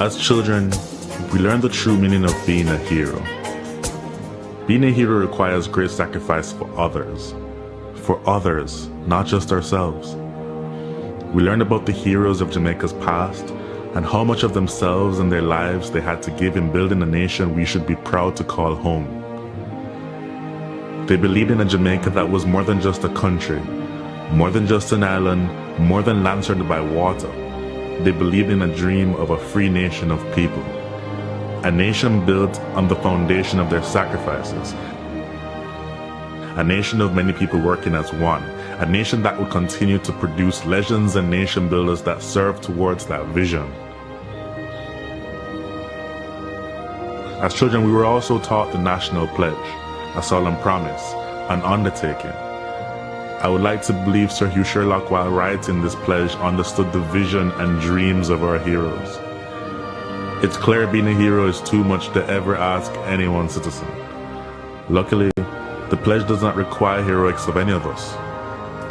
As children, we learn the true meaning of being a hero. Being a hero requires great sacrifice for others, not just ourselves. We learn about the heroes of Jamaica's past and how much of themselves and their lives they had to give in building a nation we should be proud to call home. They believed in a Jamaica that was more than just a country, more than just an island, more than land surrounded by water. They believed in a dream of a free nation of people, a nation built on the foundation of their sacrifices, a nation of many people working as one, a nation that would continue to produce legends and nation builders that serve towards that vision. As children, we were also taught the national pledge, a solemn promise, an undertaking. I would like to believe Sir Hugh Sherlock, while writing this pledge, understood the vision and dreams of our heroes. It's clear being a hero is too much to ever ask any one citizen. Luckily, the pledge does not require heroics of any of us.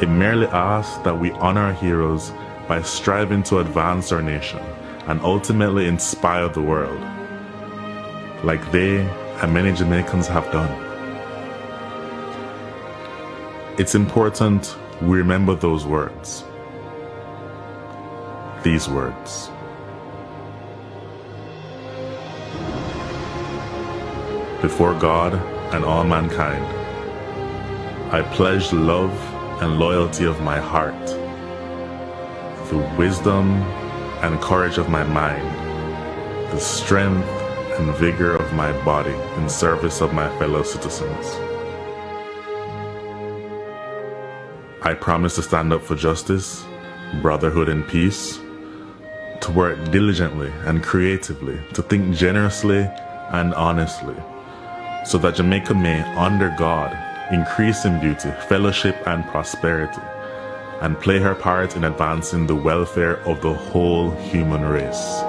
It merely asks that we honor our heroes by striving to advance our nation and ultimately inspire the world, like they and many Jamaicans have done. It's important we remember those words. These words. Before God and all mankind, I pledge the love and loyalty of my heart, the wisdom and courage of my mind, the strength and vigor of my body in service of my fellow citizens. I promise to stand up for justice, brotherhood, and peace, to work diligently and creatively, to think generously and honestly, so that Jamaica may, under God, increase in beauty, fellowship, and prosperity, and play her part in advancing the welfare of the whole human race.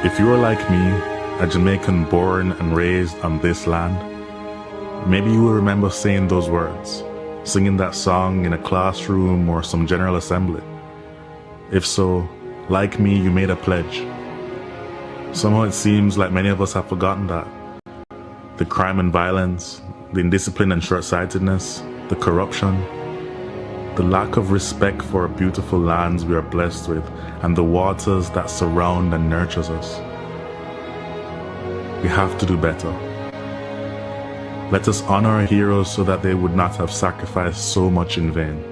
If you are like me, a Jamaican born and raised on this land, maybe you will remember saying those words, singing that song in a classroom or some general assembly. If so, like me, you made a pledge. Somehow it seems like many of us have forgotten that. The crime and violence, the indiscipline and short-sightedness, the corruption, the lack of respect for our beautiful lands we are blessed with, and the waters that surround and nurtures us. We have to do better. Let us honor our heroes so that they would not have sacrificed so much in vain.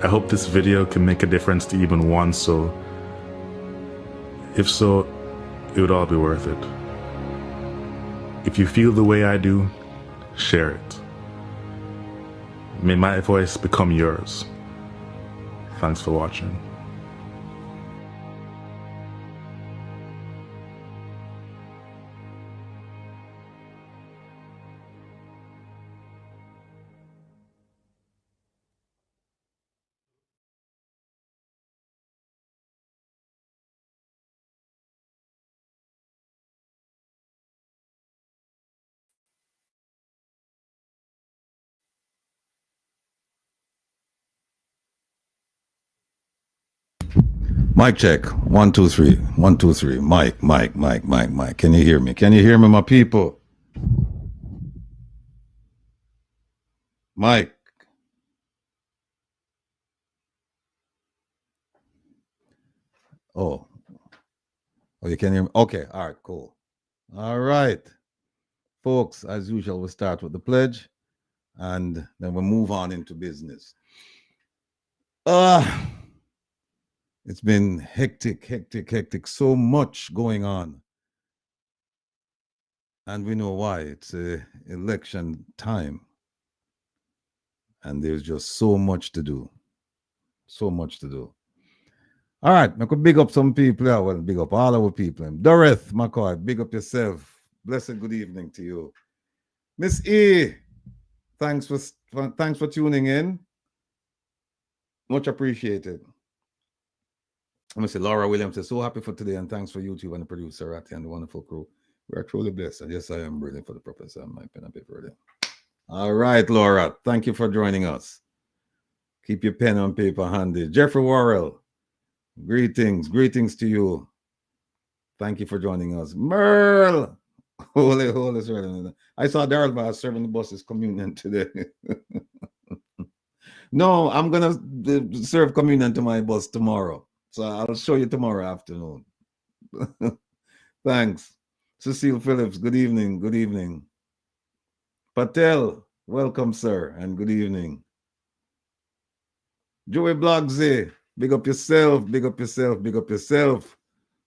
I hope this video can make a difference to even one soul. If so, it would all be worth it. If you feel the way I do, share it. May my voice become yours. Thanks for watching. Mic check. 1, 2, 3. 1, 2, 3. Mic. Can you hear me? Can you hear me, my people? Mic. Oh, you can hear me? Okay. All right, cool. All right. Folks, as usual, we'll start with the pledge and then we'll move on into business. It's been hectic. So much going on. And we know why. It's election time. And there's just so much to do. So much to do. All right, I could big up some people. Yeah, well, big up all our people. Dorothy McCoy, big up yourself. Blessed good evening to you. Miss E, thanks for tuning in. Much appreciated. I'm going to say Laura Williams is so happy for today, and thanks for YouTube and the producer Ratty and the wonderful crew. We are truly blessed. And yes, I am breathing for the purpose of my pen and paper ready. All right, Laura, thank you for joining us. Keep your pen and paper handy. Jeffrey Worrell, greetings to you. Thank you for joining us. Merle, holy, I saw Darrell was serving the buses communion today. No, I'm gonna serve communion to my bus tomorrow. So I'll show you tomorrow afternoon. Thanks. Cecile Phillips, good evening. Patel, welcome, sir, and good evening. Joey Blogsy, big up yourself.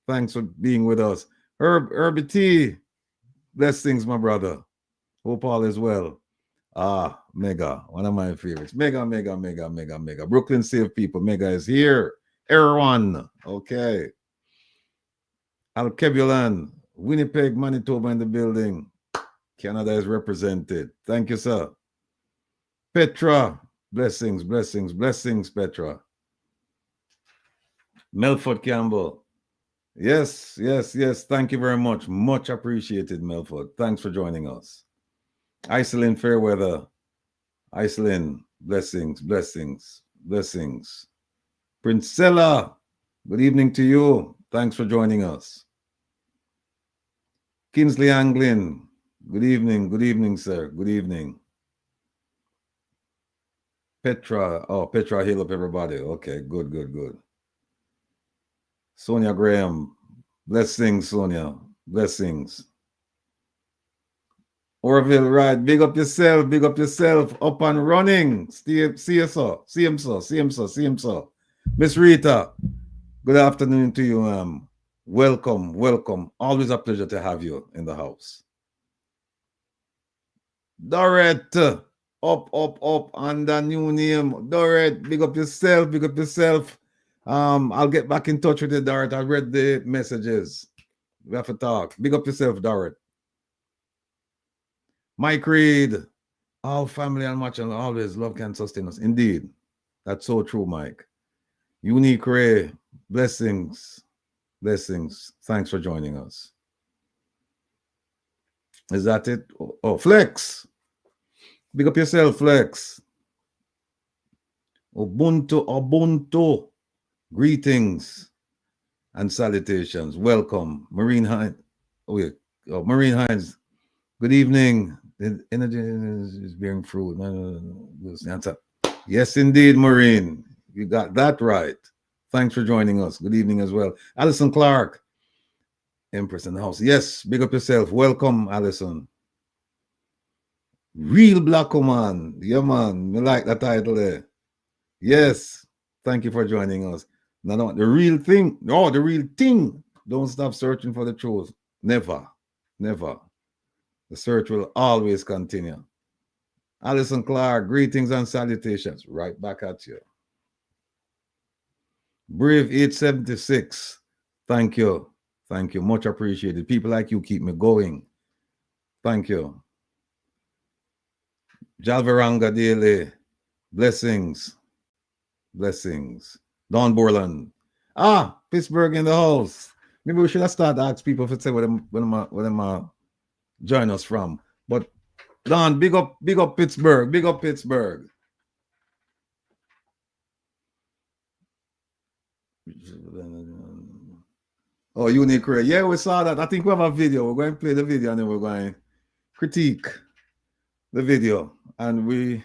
Thanks for being with us. Herbie T, blessings, my brother. Hope all is well. Mega, one of my favorites. Mega. Brooklyn Save People, Mega is here. Erwan, okay. Alkebulan, Winnipeg, Manitoba in the building. Canada is represented. Thank you, sir. Petra, blessings, Petra. Melford Campbell. Yes. Thank you very much. Much appreciated, Melford. Thanks for joining us. Iselin Fairweather. Iselin, blessings. Princella, good evening to you. Thanks for joining us. Kinsley Anglin, good evening, sir. Good evening. Petra, hail up everybody. Okay, good. Sonia Graham, blessings, Sonia, blessings. Orville Wright, big up yourself, up and running. See him, sir. Miss Rita, good afternoon to you, ma'am. Welcome. Always a pleasure to have you in the house. Dorrit, up, and a new name. Dorrit, big up yourself. I'll get back in touch with you, Dorrit. I read the messages. We have to talk. Big up yourself, Dorrit. Mike Reed, all family and much and always love can sustain us. Indeed, that's so true, Mike. Unique Ray, blessings. Thanks for joining us. Is that it? Oh, Flex. Big up yourself, Flex. Ubuntu. Greetings and salutations. Welcome. Marine Hines. Marine Hines. Good evening. The energy is bearing fruit. Answer. Yes, indeed, Marine. You got that right. Thanks for joining us. Good evening as well. Alison Clark, Empress in the house. Yes, big up yourself. Welcome, Alison. Real Black Woman. Yeah, man. Me like that title there. Yes. Thank you for joining us. No, the real thing. The real thing. Don't stop searching for the truth. Never. The search will always continue. Alison Clark, greetings and salutations. Right back at you. Brave 876, thank you. Thank you. Much appreciated. People like you keep me going. Thank you. Jalvaranga Daily, blessings. Blessings. Don Borland. Pittsburgh in the house. Maybe we should have started asking people if it's where them join us from. But Don, big up Pittsburgh. Big up Pittsburgh. Oh, unique career. Yeah, we saw that. I think we have a video. We're going to play the video and then we're going to critique the video. And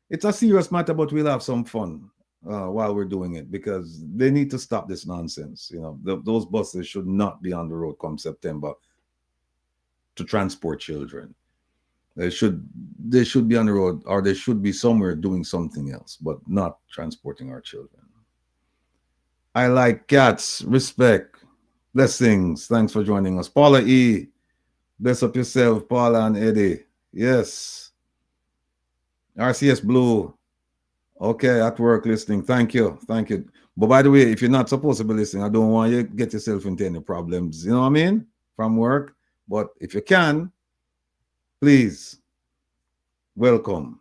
it's a serious matter, but we'll have some fun while we're doing it because they need to stop this nonsense. You know, those buses should not be on the road come September to transport children. They should be on the road, or they should be somewhere doing something else, but not transporting our children. I like cats. Respect. Blessings. Thanks for joining us. Paula E. Bless up yourself, Paula and Eddie. Yes. RCS Blue. Okay, at work listening. Thank you. Thank you. But by the way, if you're not supposed to be listening, I don't want you to get yourself into any problems. You know what I mean? From work. But if you can, please, welcome.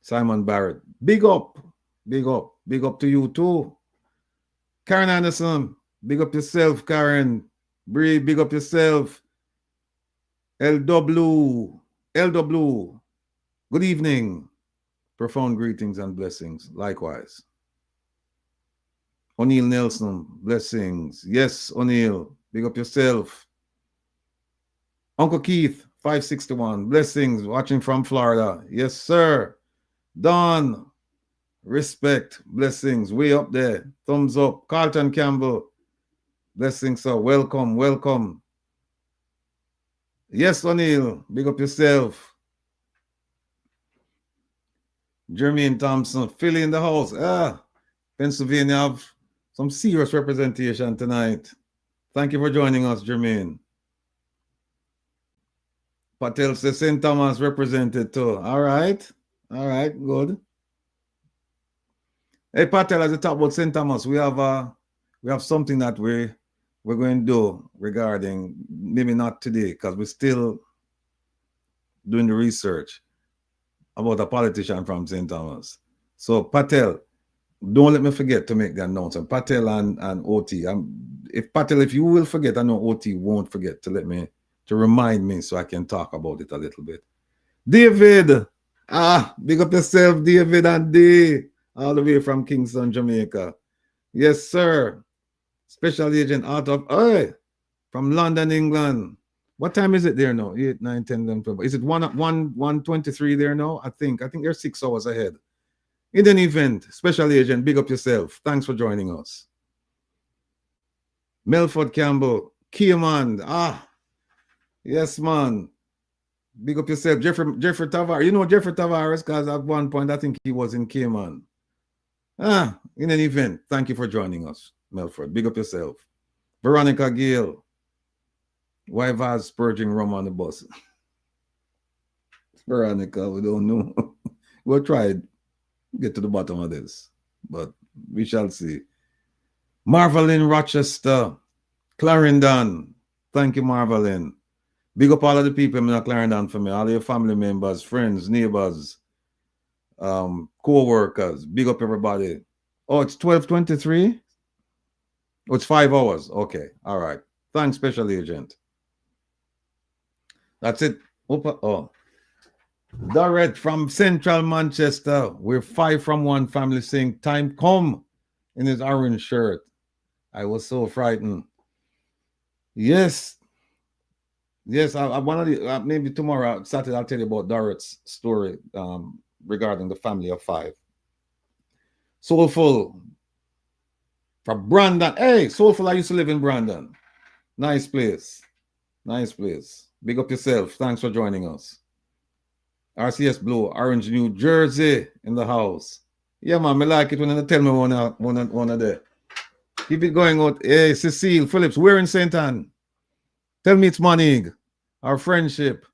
Simon Barrett. Big up. Big up. Big up to you too. Karen Anderson. Big up yourself, Karen. Bree, big up yourself. LW. Good evening. Profound greetings and blessings. Likewise. O'Neill Nelson, blessings. Yes, O'Neill, big up yourself. Uncle Keith, 561, blessings, watching from Florida. Yes, sir. Don, respect, blessings, way up there. Thumbs up. Carlton Campbell, blessings, sir. Welcome, welcome. Yes, O'Neill, big up yourself. Jermaine Thompson, Philly in the house. Pennsylvania have some serious representation tonight. Thank you for joining us, Jermaine. Patel says St. Thomas represented too. All right, good. Hey, Patel, as you talk about St. Thomas, we have something that we're going to do regarding, maybe not today, because we're still doing the research about a politician from St. Thomas. So Patel, don't let me forget to make the announcement. Patel and OT. If you will forget, I know OT won't forget to remind me so I can talk about it a little bit. David, big up yourself, David and D, all the way from Kingston, Jamaica. Yes, sir. Special agent out of from London, England. What time is it there now? 8, 9, 10, 11, 12. Is it 1:23 there now? I think they're 6 hours ahead. In an event, special agent, big up yourself. Thanks for joining us. Melford Campbell, Cayman. Yes, man. Big up yourself. Jeffrey Tavares. You know Jeffrey Tavares, because at one point I think he was in Cayman. In an event. Thank you for joining us, Melford. Big up yourself. Veronica Gale. Why was spurging rum on the bus? Veronica, we don't know. We'll try to get to the bottom of this, but we shall see. Marvelyn Rochester, Clarendon. Thank you, Marvelyn. Big up all of the people in Clarendon for me, all your family members, friends, neighbors, co-workers. Big up everybody. Oh, it's 12:23? Oh, it's 5 hours. Okay, all right. Thanks, Special Agent. That's it. Dorrit from Central Manchester. We're 5 from 1 family saying time come in his orange shirt. I was so frightened. Yes. I want to maybe tomorrow, Saturday, I'll tell you about Dorrit's story regarding the family of 5. Soulful from Brandon. Hey, Soulful, I used to live in Brandon. Nice place. Nice place. Big up yourself. Thanks for joining us. RCS Blue, Orange, New Jersey in the house. Yeah, man, I like it when they tell me one of them. Keep it going out. Hey, Cecile Phillips, we're in St. Anne. Tell me it's Monig, our friendship.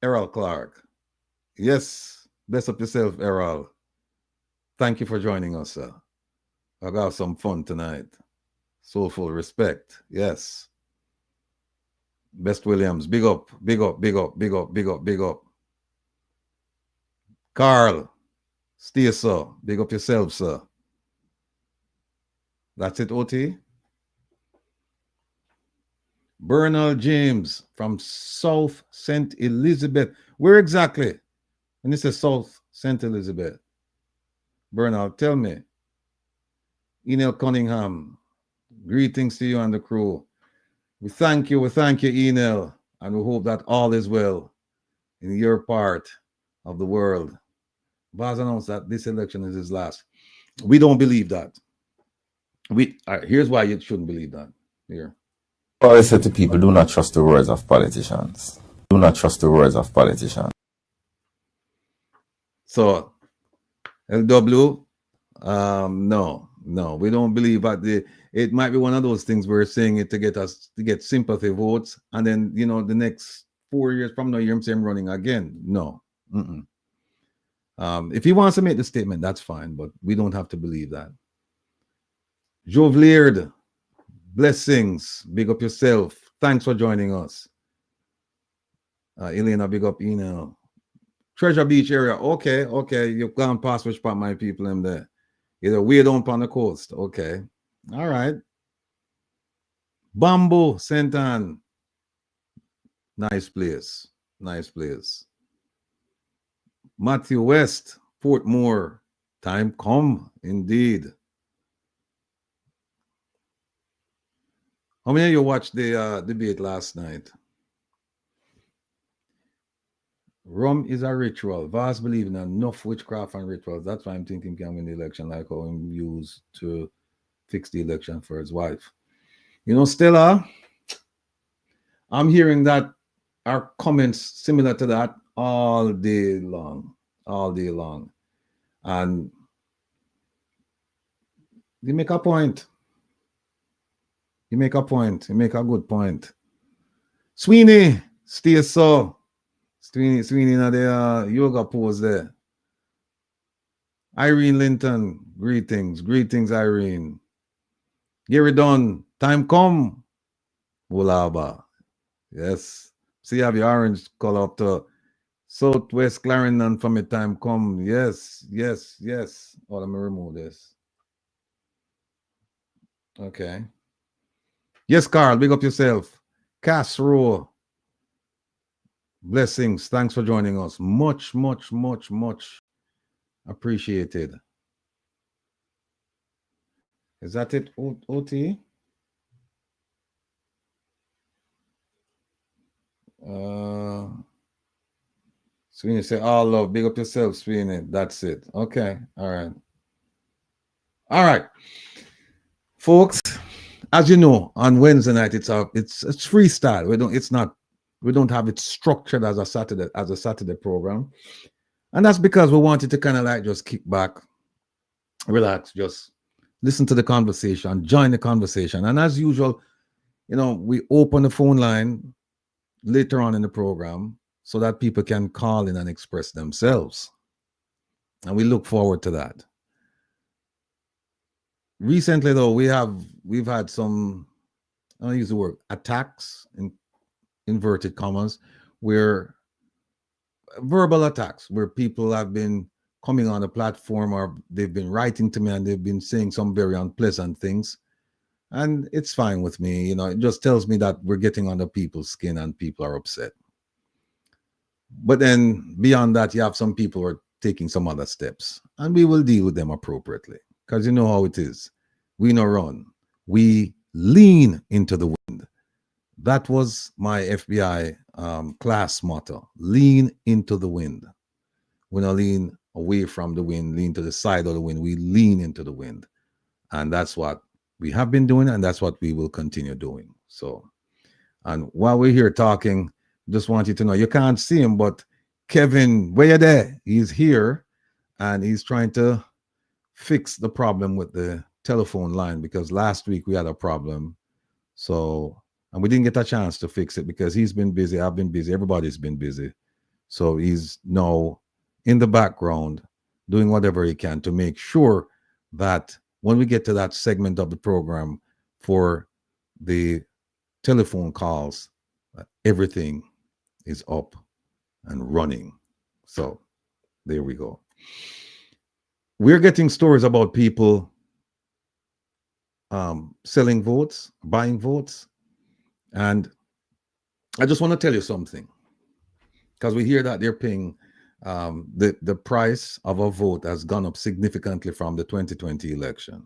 Errol Clark. Yes, bless up yourself, Errol. Thank you for joining us, sir. I got some fun tonight. Soulful respect. Yes. Best Williams. Big up, big up, big up, big up, big up, big up. Carl. Stay, sir. Big up yourself, sir. That's it, OT. Bernal James from South St. Elizabeth. Where exactly? And this is South St. Elizabeth. Bernal, tell me. Enel Cunningham. Greetings to you and the crew. We thank you, Enel, and we hope that all is well in your part of the world. Baz announced that this election is his last. We don't believe that. Here's why you shouldn't believe that. Here. I always say to people, do not trust the words of politicians. Do not trust the words of politicians. So, LW, no, we don't believe that. It might be one of those things we're saying it to get sympathy votes, and then the next 4 years from now, you're saying running again. No. If he wants to make the statement, that's fine, but we don't have to believe that. Jove Laird, blessings, big up yourself. Thanks for joining us. Elena, big up Enel. Treasure Beach area, okay, you've gone past which part my people in there. Either way down on the coast, okay. All right. Bamboo, St. Anne. Nice place. Matthew West, Portmore. Time come, indeed. How many of you watched the debate last night? Rum is a ritual. Vast believe in enough witchcraft and rituals. That's why I'm thinking he can win the election, like how he used to fix the election for his wife. Stella, I'm hearing that our comments similar to that all day long. And you make a point. You make a good point. Sweeney, stay so. Sweeney in the yoga pose there. Irene Linton, greetings, Irene. Gary Dunn, time come. Wolaba. Yes. See, you have your orange color up to Southwest Clarendon from a time come. Yes. Oh, let me remove this. Okay. Yes, Carl, big up yourself. Cass Rowe. Blessings. Thanks for joining us. Much appreciated. Is that it, OT? Sweeney say, all love, big up yourself, Sweeney. That's it. Okay. All right. Folks, as you know, on Wednesday night, it's freestyle. We don't have it structured as a Saturday program. And that's because we wanted to kind of like just kick back, relax, just listen to the conversation, join the conversation. And as usual, we open the phone line later on in the program so that people can call in and express themselves. And we look forward to that. Recently, though, we've had some, I don't use the word attacks in inverted commas, where verbal attacks, where people have been coming on the platform or they've been writing to me and they've been saying some very unpleasant things. And it's fine with me. It just tells me that we're getting under people's skin and people are upset. But then beyond that, you have some people who are taking some other steps, and we will deal with them appropriately. Because you know how it is. We no run. We lean into the wind. That was my FBI class motto. Lean into the wind. We don't lean away from the wind, lean to the side of the wind. We lean into the wind. And that's what we have been doing, and that's what we will continue doing. So, and while we're here talking, just want you to know, you can't see him, but Kevin, where you there? He's here, and he's trying to fix the problem with the telephone line, because last week we had a problem. So, and we didn't get a chance to fix it because he's been busy. I've been busy. Everybody's been busy. So he's now in the background doing whatever he can to make sure that when we get to that segment of the program for the telephone calls, everything is up and running. So there we go. We're getting stories about people selling votes, buying votes. And I just want to tell you something, because we hear that they're paying the price of a vote has gone up significantly from the 2020 election.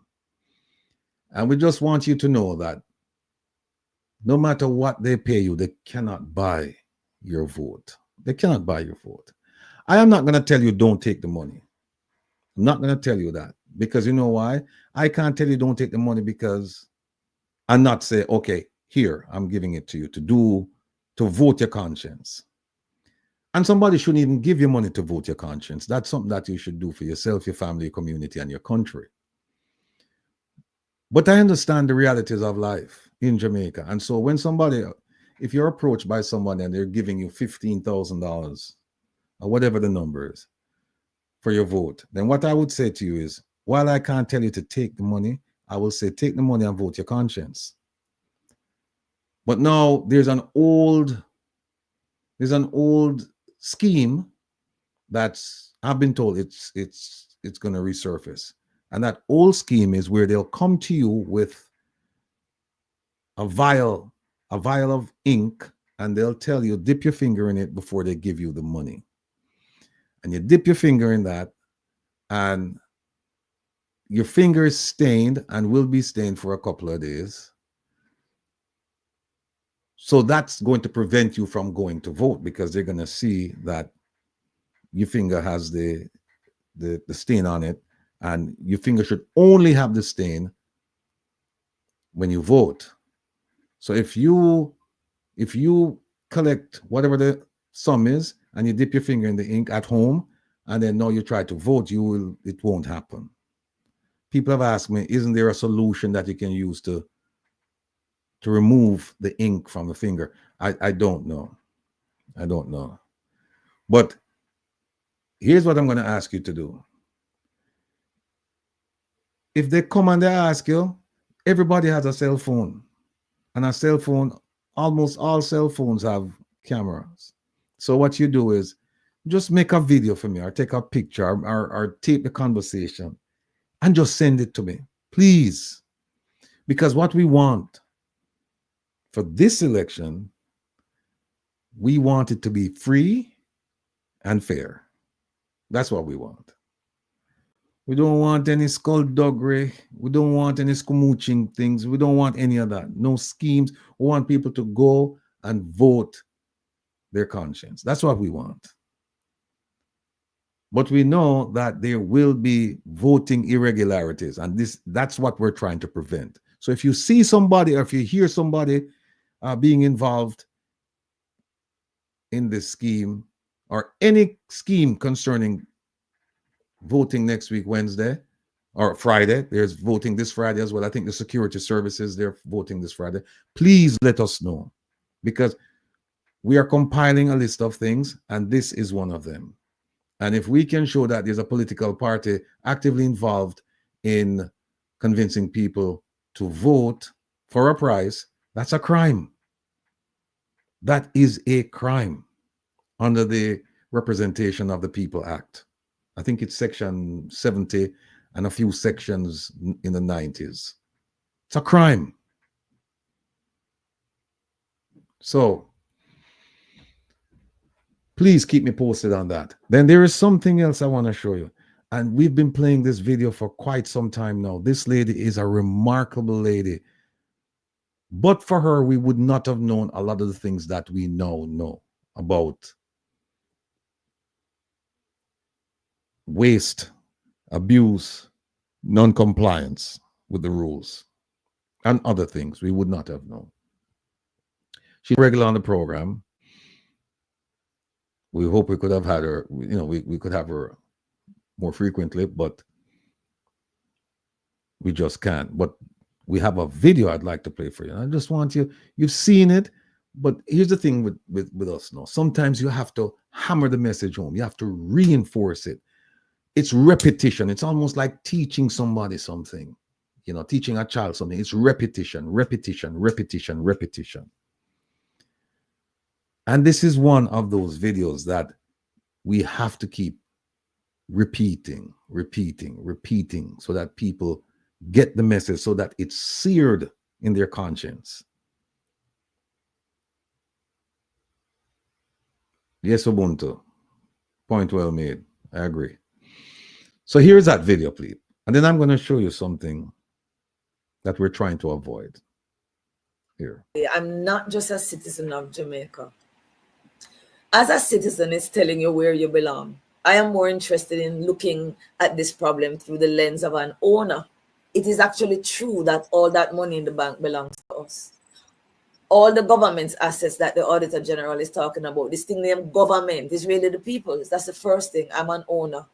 And we just want you to know that no matter what they pay you, they cannot buy your vote. They cannot buy your vote. I am not going to tell you don't take the money. I'm not going to tell you that, because you know why? I can't tell you don't take the money because I'm not say, okay, here, I'm giving it to you to vote your conscience. And somebody shouldn't even give you money to vote your conscience. That's something that you should do for yourself, your family, your community, and your country. But I understand the realities of life in Jamaica. And so when somebody, if you're approached by someone and they're giving you $15,000 or whatever the number is for your vote, then what I would say to you is, while I can't tell you to take the money, I will say take the money and vote your conscience. But now there's an old scheme that's, I've been told it's going to resurface. And that old scheme is where they'll come to you with a vial of ink, and they'll tell you, dip your finger in it before they give you the money. And you dip your finger in that, and your finger is stained and will be stained for a couple of days. So that's going to prevent you from going to vote, because they're going to see that your finger has the stain on it, and your finger should only have the stain when you vote. So if you collect whatever the sum is and you dip your finger in the ink at home, and then now you try to vote, it won't happen. People have asked me, isn't there a solution that you can use to remove the ink from the finger? I don't know. I don't know. But here's what I'm going to ask you to do. If they come and they ask you, everybody has a cell phone. And a cell phone, almost all cell phones have cameras. So what you do is just make a video for me, or take a picture, or tape the conversation and just send it to me, please. Because what we want for this election, we want it to be free and fair. That's what we want. We don't want any skullduggery. We don't want any smooching things. We don't want any of that. No schemes. We want people to go and vote their conscience. That's what we want. But we know that there will be voting irregularities, and that's what we're trying to prevent. So if you see somebody, or if you hear somebody being involved in this scheme, or any scheme concerning voting next week, Wednesday or Friday, there's voting this Friday as well. I think the security services, they're voting this Friday. Please let us know, because we are compiling a list of things, and this is one of them. And if we can show that there's a political party actively involved in convincing people to vote for a price, that's a crime. That is a crime under the Representation of the People Act. I think it's section 70 and a few sections in the 90s. It's a crime. So please keep me posted on that. Then there is something else I want to show you. And we've been playing this video for quite some time now. This lady is a remarkable lady. But for her, we would not have known a lot of the things that we now know about waste, abuse, non-compliance with the rules, and other things we would not have known. She's regular on the program. We hope we could have had her, we could have her more frequently, but we just can't. But we have a video I'd like to play for you. And I just want you've seen it, but here's the thing with us now. Sometimes you have to hammer the message home. You have to reinforce it. It's repetition. It's almost like teaching somebody something, you know, teaching a child something. It's repetition, repetition, repetition, repetition. And this is one of those videos that we have to keep repeating, repeating, repeating, so that people get the message, so that it's seared in their conscience. Yes, Ubuntu. Point well made. I agree. So here's that video clip. And then I'm going to show you something that we're trying to avoid here. I'm not just a citizen of Jamaica. As a citizen, it's telling you where you belong. I am more interested in looking at this problem through the lens of an owner. It is actually true that all that money in the bank belongs to us. All the government's assets that the Auditor General is talking about, this thing named government, is really the people's. That's the first thing. I'm an owner.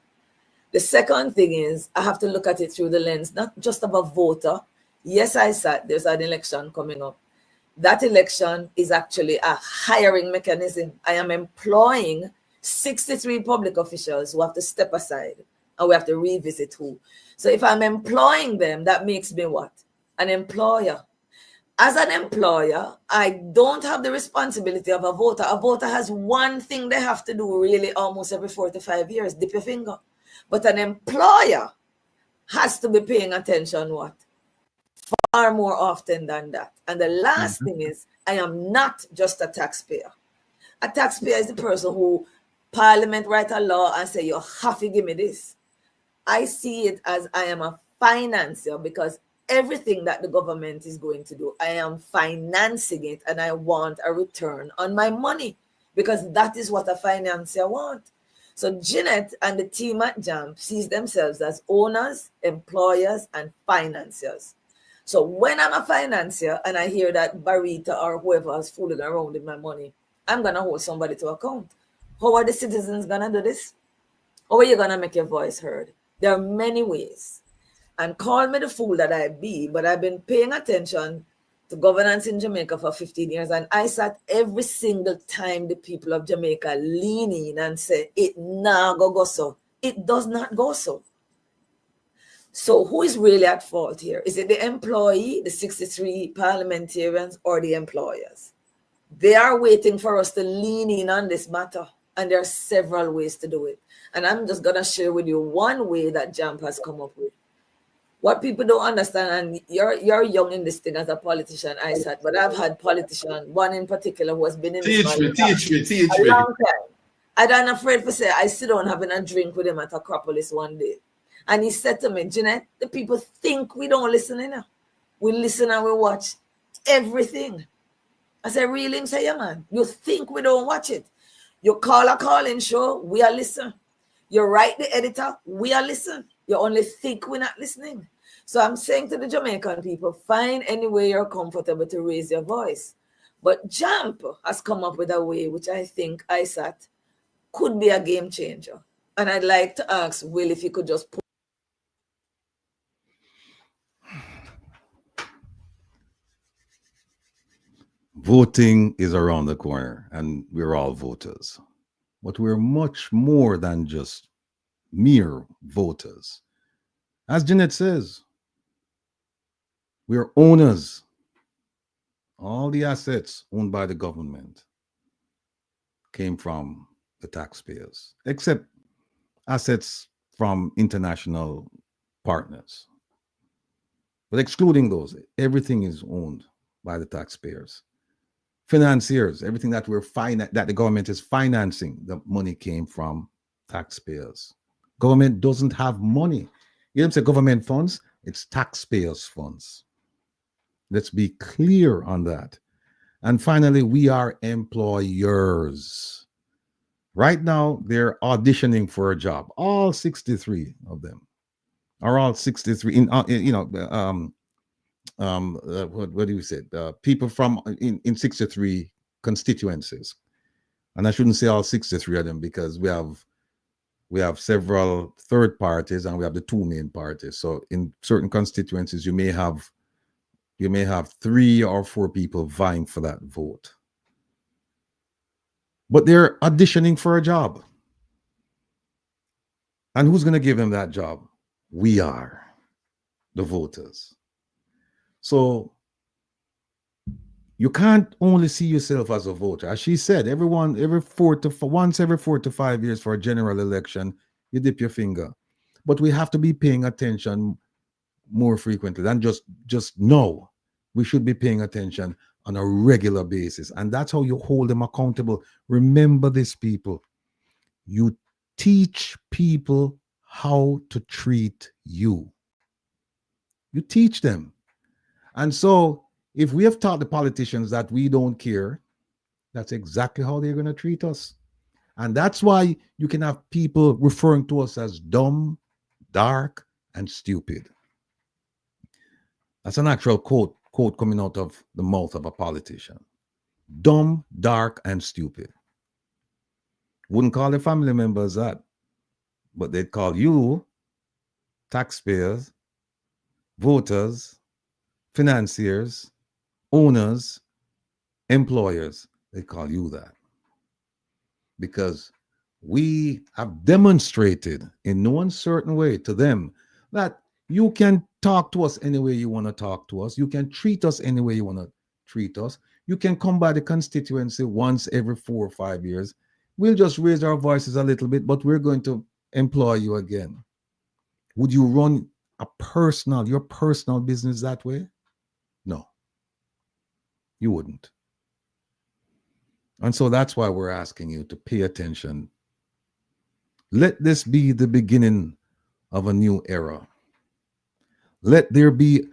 The second thing is I have to look at it through the lens, not just of a voter. Yes, I sat. There's an election coming up. That election is actually a hiring mechanism. I am employing 63 public officials who have to step aside, and we have to revisit who. So if I'm employing them, that makes me what? An employer. As an employer, I don't have the responsibility of a voter. A voter has one thing they have to do really almost every 4 to 5 years, dip your finger. But an employer has to be paying attention what? Far more often than that. And the last thing is, I am not just a taxpayer. A taxpayer is the person who Parliament write a law and say, you have to give me this. I see it as I am a financier, because everything that the government is going to do, I am financing it, and I want a return on my money, because that is what a financier wants. So Jeanette and the team at JAMP sees themselves as owners, employers, and financiers. So when I'm a financier and I hear that Barita or whoever is fooling around with my money, I'm going to hold somebody to account. How are the citizens going to do this? How are you going to make your voice heard? There are many ways. And call me the fool that I be, but I've been paying attention to governance in Jamaica for 15 years. And I sat every single time the people of Jamaica lean in and say, it nah go so. It does not go so. So who is really at fault here? Is it the employee, the 63 parliamentarians, or the employers? They are waiting for us to lean in on this matter. And there are several ways to do it. And I'm just going to share with you one way that JAMP has come up with. What people don't understand, and you're young in this thing as a politician, I said, but I've had politicians, one in particular who has been in this teach a me. long time. And I'm afraid to say, I sit down having a drink with him at Acropolis one day. And he said to me, Jeanette, the people think we don't listen enough. We listen and we watch everything. I said, really? He said, yeah, man. You think we don't watch it? You call a call-in show, we are listening. You write the editor, we are listening. You only think we're not listening. So I'm saying to the Jamaican people, find any way you're comfortable to raise your voice. But JAMP has come up with a way which I think ISAT could be a game changer. And I'd like to ask Will if he could just put. Voting is around the corner, and we're all voters. But we're much more than just mere voters. As Jeanette says, we're owners. All the assets owned by the government came from the taxpayers, except assets from international partners. But excluding those, everything is owned by the taxpayers. Financiers, everything that that the government is financing, the money came from taxpayers. Government doesn't have money. You don't say government funds, it's taxpayers' funds. Let's be clear on that. And finally, we are employers. Right now, they're auditioning for a job. All 63 of them are all 63 what do you say? People from in 63 constituencies. And I shouldn't say all 63 of them, because we have several third parties and we have the two main parties. So in certain constituencies, you may have 3 or 4 people vying for that vote. but they're auditioning for a job. And who's going to give them that job? We are, the voters. So you can't only see yourself as a voter. As she said, once every 4 to 5 years for a general election, you dip your finger. But we have to be paying attention more frequently than just know. We should be paying attention on a regular basis. And that's how you hold them accountable. Remember this, people. You teach people how to treat you. You teach them. And so if we have taught the politicians that we don't care, that's exactly how they're going to treat us. And that's why you can have people referring to us as dumb, dark, and stupid. That's an actual quote coming out of the mouth of a politician. Dumb, dark, and stupid. Wouldn't call their family members that, but they'd call you, taxpayers, voters, financiers, owners, employers, they call you that. Because we have demonstrated in no uncertain way to them that you can talk to us any way you want to talk to us. You can treat us any way you want to treat us. You can come by the constituency once every 4 or 5 years. We'll just raise our voices a little bit, but we're going to employ you again. Would you run your personal business that way? No, you wouldn't. And so that's why we're asking you to pay attention. Let this be the beginning of a new era. Let there be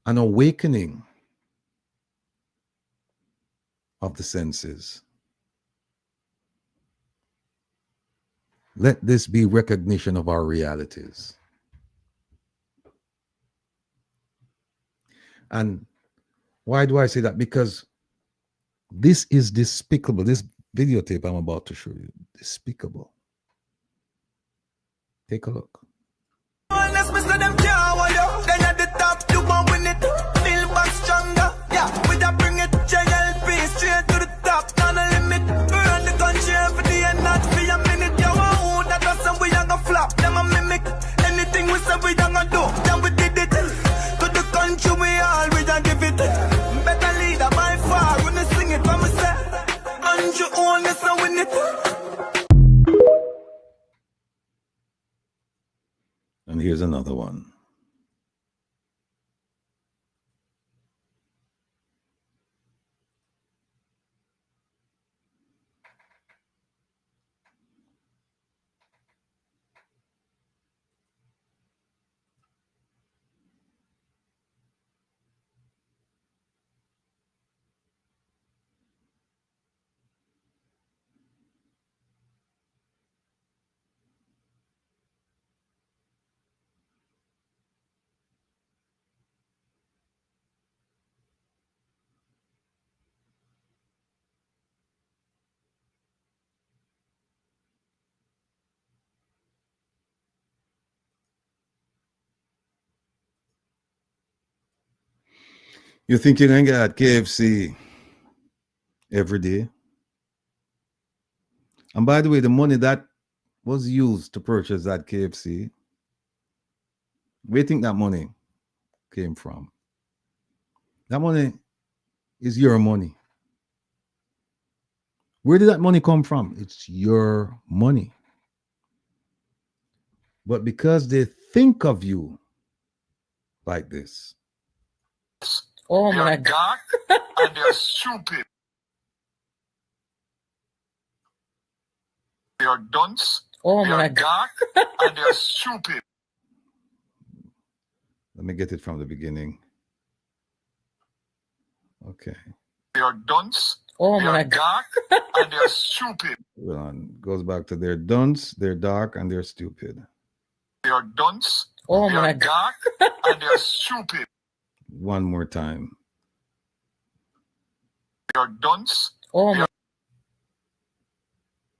an awakening of the senses. Let this be recognition of our realities. And why do I say that? Because this is despicable. This videotape I'm about to show you, despicable. Take a look. And here's another one. You think you can get KFC every day? And by the way, the money that was used to purchase that KFC, where do you think that money came from? That money is your money. Where did that money come from? It's your money. But because they think of you like this. Oh my God. And they're stupid. They are dunce. Oh my God. And they're stupid. Let me get it from the beginning. Okay. They are dunce. Oh my God. And they're stupid. Well, goes back to they're dunce, they're dark, and they're stupid. They are dunce. Oh my God. And they're stupid. One more time. They are dunce. Oh my.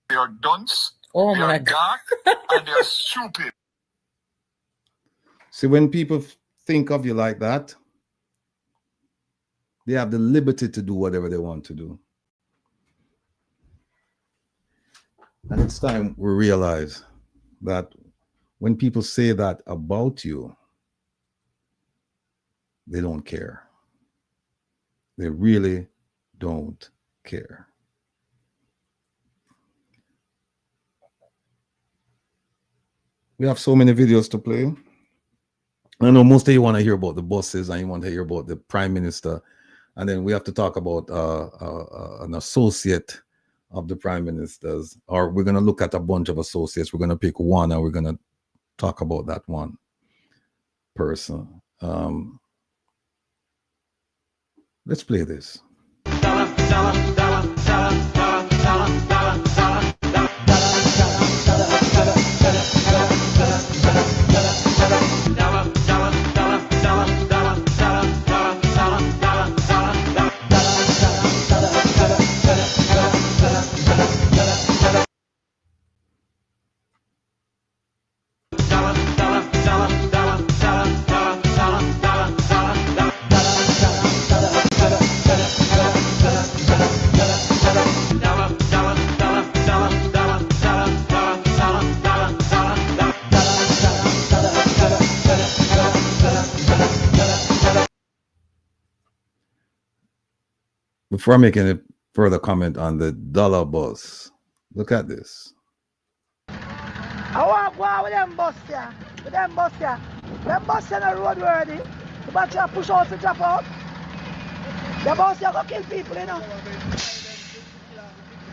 They are dunce. Oh my God. And they're stupid. See, when people think of you like that, they have the liberty to do whatever they want to do. And it's time we realize that when people say that about you, they don't care. They really don't care. We have so many videos to play. I know most of you want to hear about the buses and you want to hear about the prime minister. And then we have to talk about an associate of the prime ministers, or we're going to look at a bunch of associates. We're going to pick one and we're going to talk about that one person. Let's play this. Before I make any further comment on the dollar bus, look at this. I want to go with them bus here. With them bus here. Them bus here on the road worthy. The bus here push out to drop out. The bus here go kill people, you know.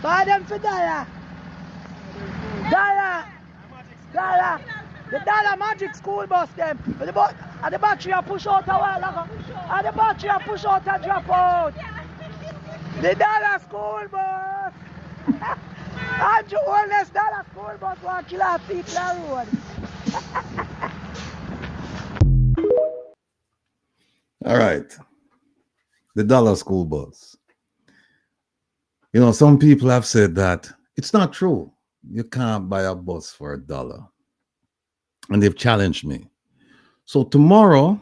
Buy them for dollar. Dollar. Dollar. The dollar magic school bus them. And the battery here push out a while ago. And the battery here push out and drop out. The dollar school bus. Andrew Holness dollar school bus want to kill our people on the road. All right. The dollar school bus. You know, some people have said that it's not true. You can't buy a bus for $1. And they've challenged me. So tomorrow,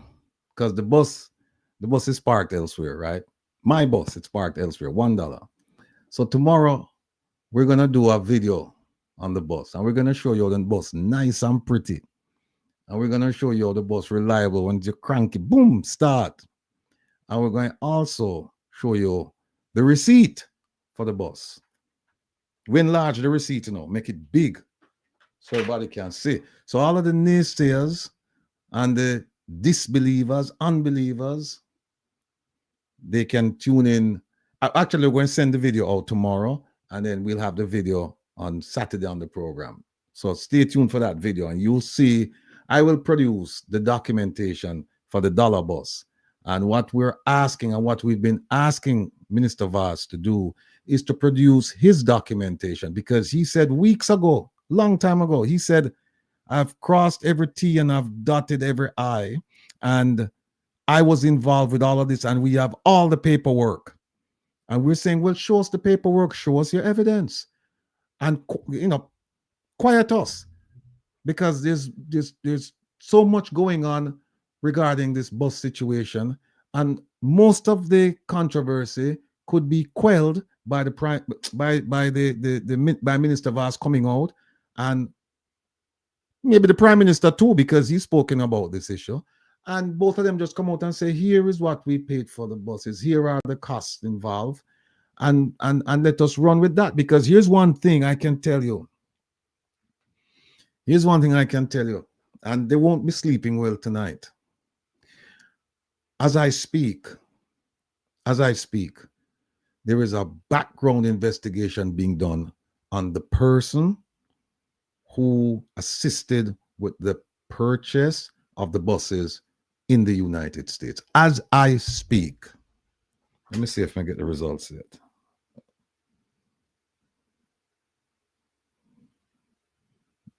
because the bus is parked elsewhere, right? My bus, it's parked elsewhere, $1. So tomorrow, we're going to do a video on the bus. And we're going to show you the bus nice and pretty. And we're going to show you the bus reliable. When you crank it, boom, start. And we're going to also show you the receipt for the bus. We enlarge the receipt, you know, make it big so everybody can see. So all of the naysayers and the disbelievers, unbelievers, they can tune in. Actually, we're going to send the video out tomorrow, and then we'll have the video on Saturday on the program. So stay tuned for that video, and you'll see I will produce the documentation for the dollar bus. And what we're asking and what we've been asking Minister Vaz to do is to produce his documentation, because he said weeks ago, long time ago, he said, I've crossed every T and I've dotted every I, and I was involved with all of this, and we have all the paperwork. And we're saying, well, show us the paperwork, show us your evidence, and, you know, quiet us, because there's so much going on regarding this bus situation, and most of the controversy could be quelled by by Minister Vaz coming out, and maybe the Prime Minister too, because he's spoken about this issue. And both of them just come out and say, here is what we paid for the buses. Here are the costs involved. And let us run with that. Because here's one thing I can tell you. Here's one thing I can tell you. And they won't be sleeping well tonight. As I speak, there is a background investigation being done on the person who assisted with the purchase of the buses in the United States. As I speak, let me see if I get the results yet.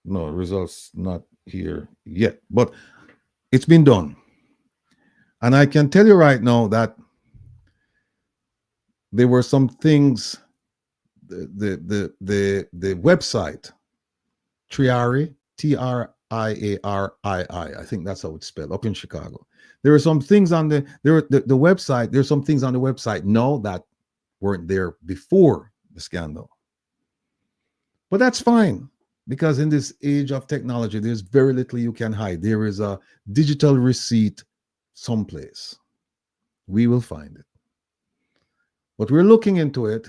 No, results not here yet, but it's been done. And I can tell you right now that there were some things, the website, Triari, Triarii, I think that's how it's spelled, up in Chicago. There are some things on the website. There's some things on the website now that weren't there before the scandal. But that's fine, because in this age of technology, there's very little you can hide. There is a digital receipt someplace. We will find it. But we're looking into it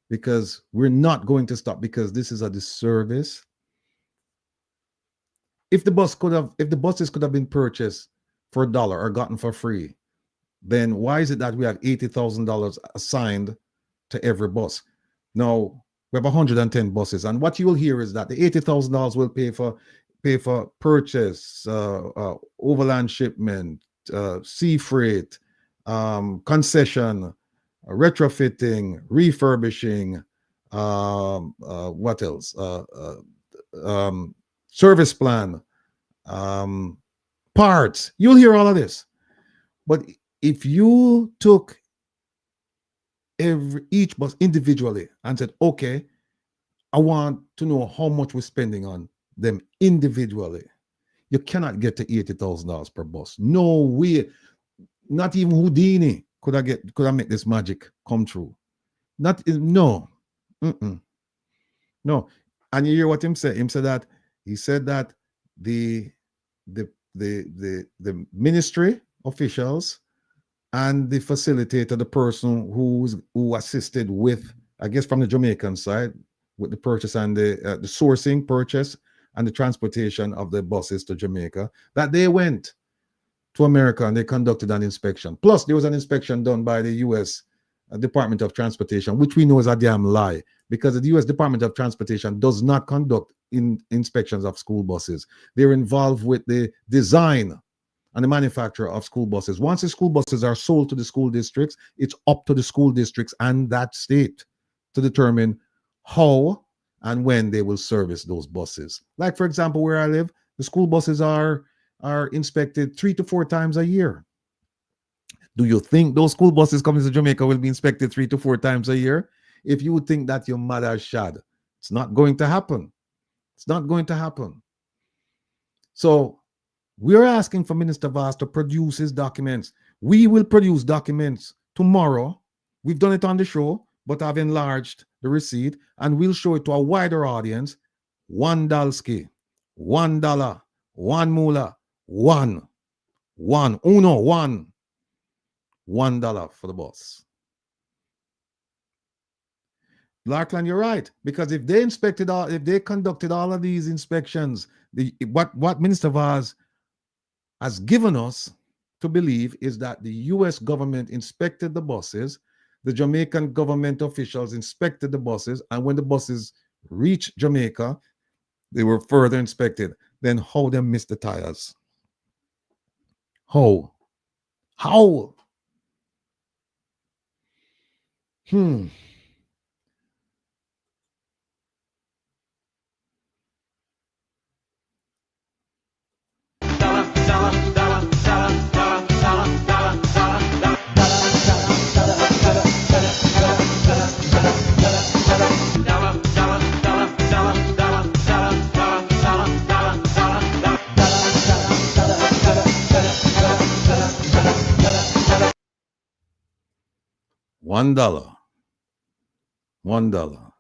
because we're not going to stop, because this is a disservice. If the buses could have been purchased for $1 or gotten for free, then why is it that we have $80,000 assigned to every bus? Now we have 110 buses, and what you will hear is that the $80,000 will pay for purchase, overland shipment, sea freight, concession, retrofitting, refurbishing, what else? Service plan, parts. You'll hear all of this. But if you took each bus individually and said, okay, I want to know how much we're spending on them individually, you cannot get to $80,000 per bus. No way. Not even Houdini could I make this magic come true. No. No. And you hear what him said? He said that the ministry officials and the facilitator, the person who assisted with, I guess from the Jamaican side, with the purchase and the sourcing, purchase, and the transportation of the buses to Jamaica, that they went to America and they conducted an inspection. Plus, there was an inspection done by the U.S. Department of Transportation, which we know is a damn lie, because the U.S. Department of Transportation does not conduct inspections of school buses. They're involved with the design and the manufacture of school buses. Once the school buses are sold to the school districts, it's up to the school districts and that state to determine how and when they will service those buses. Like, for example, where I live, the school buses are inspected 3 to 4 times a year. Do you think those school buses coming to Jamaica will be inspected 3 to 4 times a year? If you would think that, your mother shad. It's not going to happen. It's not going to happen. So we're asking for Minister Vaz to produce his documents. We will produce documents tomorrow. We've done it on the show, but I've enlarged the receipt, and we'll show it to a wider audience. $1, $1, one moolah, $1 for the bus. Larkland, you're right, because if they conducted all of these inspections, what Minister Vaz has given us to believe is that the U.S. government inspected the buses, the Jamaican government officials inspected the buses, and when the buses reached Jamaica, they were further inspected. Then how them miss the tires? How? $1.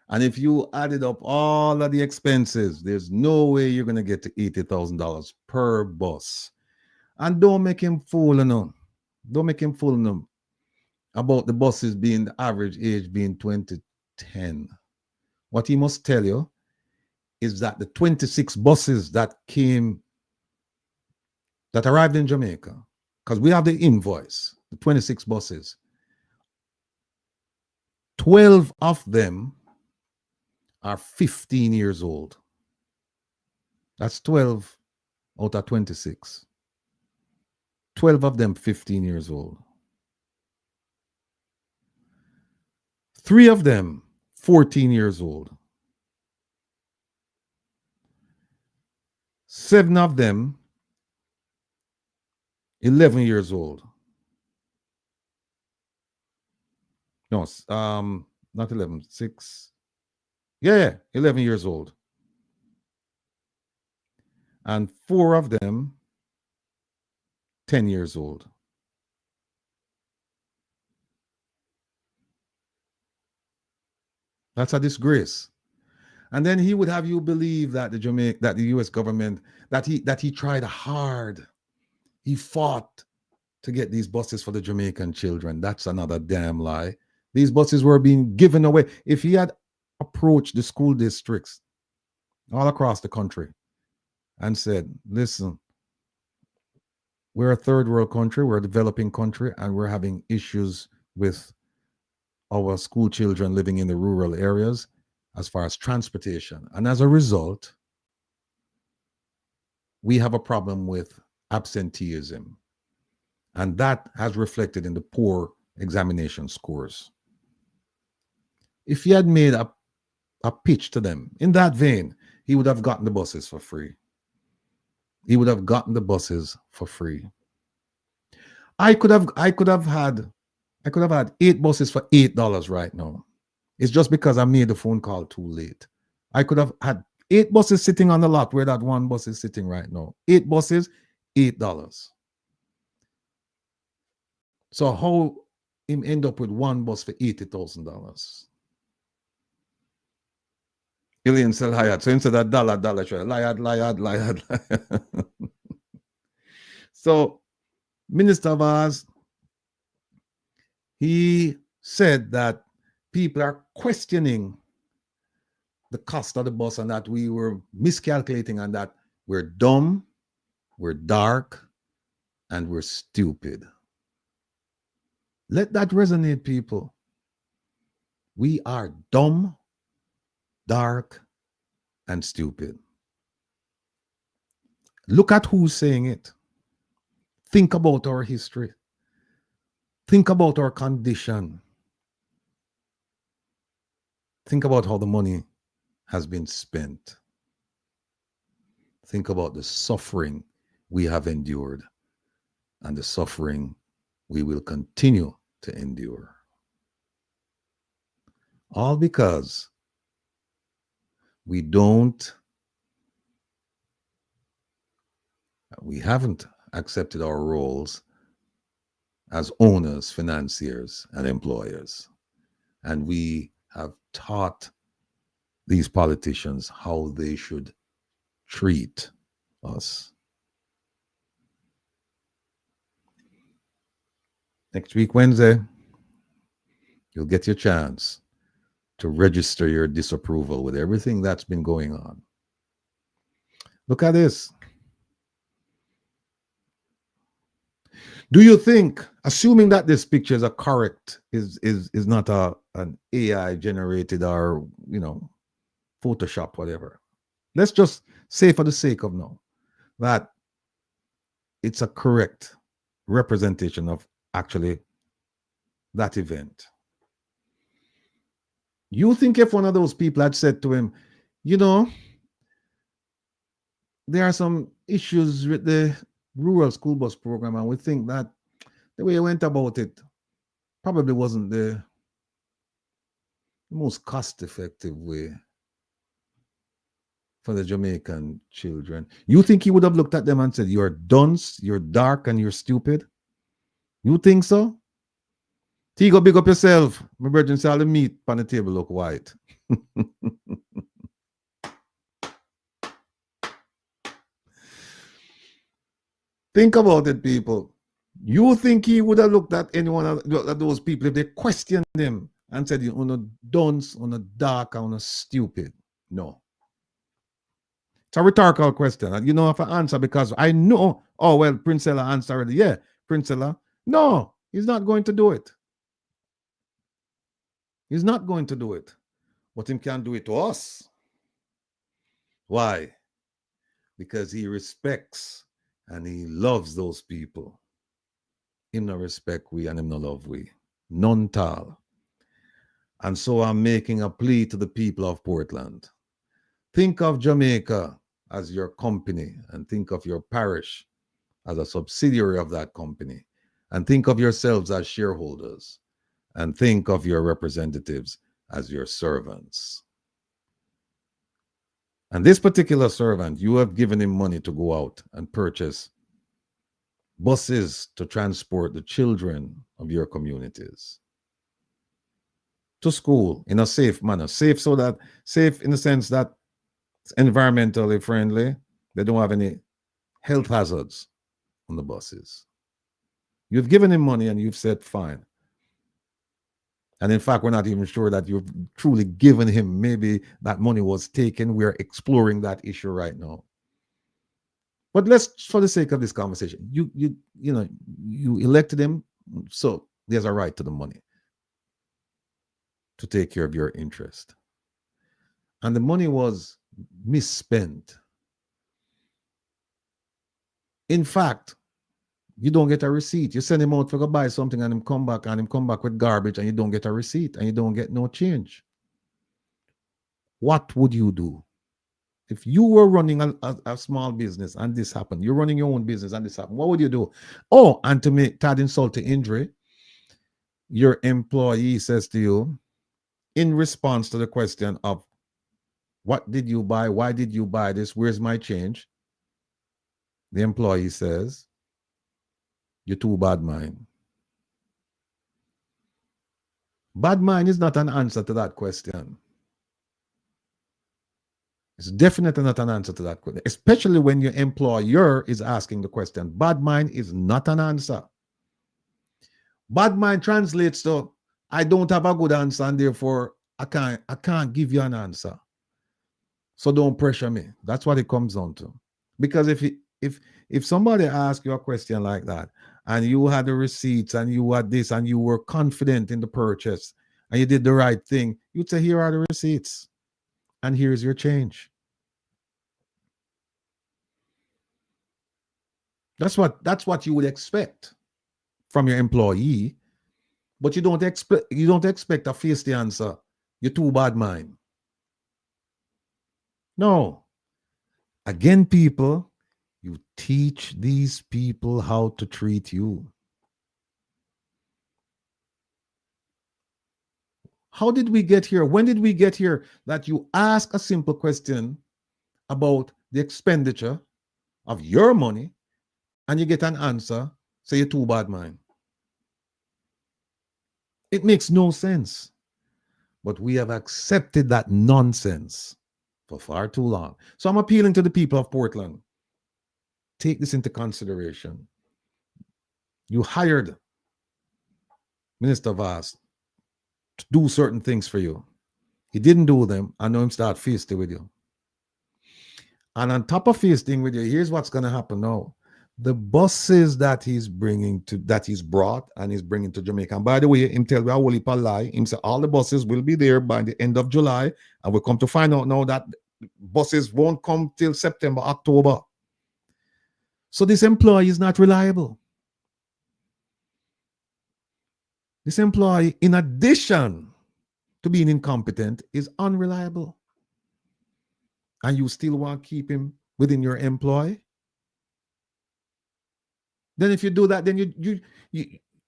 And if you added up all of the expenses, there's no way you're going to get to $80,000 per bus. And don't make him fool them. Don't make him fool them about the buses being the average age being 2010. What he must tell you is that the 26 buses that arrived in Jamaica, because we have the invoice, the 26 buses, 12 of them are 15 years old. That's 12 out of 26. 12 of them 15 years old. 3 of them 14 years old. 7 of them 11 years old. No, not 11, 6. Yeah, 11 years old. And 4 of them 10 years old. That's a disgrace. And then he would have you believe that the US government, that he tried hard. He fought to get these buses for the Jamaican children. That's another damn lie. These buses were being given away. If he had approached the school districts all across the country and said, listen, we're a third world country, we're a developing country, and we're having issues with our school children living in the rural areas as far as transportation. And as a result, we have a problem with absenteeism. And that has reflected in the poor examination scores. If he had made a pitch to them in that vein, he would have gotten the buses for free. He would have gotten the buses for free. I could have had 8 buses for $8 right now. It's just because I made the phone call too late. I could have had 8 buses sitting on the lot where that one bus is sitting right now. 8 buses, $8. So how him end up with one bus for $80,000? Alien sell hired. So instead of dollar, liad. So Minister Vaz, he said that people are questioning the cost of the bus and that we were miscalculating and that we're dumb, we're dark, and we're stupid. Let that resonate, people. We are dumb, dark, and stupid. Look at who's saying it. Think about our history. Think about our condition. Think about how the money has been spent. Think about the suffering we have endured and the suffering we will continue to endure. All because we haven't accepted our roles as owners, financiers, and employers. And we have taught these politicians how they should treat us. Next week, Wednesday, you'll get your chance to register your disapproval with everything that's been going on. Look at this. Do you think, assuming that this picture is a correct, is not an AI generated or, Photoshop, whatever. Let's just say for the sake of now that it's a correct representation of actually that event. You think if one of those people had said to him, there are some issues with the rural school bus program, and we think that the way you went about it probably wasn't the most cost-effective way for the Jamaican children. You think he would have looked at them and said, you're dunce, you're dark, and you're stupid? You think so? Tigo, big up yourself. My brethren say all the meat on the table look white. Think about it, people. You think he would have looked at any one of those people if they questioned him and said, you're not dunce, you're not dark, you're not stupid? No. It's a rhetorical question. And you know if I answer because I know, Prince Ella answered already. Yeah, Prince Ella. No, he's not going to do it. He's not going to do it. But he can do it to us. Why? Because he respects and he loves those people. Him no respect we and him no love we. None tal. And so I'm making a plea to the people of Portland. Think of Jamaica as your company and think of your parish as a subsidiary of that company. And think of yourselves as shareholders. And think of your representatives as your servants. And this particular servant, you have given him money to go out and purchase buses to transport the children of your communities. to school in a safe manner. Safe in the sense that it's environmentally friendly. They don't have any health hazards on the buses. You've given him money and you've said fine. And in fact, we're not even sure that you've truly given him. Maybe that money was taken. We're exploring that issue right now. But let's, for the sake of this conversation, you elected him, so there's a right to the money to take care of your interest. And the money was misspent. In fact, you don't get a receipt. You send him out to go buy something and him come back with garbage and you don't get a receipt and you don't get no change. What would you do? If you were running a small business and this happened, you're running your own business and this happened, what would you do? Oh, and to add insult to injury, your employee says to you, in response to the question of, what did you buy? Why did you buy this? Where's my change? The employee says, you're too bad mind. Bad mind is not an answer to that question. It's definitely not an answer to that question, especially when your employer is asking the question. Bad mind is not an answer. Bad mind translates to, I don't have a good answer and therefore I can't give you an answer. So don't pressure me. That's what it comes down to. Because if somebody asks you a question like that and you had the receipts and you had this and you were confident in the purchase and you did the right thing, you'd say, here are the receipts and here's your change. That's what you would expect from your employee, but you don't expect a feisty answer. You're too bad mind. No. Again, people, you teach these people how to treat you. How did we get here? When did we get here that you ask a simple question about the expenditure of your money and you get an answer, say you're too bad mind? It makes no sense. But we have accepted that nonsense for far too long. So I'm appealing to the people of Portland. Take this into consideration. You hired Minister Vaz to do certain things for you. He didn't do them. I know him start feasting with you. And on top of feasting with you, here's what's going to happen now. The buses that he's brought and he's bringing to Jamaica. And by the way, him tell me a whole heap of lie. Him say all the buses will be there by the end of July. And we come to find out now that buses won't come till September, October. So this employee is not reliable. This employee, in addition to being incompetent, is unreliable. And you still want to keep him within your employ? Then if you do that, then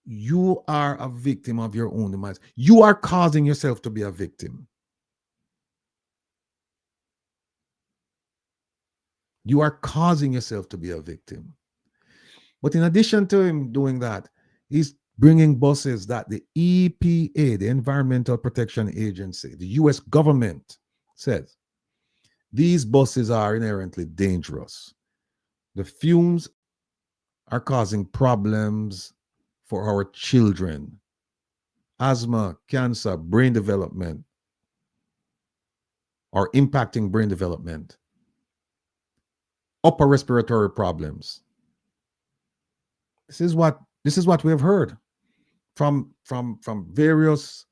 you are a victim of your own demise. You are causing yourself to be a victim. You are causing yourself to be a victim. But in addition to him doing that, he's bringing buses that the EPA, the Environmental Protection Agency, the US government says, these buses are inherently dangerous. The fumes are causing problems for our children. Asthma, cancer, brain development, or impacting brain development. Upper respiratory problems. This is what we have heard from various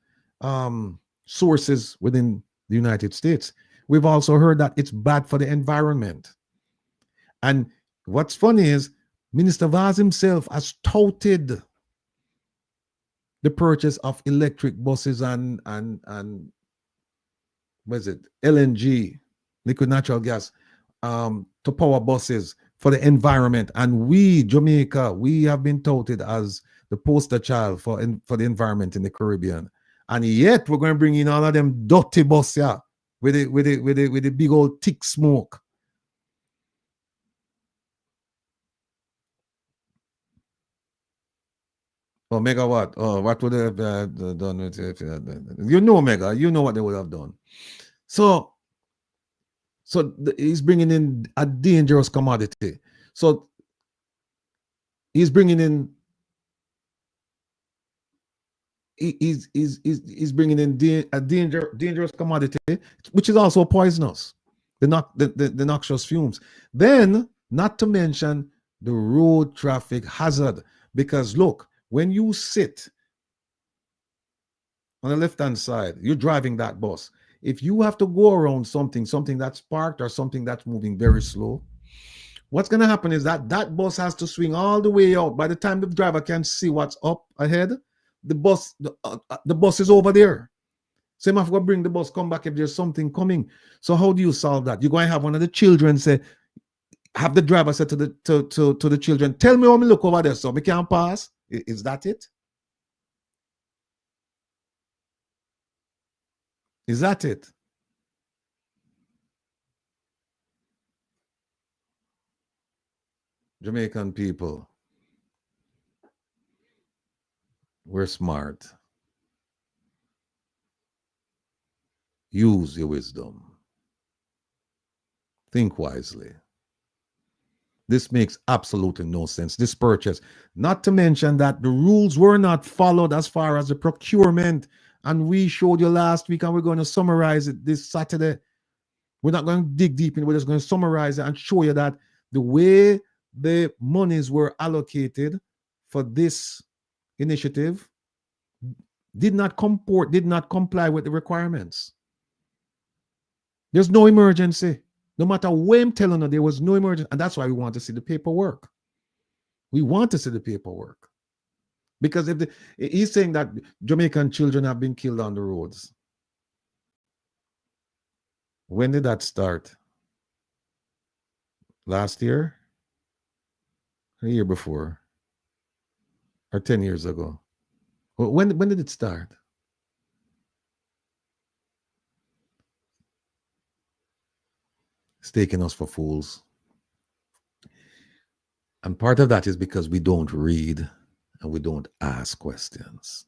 sources within the United States. We've also heard that it's bad for the environment. And what's funny is Minister Vaz himself has touted the purchase of electric buses and what is it, LNG, liquid natural gas, to power buses for the environment. And we, Jamaica, we have been touted as the poster child for the environment in the Caribbean. And yet we're going to bring in all of them dirty buses, yeah, with the big old thick smoke. Oh, Mega what? Oh, what would they have done with it? You know, Mega, you know what they would have done. So he's bringing in a dangerous commodity. So he's bringing in he's bringing in a dangerous commodity, which is also poisonous. The noxious fumes. Then, not to mention the road traffic hazard, because look, when you sit on the left-hand side, you're driving that bus. If you have to go around something that's parked or something that's moving very slow, what's going to happen is that bus has to swing all the way out. By the time the driver can see what's up ahead, the bus is over there. So you have to bring the bus, come back if there's something coming. So how do you solve that? You're going to have one of the children say, have the driver say to the children, tell me how me look over there so we can't pass. Is that it? Is that it? Jamaican people, we're smart. Use your wisdom. Think wisely. This makes absolutely no sense, this purchase. Not to mention that the rules were not followed as far as the procurement. And we showed you last week, and we're going to summarize it this Saturday. We're not going to dig deep in, we're just going to summarize it and show you that the way the monies were allocated for this initiative did not comply with the requirements. There's no emergency. No matter when I'm telling you, there was no emergency. And that's why we want to see the paperwork. We want to see the paperwork. Because if he's saying that Jamaican children have been killed on the roads. When did that start? Last year? A year before? Or 10 years ago? When did it start? It's taking us for fools. And part of that is because we don't read and we don't ask questions.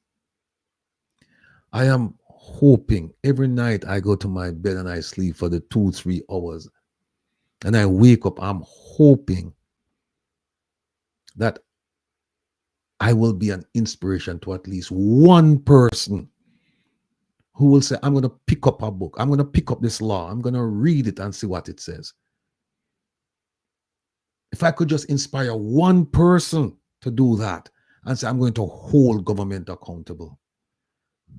I am hoping every night I go to my bed and I sleep for the 2-3 hours and I wake up, I'm hoping that I will be an inspiration to at least one person who will say, I'm going to pick up a book. I'm going to pick up this law. I'm going to read it and see what it says. If I could just inspire one person to do that and say, I'm going to hold government accountable,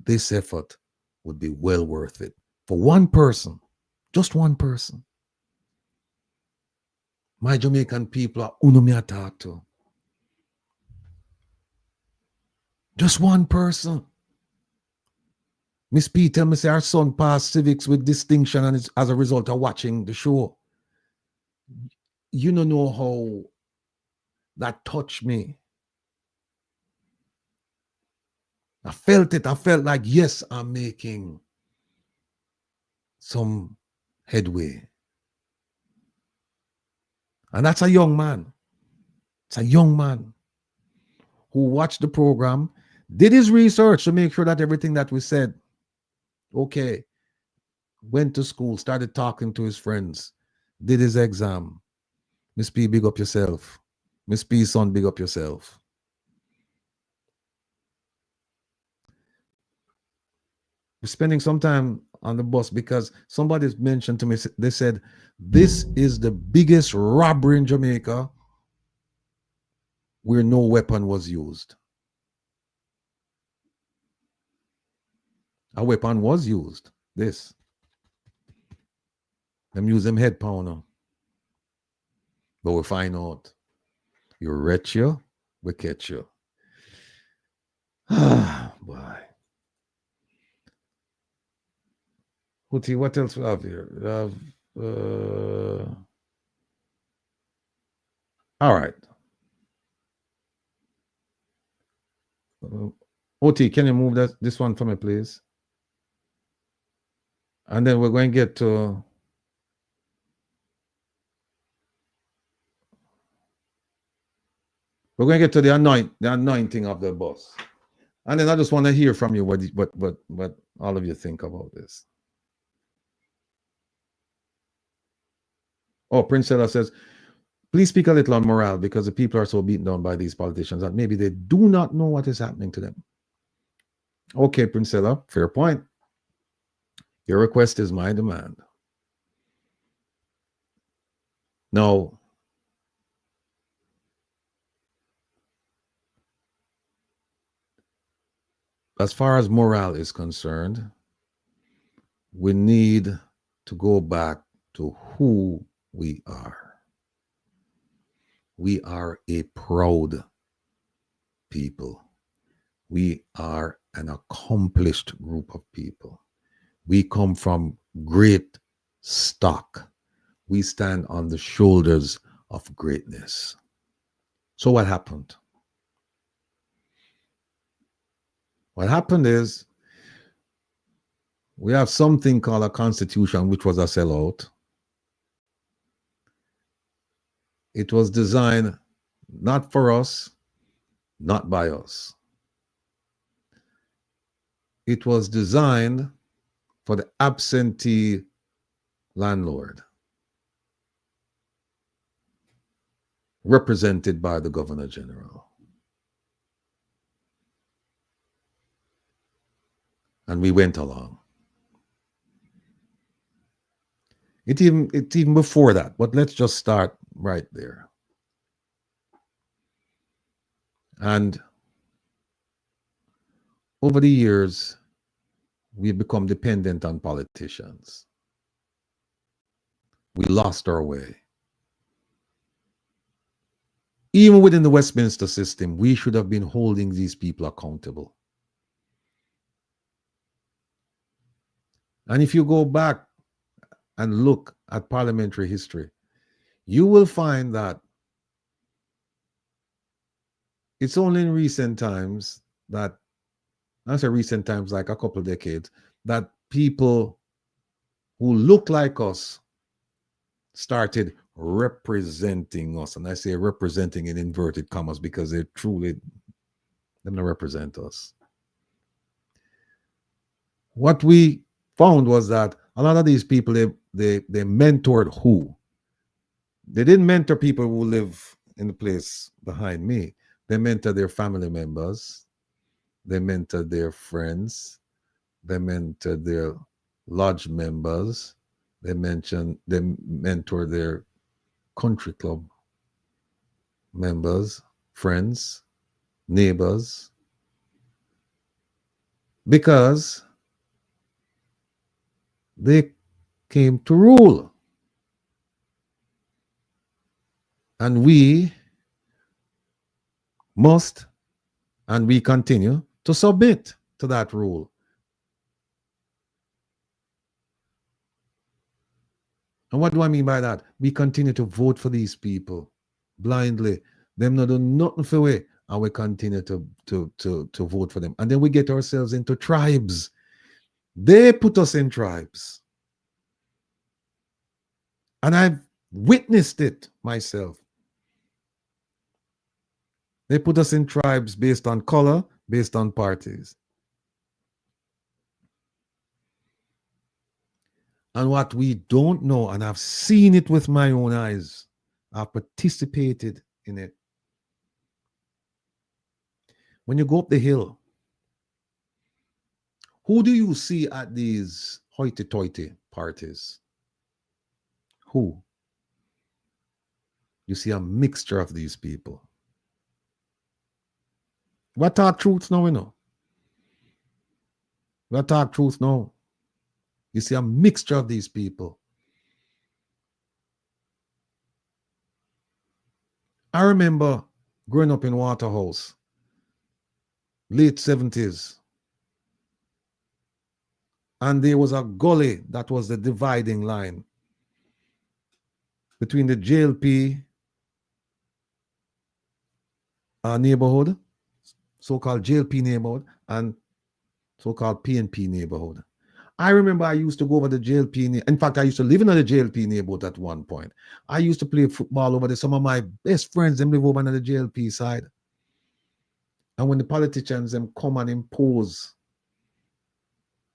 this effort would be well worth it. For one person, just one person. My Jamaican people are unumi talk to. Just one person. Miss P tell me say our son passed civics with distinction and it's as a result of watching the show. You don't know how that touched me. I felt it. I felt like, yes, I'm making some headway. And that's a young man. It's a young man who watched the program, did his research to make sure that everything that we said, okay, went to school, started talking to his friends, did his exam. Miss P, big up yourself. Miss P, son, big up yourself. We're spending some time on the bus because somebody mentioned to me, they said, this is the biggest robbery in Jamaica where no weapon was used. A weapon was used. This. Them use them head pounder. But we find out. You wretch you, we catch you. Ah, boy. Hootie, what else we have here? We have, all right. Oti, can you move this one for me, please? And then we're going to get to We're going to get to the anointing of the boss. And then I just want to hear from you what all of you think about this. Oh, Prince Ella says, please speak a little on morale because the people are so beaten down by these politicians that maybe they do not know what is happening to them. Okay, Prince Ella, fair point. Your request is my demand. Now, as far as morale is concerned, we need to go back to who we are. We are a proud people. We are an accomplished group of people. We come from great stock. We stand on the shoulders of greatness. So what happened? What happened is we have something called a constitution, which was a sellout. It was designed not for us, not by us. It was designed for the absentee landlord, represented by the Governor General. And we went along. It's even before that, but let's just start right there. And over the years, we've become dependent on politicians. We lost our way. Even within the Westminster system, we should have been holding these people accountable. And if you go back and look at parliamentary history, you will find that it's only in recent times that, I say recent times, like a couple of decades, that people who look like us started representing us. And I say representing in inverted commas because they truly don't represent us. What we found was that a lot of these people, they mentored who? They didn't mentor people who live in the place behind me. They mentored their family members. They mentored their friends. They mentored their lodge members. They mentored their country club members, friends, neighbors. Because they came to rule. And we must, and we continue to submit to that rule. And what do I mean by that? We continue to vote for these people blindly. Them not do nothing for we, and we continue to vote for them. And then we get ourselves into tribes. They put us in tribes. And I've witnessed it myself. They put us in tribes based on color, based on parties. And what we don't know, and I've seen it with my own eyes, I've participated in it. When you go up the hill, who do you see at these hoity-toity parties? Who? You see a mixture of these people. What talk truth now, you know? What talk truth now? You see a mixture of these people. I remember growing up in Waterhouse, late 70s. And there was a gully that was the dividing line between the JLP neighborhood, so-called JLP neighborhood, and so-called PNP neighborhood. I remember I used to go over the JLP. In fact, I used to live in the JLP neighborhood at one point. I used to play football over there. Some of my best friends, them live over on the JLP side. And when the politicians them come and impose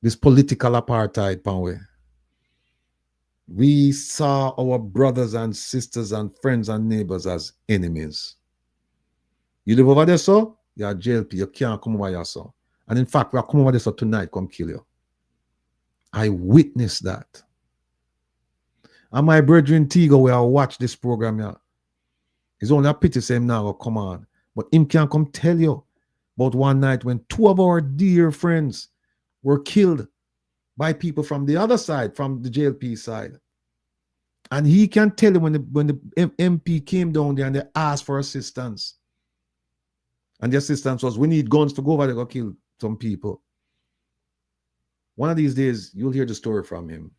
this political apartheid, Panwe, we saw our brothers and sisters and friends and neighbors as enemies. You live over there, so you're JLP. You can't come over here, so. And in fact, we'll come over there so tonight, come kill you. I witnessed that. And my brethren Tigo, where I watch this program, yeah, it's only a pity say him now come on. But him can't come tell you about one night when 2 of our dear friends were killed by people from the other side, from the JLP side. And he can tell you when the MP came down there and they asked for assistance. And the assistance was, we need guns to go over there to kill some people. One of these days, you'll hear the story from him.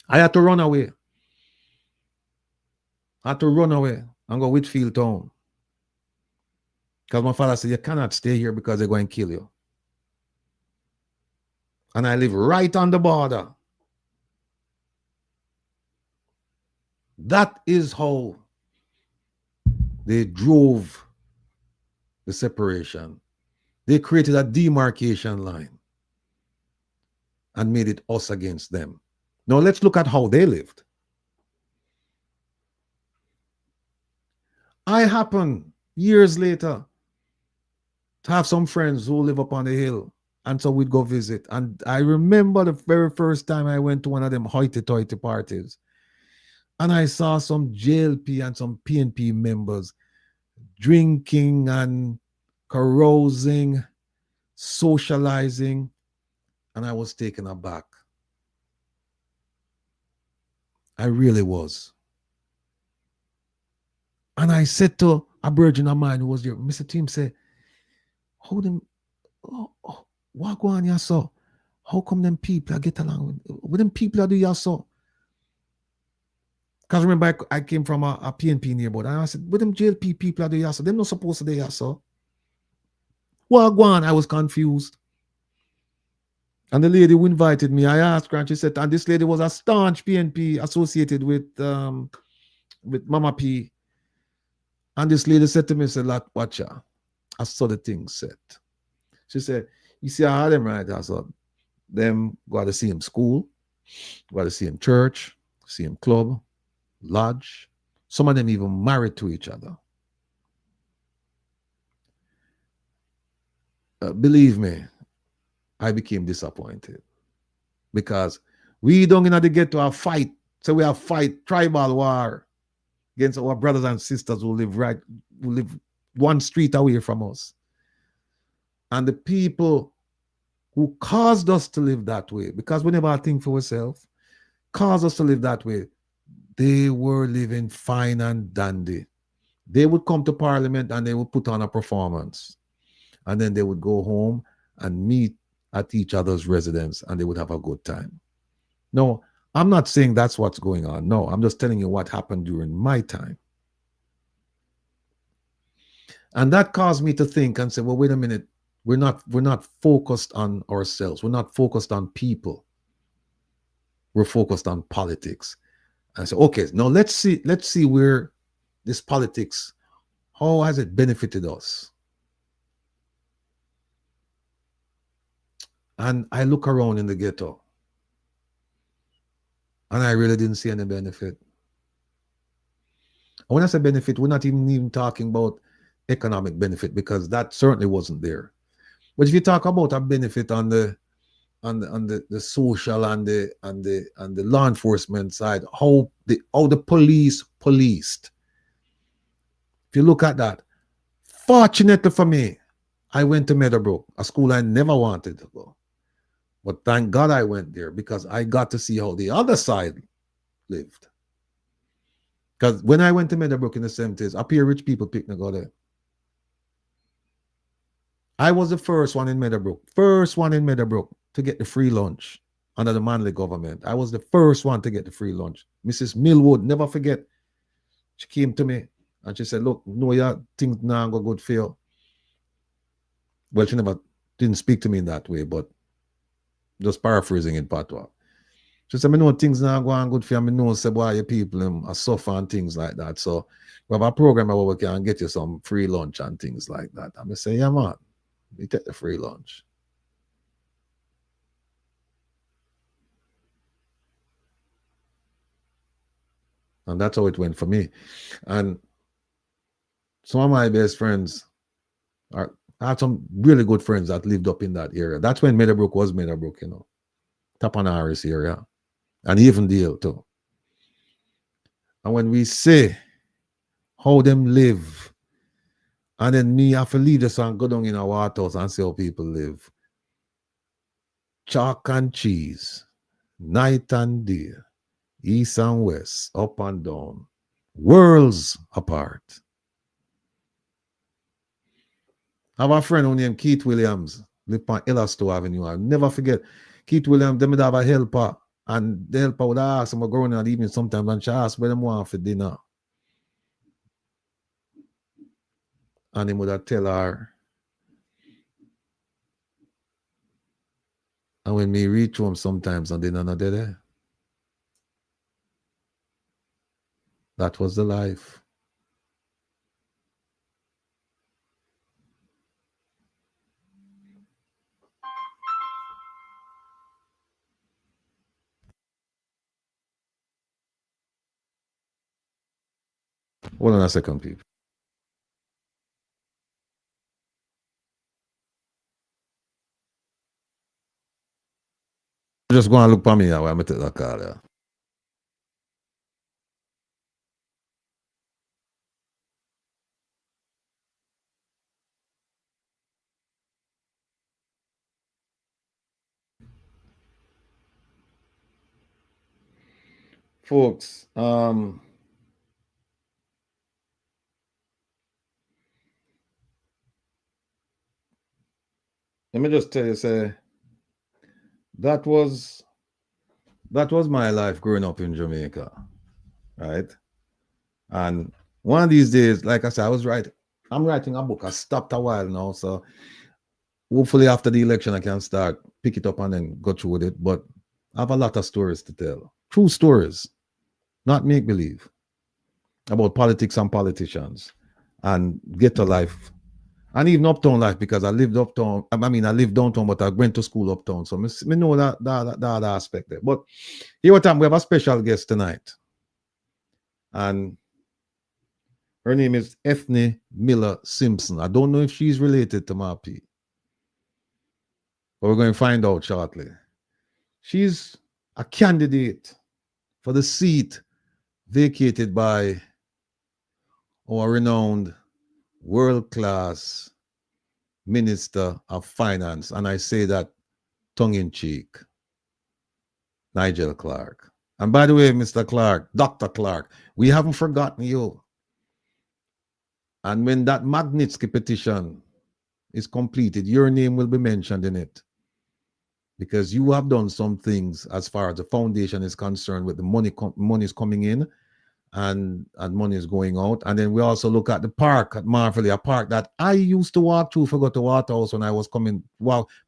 I had to run away. I had to run away and go Whitfield Town. Because my father said, you cannot stay here because they're going to kill you. And I live right on the border. That is how they drove the separation. They created a demarcation line and made it us against them. Now let's look at how they lived. I happen years later to have some friends who live up on the hill, and so we'd go visit. And I remember the very first time I went to one of them hoity-toity parties, and I saw some JLP and some PNP members drinking and carousing, socializing, and I was taken aback. I really was. And I said to a virgin of mine who was there, Mr. Tim said, how them, what go on here, so? How come them people I get along with them people I do here, so? Because remember, I came from a PNP neighborhood, and I said, with them JLP people I do here, so? Them not supposed to do here, so? What go on? I was confused. And the lady who invited me, I asked her, and she said, and this lady was a staunch PNP associated with Mama P. And this lady said to me, said, watch her. I saw the thing set. She said, you see how them right? I said, them got to see him school, got to see him church, see him club, lodge. Some of them even married to each other. Believe me, I became disappointed because we don't gonna get to a fight. So we have fight tribal war against our brothers and sisters who live one street away from us. And the people who caused us to live that way, because we never think for ourselves, caused us to live that way, they were living fine and dandy. They would come to Parliament and they would put on a performance. And then they would go home and meet at each other's residence and they would have a good time. No, I'm not saying that's what's going on. No, I'm just telling you what happened during my time. And that caused me to think and say, well, wait a minute. We're not focused on ourselves. We're not focused on people. We're focused on politics. And so, okay, now let's see where this politics, how has it benefited us? And I look around in the ghetto and I really didn't see any benefit. And when I say benefit, we're not even talking about economic benefit because that certainly wasn't there. But if you talk about a benefit on the social and the law enforcement side, how the police policed. If you look at that, fortunately for me, I went to Meadowbrook, a school I never wanted to go. But thank God I went there because I got to see how the other side lived. Because when I went to Meadowbrook in the 70s, up here rich people picnic go there. I was the first one in Meadowbrook to get the free lunch under the Manley government. I was the first one to get the free lunch. Mrs. Millwood, never forget, she came to me and she said, look, no, your things now go good for you. Well, she never didn't speak to me in that way, but Just paraphrasing in patois. Just I know things now go on good for you. I know say boy your people are suffer and things like that. So we have a program where we can get you some free lunch and things like that. I'm say, yeah, man, we take the free lunch. And that's how it went for me. And some of my best friends I had some really good friends that lived up in that area. That's when Meadowbrook was Meadowbrook, you know. Tapanaris area. And even Dale too. And when we say how them live, and then me have to lead us and go down in our water house and see how people live. Chalk and cheese, night and day, east and west, up and down, worlds apart. I have a friend who named Keith Williams, live on Elasto Avenue. I'll never forget. Keith Williams, they would have a helper, and the helper would ask him, growing in the evening sometimes, and she asked where they want for dinner. And he would have tell her. And when me reach home sometimes and dinner not there, that was the life. Hold on a second, people. Just go and look for me while I take that call. Yeah. Folks, let me just tell you, say, that was my life growing up in Jamaica, right? And one of these days, like I said, I'm writing a book. I stopped a while now, so hopefully after the election I can start, pick it up and then go through with it. But I have a lot of stories to tell. True stories, not make-believe, about politics and politicians and ghetto life. And even uptown life, because I lived uptown. I lived downtown, but I went to school uptown. So I know that aspect there. But here what time, we have a special guest tonight. And her name is Ethne Miller Simpson. I don't know if she's related to Mapi, but we're going to find out shortly. She's a candidate for the seat vacated by our renowned world-class Minister of Finance, and I say that tongue-in-cheek, Nigel Clark. And by the way, Mr. Clark, Dr. Clark, we haven't forgotten you. And when that Magnitsky petition is completed, your name will be mentioned in it, because you have done some things as far as the foundation is concerned with the money is coming in and money is going out. And then we also look at the park at Marvelly, a park that I used to walk through, forgot to water house when I was coming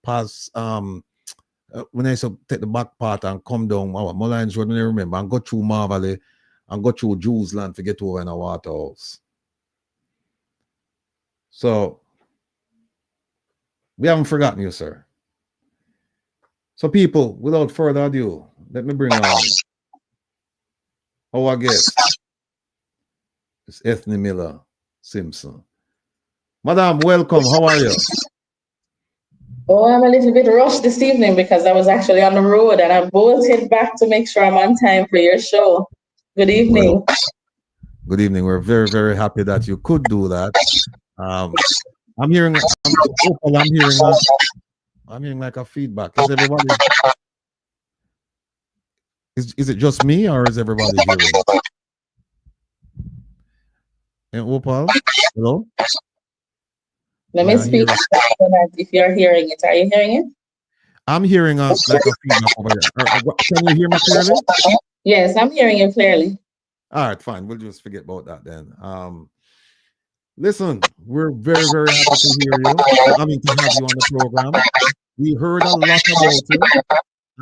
past when I used to take the back part and come down Mullines Road, when I remember, and go through Marvelly and go through Jews Land to get over in a water house. So we haven't forgotten you, sir. So people, without further ado, let me bring on our guest. It's Ethne Miller Simpson. Madam, welcome. How are you? Oh, I'm a little bit rushed this evening because I was actually on the road and I bolted back to make sure I'm on time for your show. Good evening. Well, good evening. We're very, very happy that you could do that. I'm hearing like a feedback. Is everybody? Is it just me or is everybody hearing? And Opal, hello? Let me speak if you're hearing it. Are you hearing it? I'm hearing like a feedback over here. Can you hear me clearly? Yes, I'm hearing you clearly. All right, fine. We'll just forget about that then. Listen, we're very, very happy to hear you. To have you on the program. We heard a lot about it.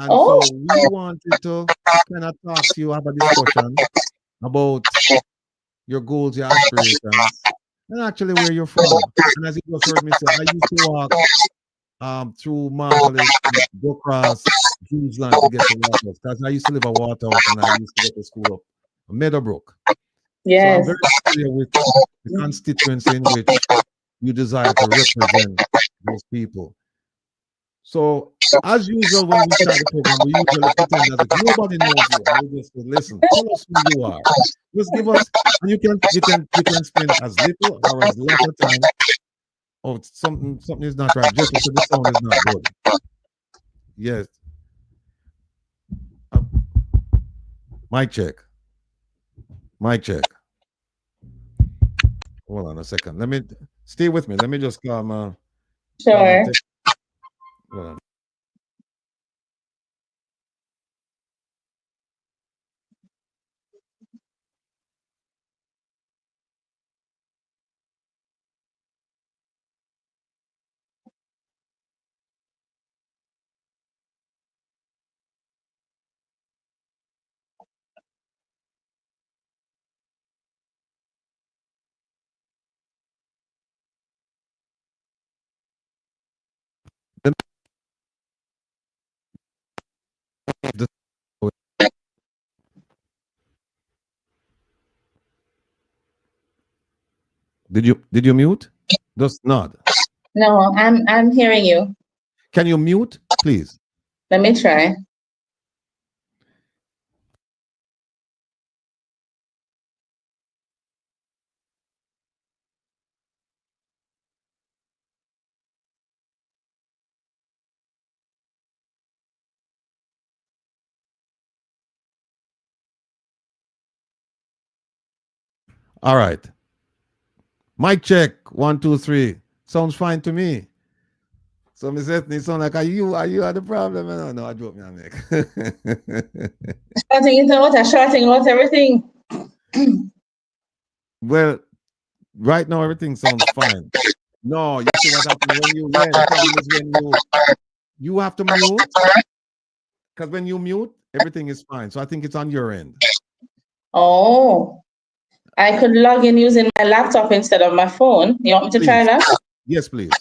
And so we wanted to kind of talk to you, have a discussion about your goals, your aspirations, and actually where you're from. And as you just heard me say, I used to walk through Marvelous, go across Queensland to get to Waterhouse, because I used to live at Waterhouse and I used to go to school up Meadowbrook. Yes. So I'm very familiar with the constituency in which you desire to represent those people. So, as usual, when we start the program, we usually pretend as if nobody knows you. And we just say, listen, tell us who you are. Just give us, and you can spend as little or as lot of time. Oh, something is not right. Just because the sound is not good. Yes. Mic check. Mic check. Hold on a second. Let me stay with me. Let me just come. Sure. Hold on. Did you mute? Just nod. No, I'm hearing you. Can you mute, please? Let me try. All right. Mic check. 1, 2, 3. Sounds fine to me. So Miss Ethne sound like are you the problem? No, I joke me on Nick. Shouting out everything. Well, right now everything sounds fine. No, you see what happens when the problem is when you have to mute. Because when you mute, everything is fine. So I think it's on your end. Oh. I could log in using my laptop instead of my phone. You want me to try that? Yes, please.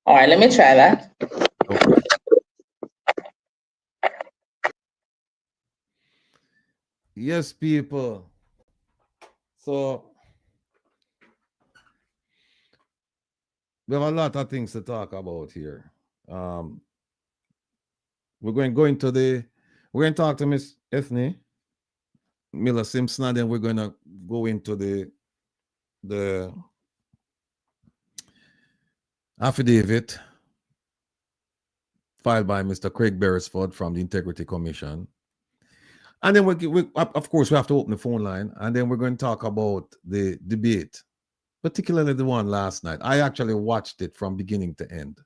All right, let me try that. Okay. Yes, people. So we have a lot of things to talk about here. We're going to talk to Miss Ethne Miller Simpson, and then we're going to go into the affidavit filed by Mr. Craig Beresford from the Integrity Commission. And then we of course, we have to open the phone line, and then we're going to talk about the debate, particularly the one last night. I actually watched it from beginning to end.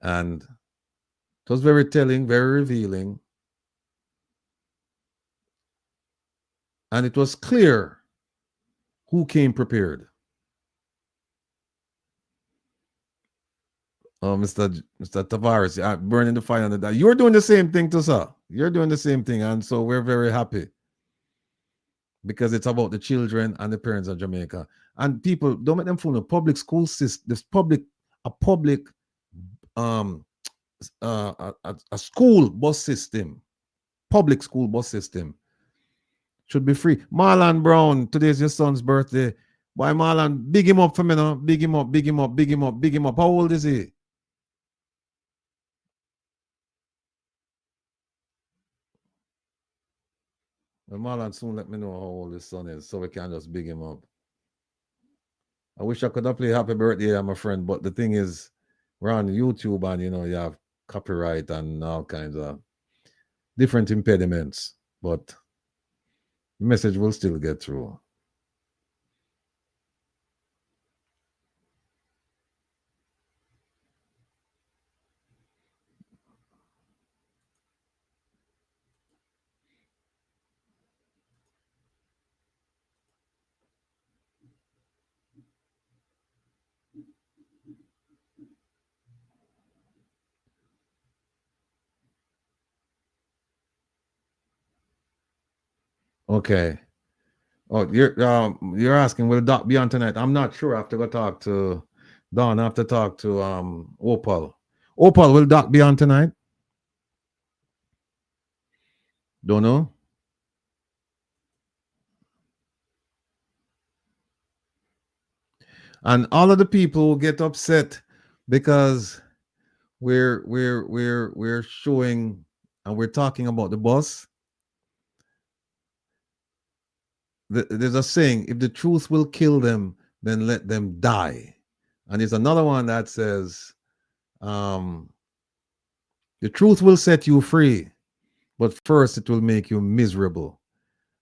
And it was very telling, very revealing. And it was clear who came prepared. Oh, Mr. Tavares, burning the fire under that. You're doing the same thing too, sir. You're doing the same thing. And so we're very happy because it's about the children and the parents of Jamaica. And people, don't make them fool. The public school system, a school bus system, public school bus system should be free. Marlon Brown, today's your son's birthday. Why, Marlon, big him up for me now. Big him up, big him up, big him up, big him up. How old is he? Well, Marlon soon let me know how old his son is so we can just big him up. I wish I could have played happy birthday, my friend, but the thing is, we're on YouTube and, you have copyright and all kinds of different impediments, but the message will still get through. Okay. Oh, you're asking, will Doc be on tonight? I'm not sure. I have to go talk to Don. I have to talk to Opal. Opal, will Doc be on tonight? Don't know. And all of the people who get upset because we're showing and we're talking about the bus. There's a saying, if the truth will kill them, then let them die. And there's another one that says, the truth will set you free, but first it will make you miserable.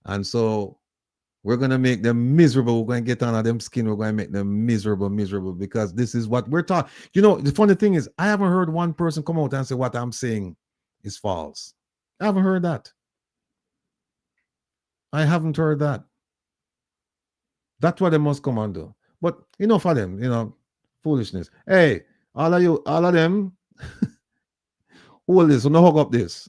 And so we're going to make them miserable. We're going to get under them skin. We're going to make them miserable, because this is what we're taught. You know, the funny thing is, I haven't heard one person come out and say what I'm saying is false. I haven't heard that. I haven't heard that. That's what they must come and do. But enough of them, foolishness. Hey, all of them, hold this, no hug up this.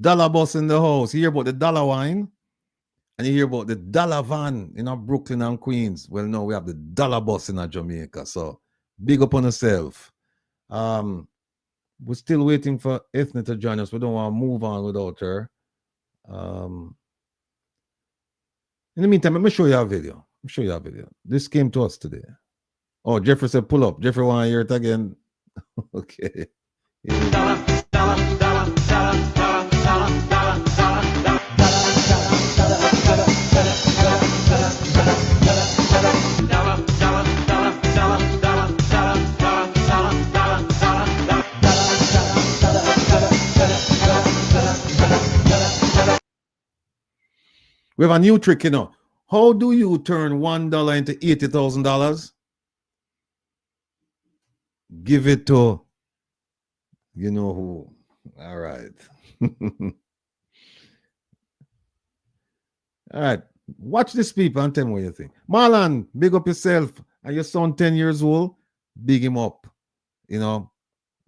Dollar bus in the house. You hear about the dollar wine, and you hear about the dollar van in Brooklyn and Queens. Well, no, we have the dollar bus in Jamaica. So big up on yourself. We're still waiting for Ethne to join us. We don't want to move on without her. In the meantime, let me show you a video. This came to us today. Oh, Jeffrey said, pull up. Jeffrey want to hear it again. Okay. We have a new trick, How do you turn $1 into $80,000? Give it to you know who. All right. All right. Watch this, people, and tell me what you think. Marlon, big up yourself. And your son 10 years old, big him up.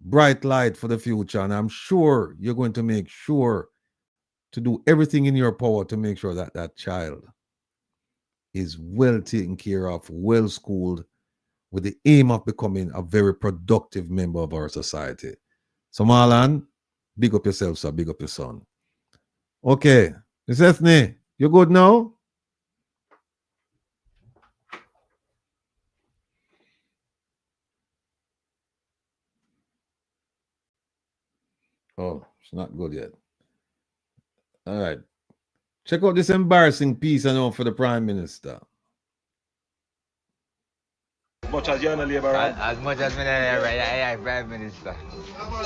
Bright light for the future. And I'm sure you're going to make sure to do everything in your power to make sure that that child is well taken care of, well schooled, with the aim of becoming a very productive member of our society. So Marlon, big up yourself, sir. Big up your son. Okay. Miss Ethne, you good now? Oh, it's not good yet. All right. Check out this embarrassing piece I know for the Prime Minister. As much as you're on the Labour right? As much as I'm on the Labour, yeah, Prime Minister.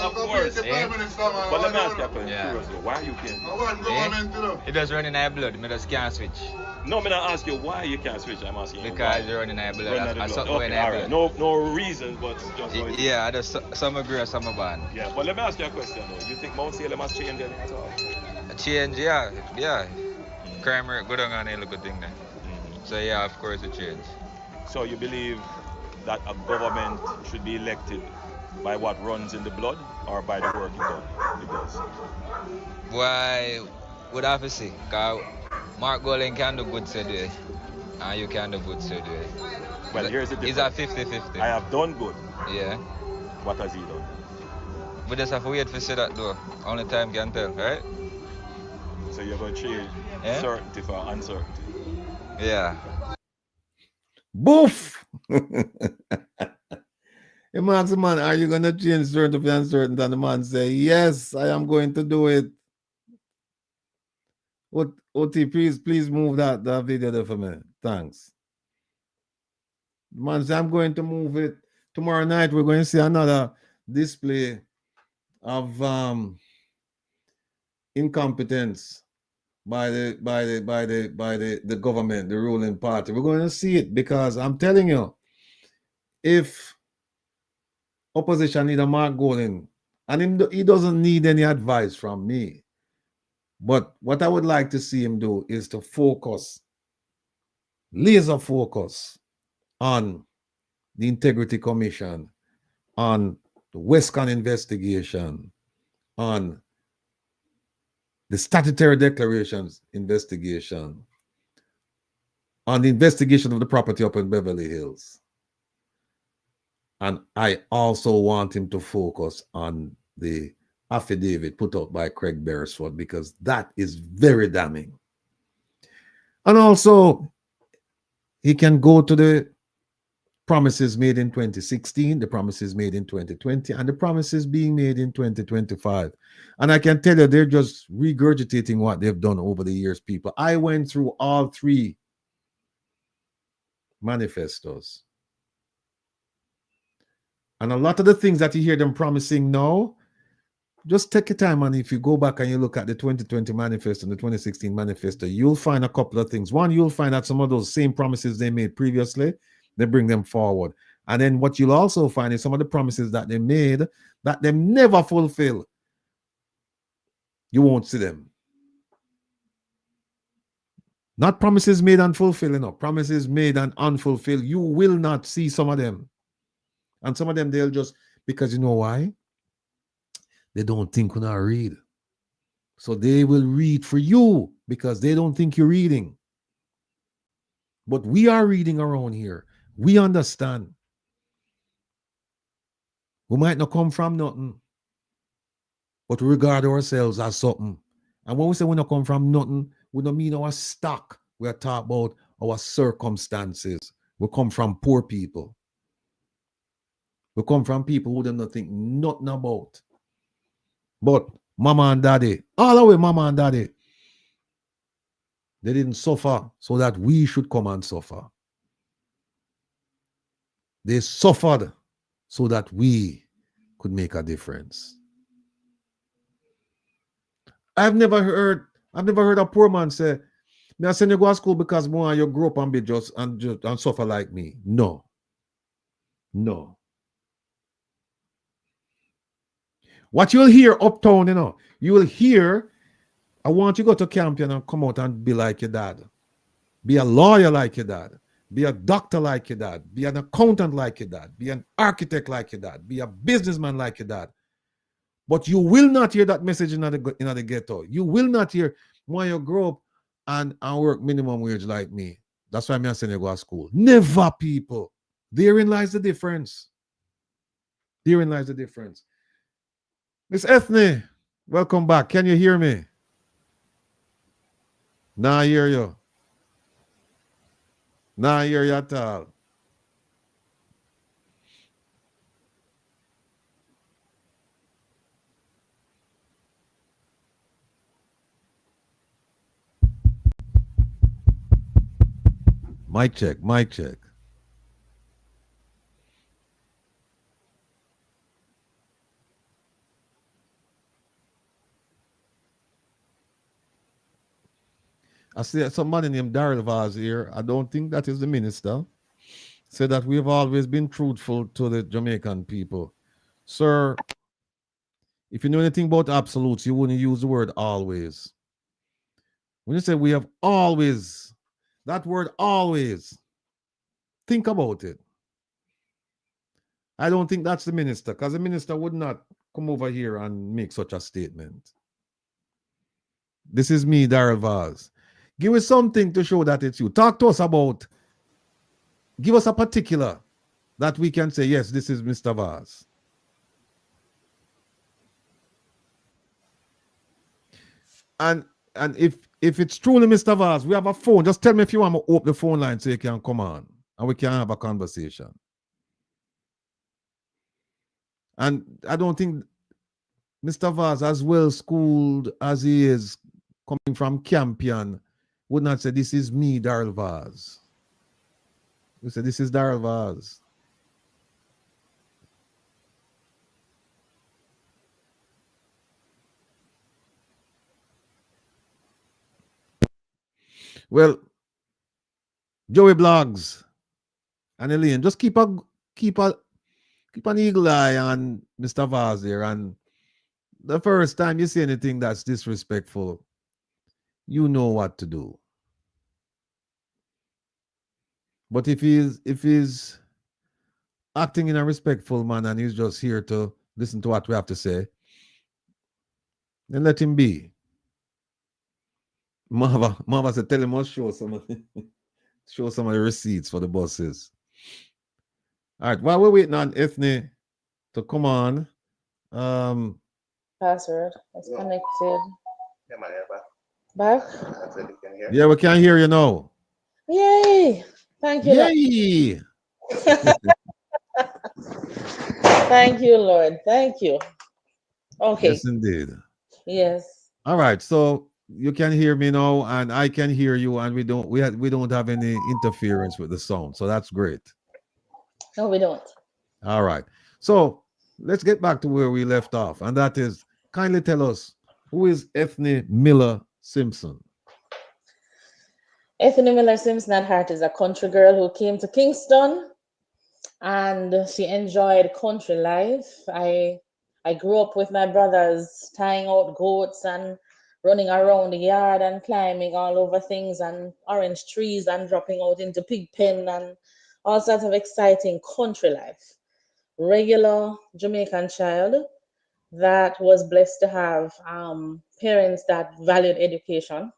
Of course. But let me ask you a question. Seriously, why you can't? It does run in our blood. I just can't switch. No, I'm not ask you why you can't switch. I'm asking you because you run in our blood. Okay, all right. No reason, but just yeah, I just some agree, some are banned. Yeah, but let me ask you a question though. You think Mount Salem has changed anything at all? Change, yeah. Crime rate go down and a good thing there. So yeah, of course it changed. So you believe that a government should be elected by what runs in the blood or by the work it does? Why would I have to see? Because Mark Golan can do good today and you can do good today. Well, here's the difference. It's a 50-50. I have done good. Yeah. What has he done? We just have to wait to see that though. Only time can tell, right? So you're going to change certainty for uncertainty. Yeah. Boof! He asks the man, are you going to change certainty for uncertainty? And the man say, yes, I am going to do it. OT, please move that video there for me. Thanks. The man say, I'm going to move it. Tomorrow night, we're going to see another display of incompetence by the government, the ruling party. We're going to see it because I'm telling you, if opposition need a Mark Golan And he doesn't need any advice from me. But what I would like to see him do is to focus, laser focus on the Integrity Commission, on the Westcon investigation, on the statutory declarations investigation, on the investigation of the property up in Beverly Hills. And I also want him to focus on the affidavit put out by Craig Beresford, because that is very damning. And also, he can go to the promises made in 2016, the promises made in 2020, and the promises being made in 2025. And I can tell you, they're just regurgitating what they've done over the years, people. I went through all 3 manifestos. And a lot of the things that you hear them promising now, just take your time, and if you go back and you look at the 2020 manifesto and the 2016 manifesto, you'll find a couple of things. One, you'll find that some of those same promises they made previously, they bring them forward. And then what you'll also find is some of the promises that they made that they never fulfill. You won't see them. Not promises made and fulfilled, no. Promises made and unfulfilled. You will not see some of them. And some of them, they'll just, because you know why? They don't think when I read. So they will read for you because they don't think you're reading. But we are reading around here. We understand. We might not come from nothing, but we regard ourselves as something. And when we say we not come from nothing, we don't mean our stock. We are talking about our circumstances. We come from poor people. We come from people who don't think nothing about. But mama and daddy, all the way mama and daddy, they didn't suffer so that we should come and suffer. They suffered so that we could make a difference. I've never heard a poor man say, "Me I send you go to school because more you grow up and be just and suffer like me." No. No. What you'll hear uptown, you will hear, "I want you to go to Campion and come out and be like your dad. Be a lawyer like your dad. Be a doctor like your dad. Be an accountant like your dad. Be an architect like your dad. Be a businessman like your dad." But you will not hear that message in the ghetto. You will not hear, "When you grow up and work minimum wage like me, that's why I'm saying you go to school." Never, people. Therein lies the difference. Therein lies the difference. Miss Ethne, welcome back. Can you hear me? Nah, I hear you. Nah, I hear you at all. Mic check, mic check. I see somebody named Daryl Vaz here. I don't think that is the minister. Said that we've always been truthful to the Jamaican people. Sir, if you know anything about absolutes, you wouldn't use the word always. When you say we have always, that word always, think about it. I don't think that's the minister, because the minister would not come over here and make such a statement. This is me, Daryl Vaz. Give us something to show that it's you. Talk to us about, give us a particular that we can say, yes, this is Mr. Vaz. And if it's truly Mr. Vaz, we have a phone. Just tell me if you want to open the phone line so you can come on and we can have a conversation. And I don't think Mr. Vaz, as well schooled as he is, coming from Campion, would not say, "This is me, Daryl Vaz." We say, "This is Daryl Vaz." Well, Joey Blogs and Elaine, just keep an eagle eye on Mr. Vaz there, and the first time you see anything that's disrespectful, you know what to do. But if he's acting in a respectful manner and he's just here to listen to what we have to say, then let him be. Mama said, tell him I'll show some of the receipts for the buses. All right, while we're waiting on Ethne to come on. Password. It's connected. Back? Yeah, we can hear you now. Yay! Thank you. Yay! Thank you, Lord. Thank you. Okay. Yes, indeed. Yes. All right, so you can hear me now, and I can hear you, and we don't have any interference with the sound, so that's great. No, we don't. All right, so let's get back to where we left off, and that is, kindly tell us, who is Ethne Miller Simpson? Ethne Miller Simpson at heart is a country girl who came to Kingston, and she enjoyed country life. I grew up with my brothers tying out goats and running around the yard and climbing all over things and orange trees and dropping out into pig pen and all sorts of exciting country life. Regular Jamaican child that was blessed to have parents that valued education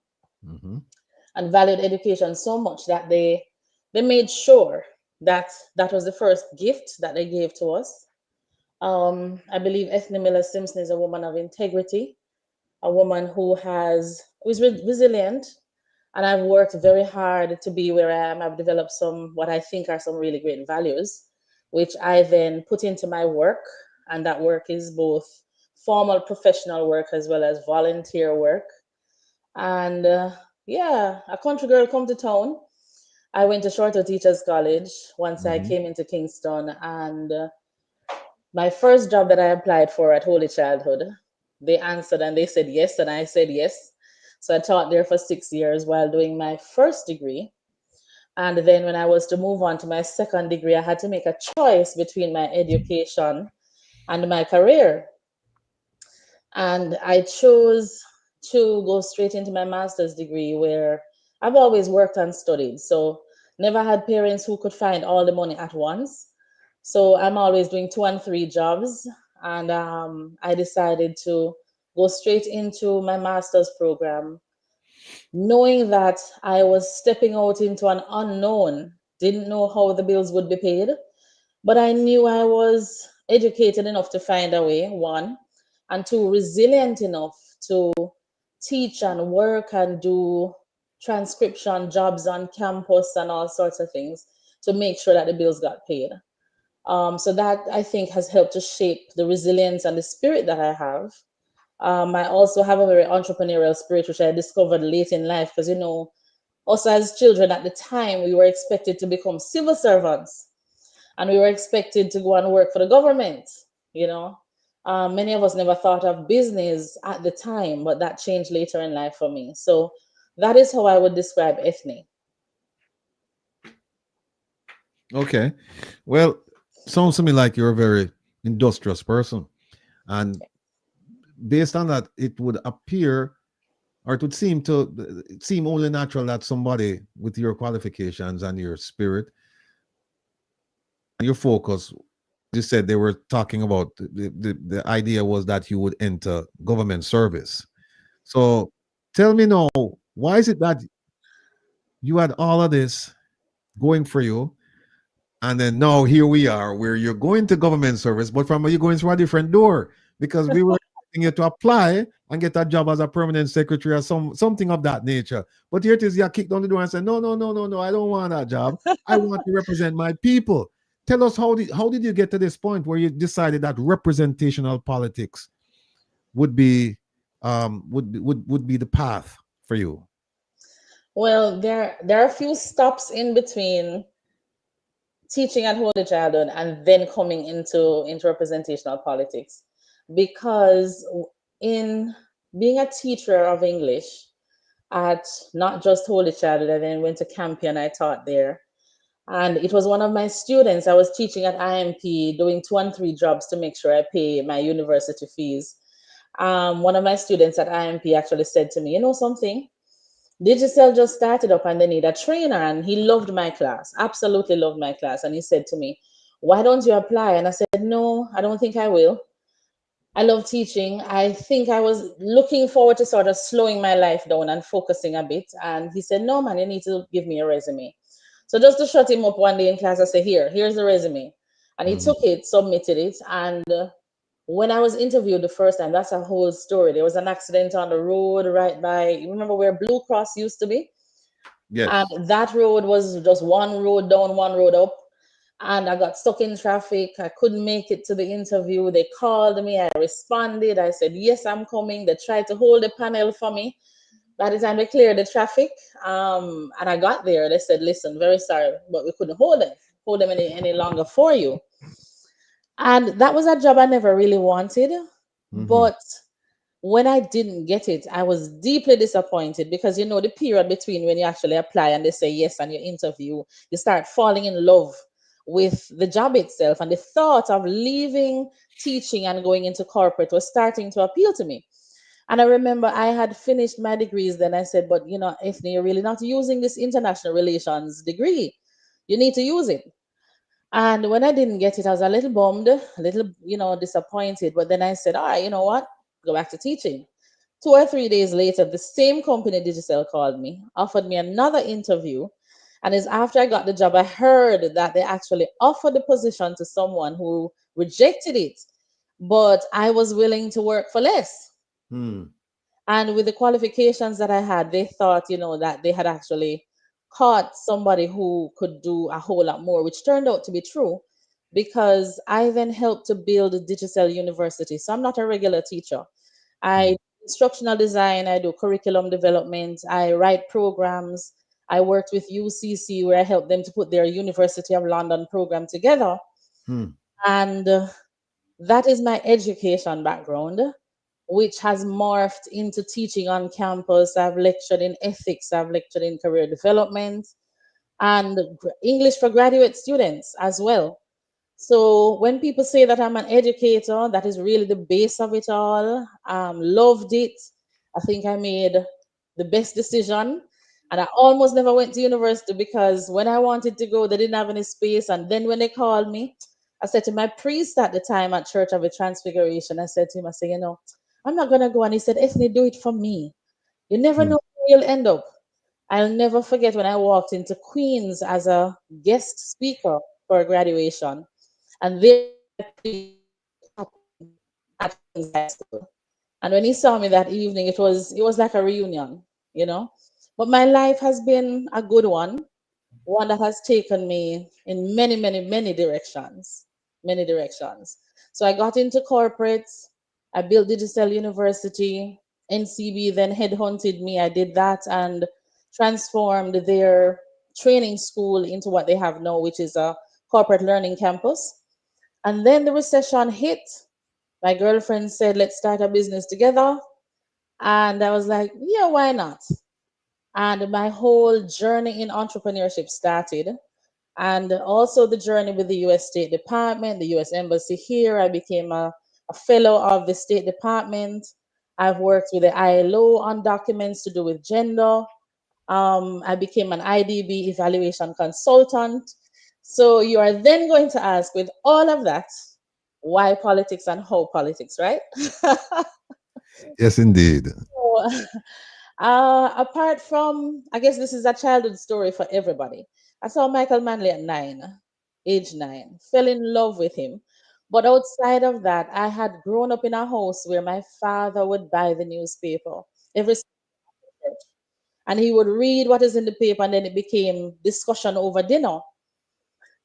and valued education so much that they made sure that that was the first gift that they gave to us. I believe Ethne Miller Simpson is a woman of integrity, a woman who is resilient, and I've worked very hard to be where I am. I've developed what I think are some really great values, which I then put into my work, and that work is both formal professional work as well as volunteer work. And a country girl come to town. I went to Shorter Teachers College once I came into Kingston, and my first job that I applied for at Holy Childhood, they answered and they said yes, and I said yes. So I taught there for 6 years while doing my first degree. And then when I was to move on to my second degree, I had to make a choice between my education and my career. And I chose to go straight into my master's degree, where I've always worked and studied. So never had parents who could find all the money at once. So I'm always doing 2 and 3 jobs. And I decided to go straight into my master's program, knowing that I was stepping out into an unknown, didn't know how the bills would be paid, but I knew I was educated enough to find a way, one, and two, resilient enough to teach and work and do transcription jobs on campus and all sorts of things to make sure that the bills got paid. So that, I think, has helped to shape the resilience and the spirit that I have. I also have a very entrepreneurial spirit, which I discovered late in life, because, us as children at the time, we were expected to become civil servants, and we were expected to go and work for the government. Many of us never thought of business at the time, but that changed later in life for me. So that is how I would describe Ethne. Okay. Well, sounds to me like you're a very industrious person. And based on that, it would appear, or it would seem only natural that somebody with your qualifications and your spirit and your focus, you said they were talking about the idea was that you would enter government service. So tell me now, why is it that you had all of this going for you, and then now here we are where you're going to government service, but you're going through a different door, because we were expecting you to apply and get a job as a permanent secretary or something of that nature. But here it is, you kicked down the door and said, no, I don't want that job. I want to represent my people. Tell us, how did you get to this point where you decided that representational politics would be the path for you? Well, there are a few stops in between teaching at Holy Childhood and then coming into representational politics, because in being a teacher of English at not just Holy Childhood, I then went to Campion, I taught there. And it was one of my students. I was teaching at IMP, doing 2 and 3 jobs to make sure I pay my university fees. one of my students at IMP actually said to me, you know something? Digicel just started up and they need a trainer, and he loved my class, absolutely loved my class. And he said to me, why don't you apply? And I said, no, I don't think I will. I love teaching. I think I was looking forward to sort of slowing my life down and focusing a bit. And he said, no, man, you need to give me a resume. So just to shut him up one day in class, I said, here's the resume. And he took it, submitted it. And when I was interviewed the first time, that's a whole story. There was an accident on the road right by, you remember where Blue Cross used to be? Yes. And that road was just one road down, one road up. And I got stuck in traffic. I couldn't make it to the interview. They called me. I responded. I said, yes, I'm coming. They tried to hold the panel for me. By the time they cleared the traffic, and I got there, they said, listen, very sorry, but we couldn't hold them any longer for you. And that was a job I never really wanted. But when I didn't get it, I was deeply disappointed, because you know the period between when you actually apply and they say yes and you interview, you start falling in love with the job itself, and the thought of leaving teaching and going into corporate was starting to appeal to me. And I remember I had finished my degrees then. I said, but you know, Ethne, you're really not using this international relations degree. You need to use it. And when I didn't get it, I was a little bummed, a little, disappointed. But then I said, all right, you know what? Go back to teaching. 2 or 3 days later, the same company, Digicel, called me, offered me another interview. And it's after I got the job, I heard that they actually offered the position to someone who rejected it. But I was willing to work for less. And with the qualifications that I had, they thought, that they had actually caught somebody who could do a whole lot more, which turned out to be true, because I then helped to build Digicel University. So I'm not a regular teacher. I do instructional design, I do curriculum development, I write programs. I worked with UCC, where I helped them to put their University of London program together. And that is my education background, which has morphed into teaching on campus. I've lectured in ethics, I've lectured in career development, and English for graduate students as well. So when people say that I'm an educator, that is really the base of it all. Loved it. I think I made the best decision. And I almost never went to university, because when I wanted to go, they didn't have any space. And then when they called me, I said to my priest at the time at Church of the Transfiguration, I said to him, I said, I'm not going to go. And he said, Ethne, do it for me. You never know where you'll end up. I'll never forget when I walked into Queens as a guest speaker for a graduation. And there at Queens High School. And when he saw me that evening, it was like a reunion, But my life has been a good one that has taken me in many, many, many directions. Many directions. So I got into corporates. I built Digicel University. NCB then headhunted me. I did that and transformed their training school into what they have now, which is a corporate learning campus. And then the recession hit. My girlfriend said, let's start a business together. And I was like, yeah, why not? And my whole journey in entrepreneurship started. And also the journey with the US State Department, the US Embassy here. I became a fellow of the State Department. I've worked with the ILO on documents to do with gender. I became an IDB evaluation consultant. So you are then going to ask, with all of that, why politics and how politics, right? Yes, indeed. So, apart from, I guess this is a childhood story for everybody. I saw Michael Manley at age 9, fell in love with him. But outside of that, I had grown up in a house where my father would buy the newspaper every Sunday, and he would read what is in the paper, and then it became discussion over dinner.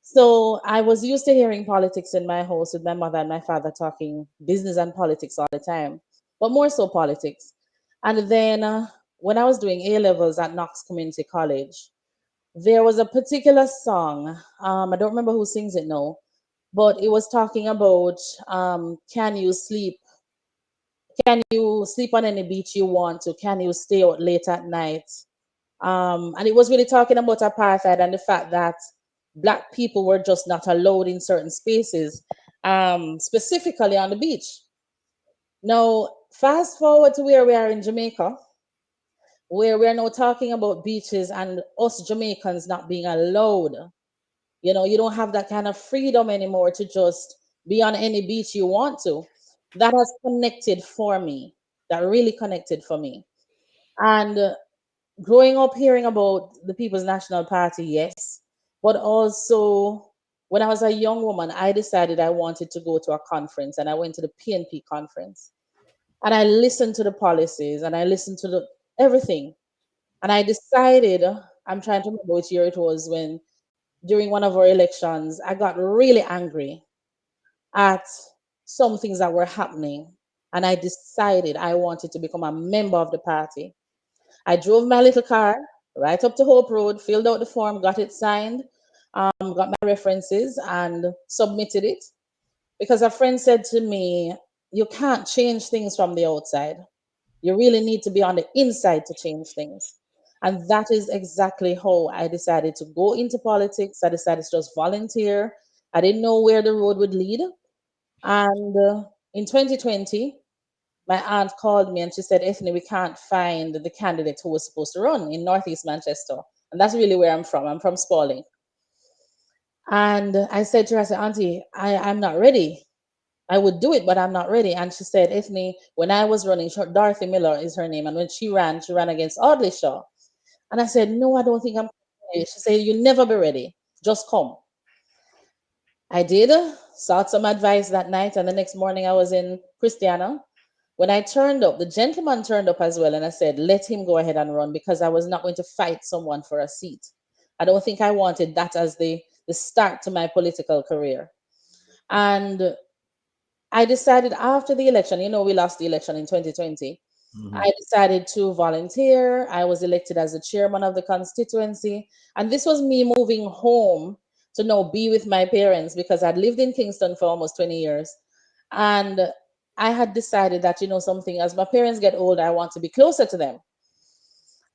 So I was used to hearing politics in my house, with my mother and my father talking business and politics all the time, but more so politics. And then when I was doing A-levels at Knox Community College, there was a particular song. I don't remember who sings it now, but it was talking about can you sleep on any beach you want to? Can you stay out late at night? And it was really talking about apartheid and the fact that Black people were just not allowed in certain spaces, specifically on the beach. Now, Fast forward to where we are in Jamaica, where we're now talking about beaches and us Jamaicans not being allowed. You know, you don't have that kind of freedom anymore to just be on any beach you want to. That has connected for me. That really connected for me. And growing up hearing about the People's National Party, yes, but also when I was a young woman, I decided I wanted to go to a conference, and I went to the PNP conference, and I listened to the policies, and I listened to the everything, and I decided, I'm trying to remember which year it was, when during one of our elections, I got really angry at some things that were happening, and I decided I wanted to become a member of the party. I drove my little car right up to Hope Road, filled out the form, got it signed, got my references, and submitted it. Because a friend said to me, you can't change things from the outside. You really need to be on the inside to change things. And that is exactly how I decided to go into politics. I decided to just volunteer. I didn't know where the road would lead. And in 2020, my aunt called me and she said, Ethne, we can't find the candidate who was supposed to run in Northeast Manchester. And that's really where I'm from. I'm from Spalding. And I said to her, I said, Auntie, I'm not ready. I would do it, but I'm not ready. And she said, Ethne, when I was running, Dorothy Miller is her name. And when she ran against Audley Shaw. And I said, no, I don't think I'm ready. She said, you'll never be ready. Just come. I did, sought some advice that night. And the next morning I was in Christiana. When I turned up, the gentleman turned up as well. And I said, let him go ahead and run, because I was not going to fight someone for a seat. I don't think I wanted that as the start to my political career. And I decided after the election, you know, we lost the election in 2020. I decided to volunteer. I was elected as the chairman of the constituency. And this was me moving home to now be with my parents, because I'd lived in Kingston for almost 20 years. And I had decided that, you know, something, as my parents get older, I want to be closer to them.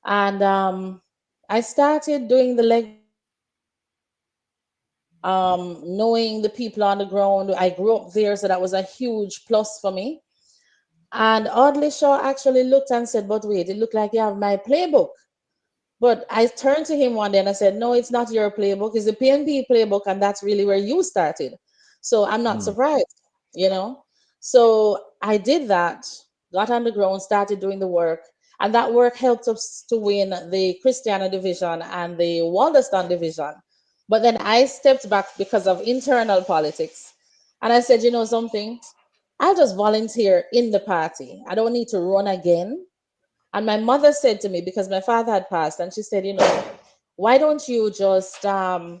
And I started doing the leg, knowing the people on the ground. I grew up there, so that was a huge plus for me. And Audley Shaw actually looked and said, but wait, it looked like you have my playbook. But I turned to him one day and I said, no, it's not your playbook. It's the PNP playbook. And that's really where you started. So I'm not surprised, you know. So I did that, got on the ground, started doing the work. And that work helped us to win the Christiana division and the Walderston division. But then I stepped back because of internal politics. And I said, you know something? I'll just volunteer in the party. I don't need to run again. And my mother said to me, because my father had passed, and she said, you know, why don't you just go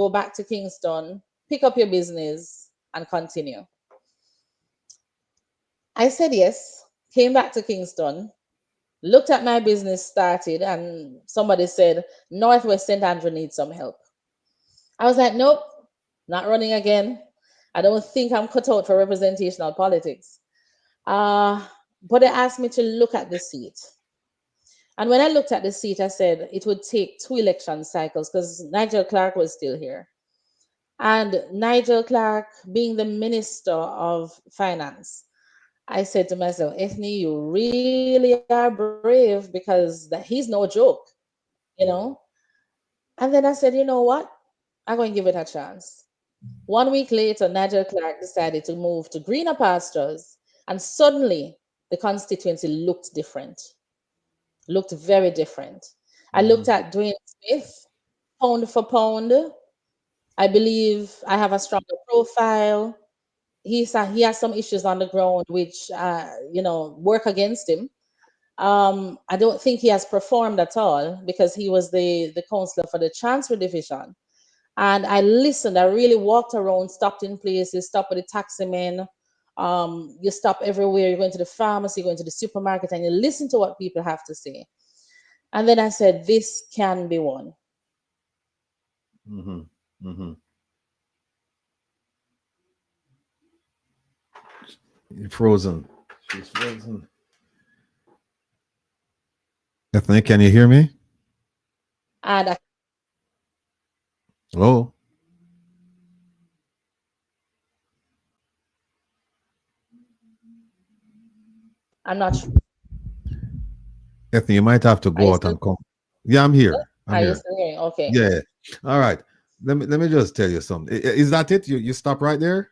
back to Kingston, pick up your business, and continue? I said yes, came back to Kingston, looked at my business, started, and somebody said, Northwest St. Andrew needs some help. I was like, nope, not running again. I don't think I'm cut out for representational politics. But they asked me to look at the seat. And when I looked at the seat, I said it would take 2 election cycles, because Nigel Clark was still here. And Nigel Clark, being the Minister of Finance, I said to myself, Ethne, you really are brave, because he's no joke, you know? And then I said, you know what? I'm going to give it a chance. 1 week later, Nigel Clark decided to move to greener pastures, and suddenly the constituency looked different, looked very different. I looked at Dwayne Smith, pound for pound. I believe I have a stronger profile. He has some issues on the ground which, you know, work against him. I don't think he has performed at all, because he was the councillor for the Chancery Division. And I listened. I really walked around, stopped in places, stopped with the taxi men. You stop everywhere. You're going to the pharmacy, going to the supermarket, and you listen to what people have to say. And then I said, this can be won. You're frozen. She's frozen. Ethne, can you hear me? And Hello? I'm not sure. Ethne, you might have to go out and come. Yeah, I'm here. Are you still hearing? Okay. Yeah. All right. Let me just tell you something. Is that it? You stop right there?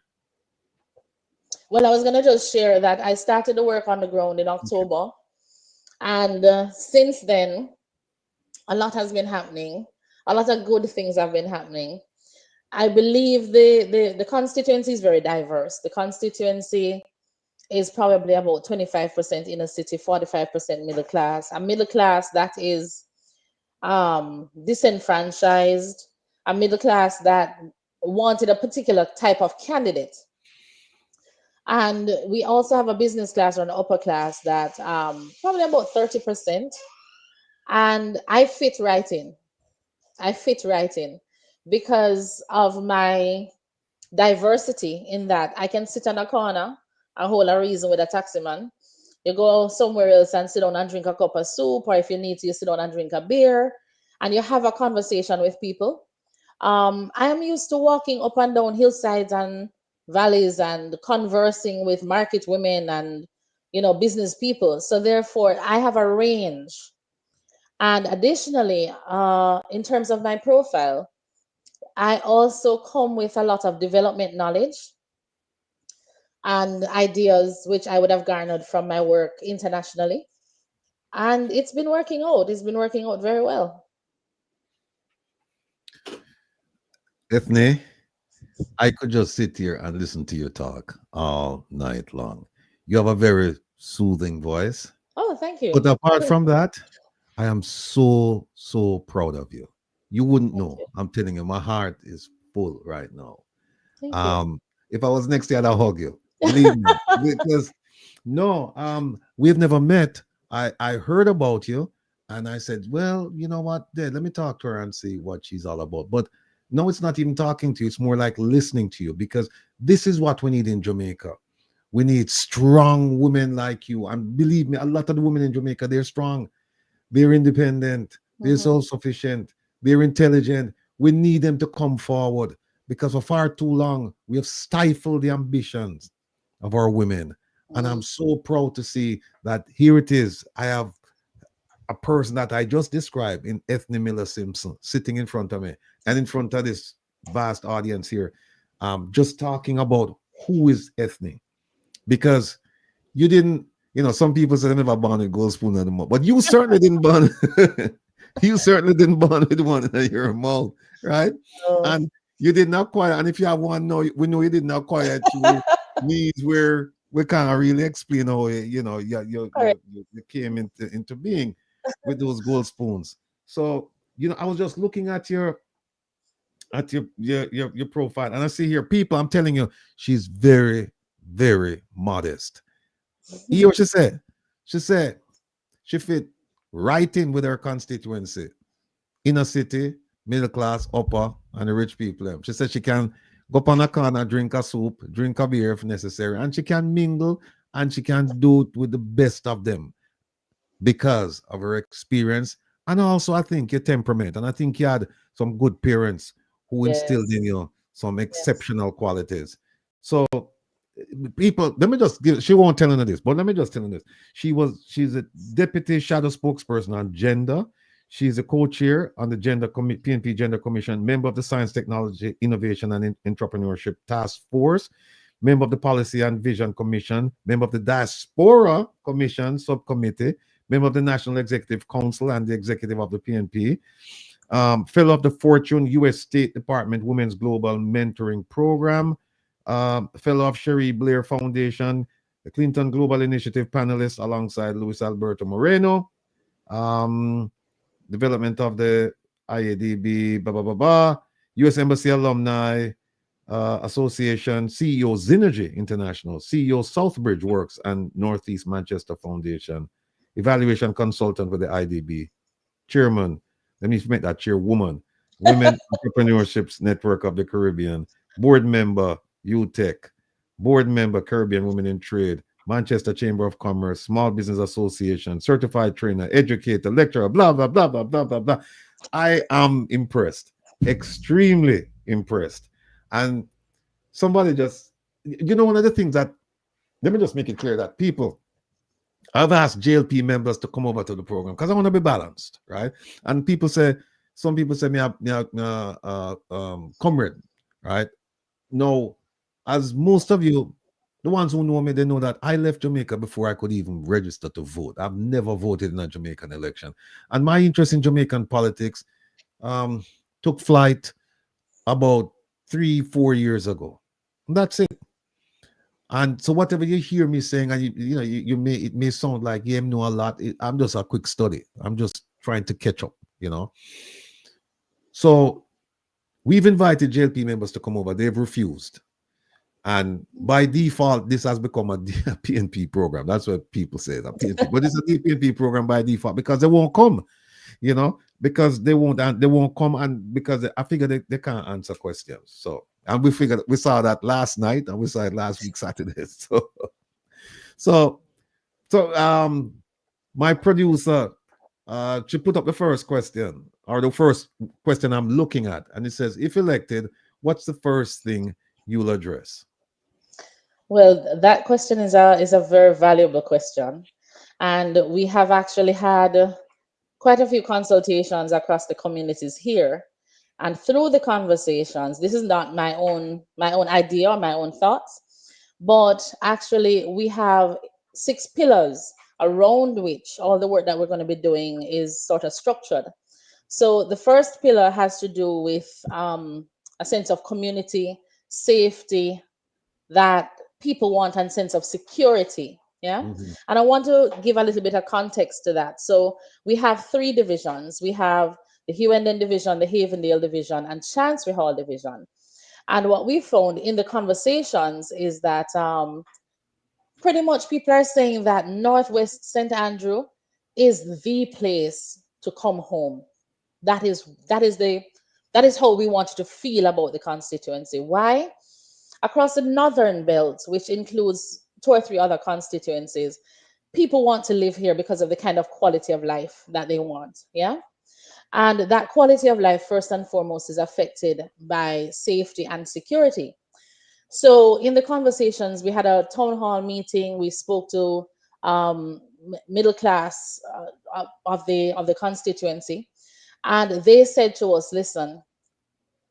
Well, I was gonna just share that I started to work on the ground in October, and since then, a lot has been happening. A lot of good things have been happening. I believe the constituency is very diverse. The constituency is probably about 25% inner city, 45% middle class. A middle class that is disenfranchised, a middle class that wanted a particular type of candidate. And we also have a business class or an upper class that probably about 30%. And I fit right in. I fit right in because of my diversity in that I can sit on a corner and hold a reason with a taxi man. You go somewhere else and sit down and drink a cup of soup, or if you need to, you sit down and drink a beer and you have a conversation with people. I am used to walking up and down hillsides and valleys and conversing with market women and business people. So therefore, I have a range. And additionally, in terms of my profile, I also come with a lot of development knowledge and ideas which I would have garnered from my work internationally. And it's been working out. It's been working out very well. Ethne, I could just sit here and listen to you talk all night long. You have a very soothing voice. Oh, thank you. But apart from that, I am so proud of you. You wouldn't know. I'm telling you, my heart is full right now. Thank you. If I was next to you, I'd hug you. Believe me. Because we've never met. I heard about you and I said, well, you know what? Let me talk to her and see what she's all about. But no, it's not even talking to you. It's more like listening to you, because this is what we need in Jamaica. We need strong women like you. And believe me, a lot of the women in Jamaica, they're strong. They're independent. They're self-sufficient. They're intelligent. We need them to come forward, because for far too long, we have stifled the ambitions of our women. And I'm so proud to see that here it is. I have a person that I just described in Ethne Miller Simpson sitting in front of me and in front of this vast audience here, just talking about who is Ethne. Because you didn't, some people say they never born with gold spoon in the mouth, but you certainly didn't born. You certainly didn't born with one in your mouth, right? And you didn't acquire. And if you have one, no, we know you didn't acquire two needs where we can't really explain how you came into being with those gold spoons. So I was just looking at your profile, and I see here people. I'm telling you, she's very, very modest. You know what she said? She said she fit right in with her constituency, inner city, middle class, upper, and the rich people. She said she can go up on a corner, drink a soup, drink a beer if necessary, and she can mingle, and she can do it with the best of them because of her experience, and also I think your temperament. And I think you had some good parents who instilled in you some exceptional qualities. So people, let me just give, she won't tell you this, but let me just tell you this. She's a deputy shadow spokesperson on gender. She's a co-chair on the PNP Gender Commission, member of the Science, Technology, Innovation and Entrepreneurship Task Force, member of the Policy and Vision Commission, member of the Diaspora Commission Subcommittee, member of the National Executive Council and the executive of the PNP, fellow of the Fortune U.S. State Department Women's Global Mentoring Program, fellow of Cherie Blair Foundation, the Clinton Global Initiative panelist alongside Luis Alberto Moreno, development of the IADB, U.S. Embassy Alumni Association, CEO Synergy International, CEO Southbridge Works and Northeast Manchester Foundation, evaluation consultant with the IDB, chairman, let me make that chairwoman, Women Entrepreneurships Network of the Caribbean, board member, UTech, board member, Caribbean Women in Trade, Manchester Chamber of Commerce, Small Business Association, certified trainer, educator, lecturer, blah, blah, blah, blah, blah, blah, blah. I am impressed, extremely impressed. And somebody just, one of the things that, let me just make it clear that people, I've asked JLP members to come over to the program because I want to be balanced, right? And some people say comrade, right? No, as most of you, the ones who know me, they know that I left Jamaica before I could even register to vote. I've never voted in a Jamaican election. And my interest in Jamaican politics took flight about 3-4 years ago. And that's it. And so whatever you hear me saying, and it may sound like you know a lot. I'm just a quick study. I'm just trying to catch up, So we've invited JLP members to come over. They've refused. And by default, this has become a PNP program. That's what people say, that PNP. But it's a PNP program by default because they won't come, because they won't come, and because I figure they can't answer questions. So, and we saw that last night, and we saw it last week Saturday. So my producer, she put up the first question, or the first question I'm looking at, and it says, if elected, what's the first thing you'll address? Well, that question is a very valuable question, and we have actually had quite a few consultations across the communities here, and through the conversations, this is not my own idea or my own thoughts, but actually we have 6 pillars around which all the work that we're going to be doing is sort of structured. So the first pillar has to do with a sense of community, safety, that people want, and sense of security. And I want to give a little bit of context to that. So we have 3 divisions. We have the Hughenden division, the Havendale division, and Chancery Hall division. And what we found in the conversations is that pretty much people are saying that Northwest St. Andrew is the place to come home. That is how we want to feel about the constituency. Why? Across the northern belt, which includes 2 or 3 other constituencies, people want to live here because of the kind of quality of life that they want. And that quality of life, first and foremost, is affected by safety and security. So in the conversations, we had a town hall meeting. We spoke to middle class of the constituency, and they said to us, listen,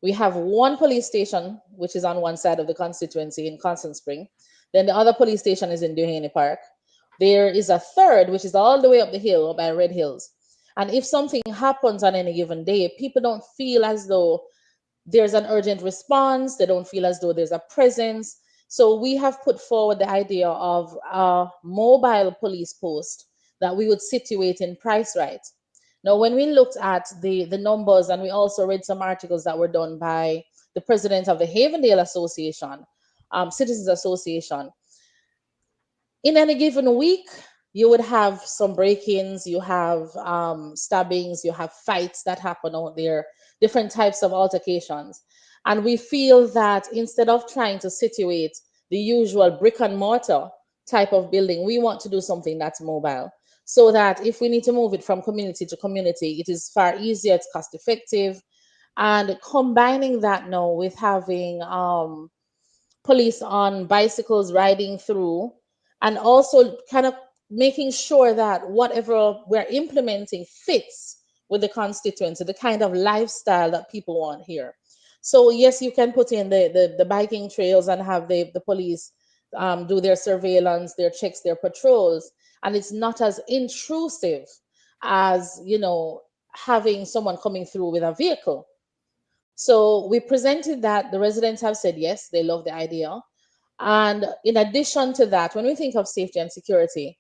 we have 1 police station, which is on one side of the constituency in Constant Spring. Then the other police station is in Duhaney Park. There is a 3rd, which is all the way up the hill by Red Hills. And if something happens on any given day, people don't feel as though there's an urgent response. They don't feel as though there's a presence. So we have put forward the idea of a mobile police post that we would situate in Price Right. Now, when we looked at the numbers, and we also read some articles that were done by the president of the Havendale Association, Citizens Association, in any given week, you would have some break-ins, you have stabbings, you have fights that happen out there, different types of altercations. And we feel that instead of trying to situate the usual brick and mortar type of building, we want to do something that's mobile, so that if we need to move it from community to community, it is far easier, it's cost effective. And combining that now with having police on bicycles riding through, and also kind of making sure that whatever we're implementing fits with the constituency, the kind of lifestyle that people want here. So yes, you can put in the biking trails and have the police do their surveillance, their checks, their patrols, and it's not as intrusive as, having someone coming through with a vehicle. So we presented that. The residents have said yes, they love the idea. And in addition to that, when we think of safety and security,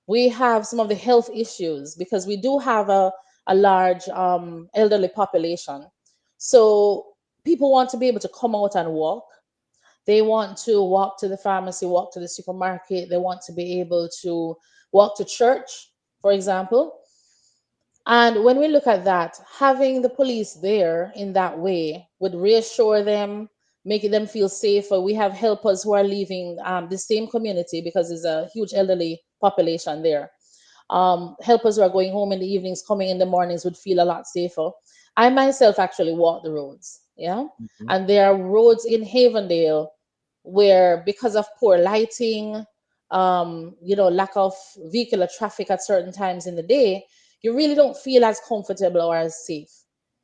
we have some of the health issues, because we do have a large elderly population. So people want to be able to come out and walk. They want to walk to the pharmacy, walk to the supermarket. They want to be able to walk to church, for example. And when we look at that, having the police there in that way would reassure them, making them feel safer. We have helpers who are leaving the same community, because there's a huge elderly population there. Helpers who are going home in the evenings, coming in the mornings, would feel a lot safer. I myself actually walk the roads, and there are roads in Havendale where, because of poor lighting, lack of vehicular traffic at certain times in the day, you really don't feel as comfortable or as safe.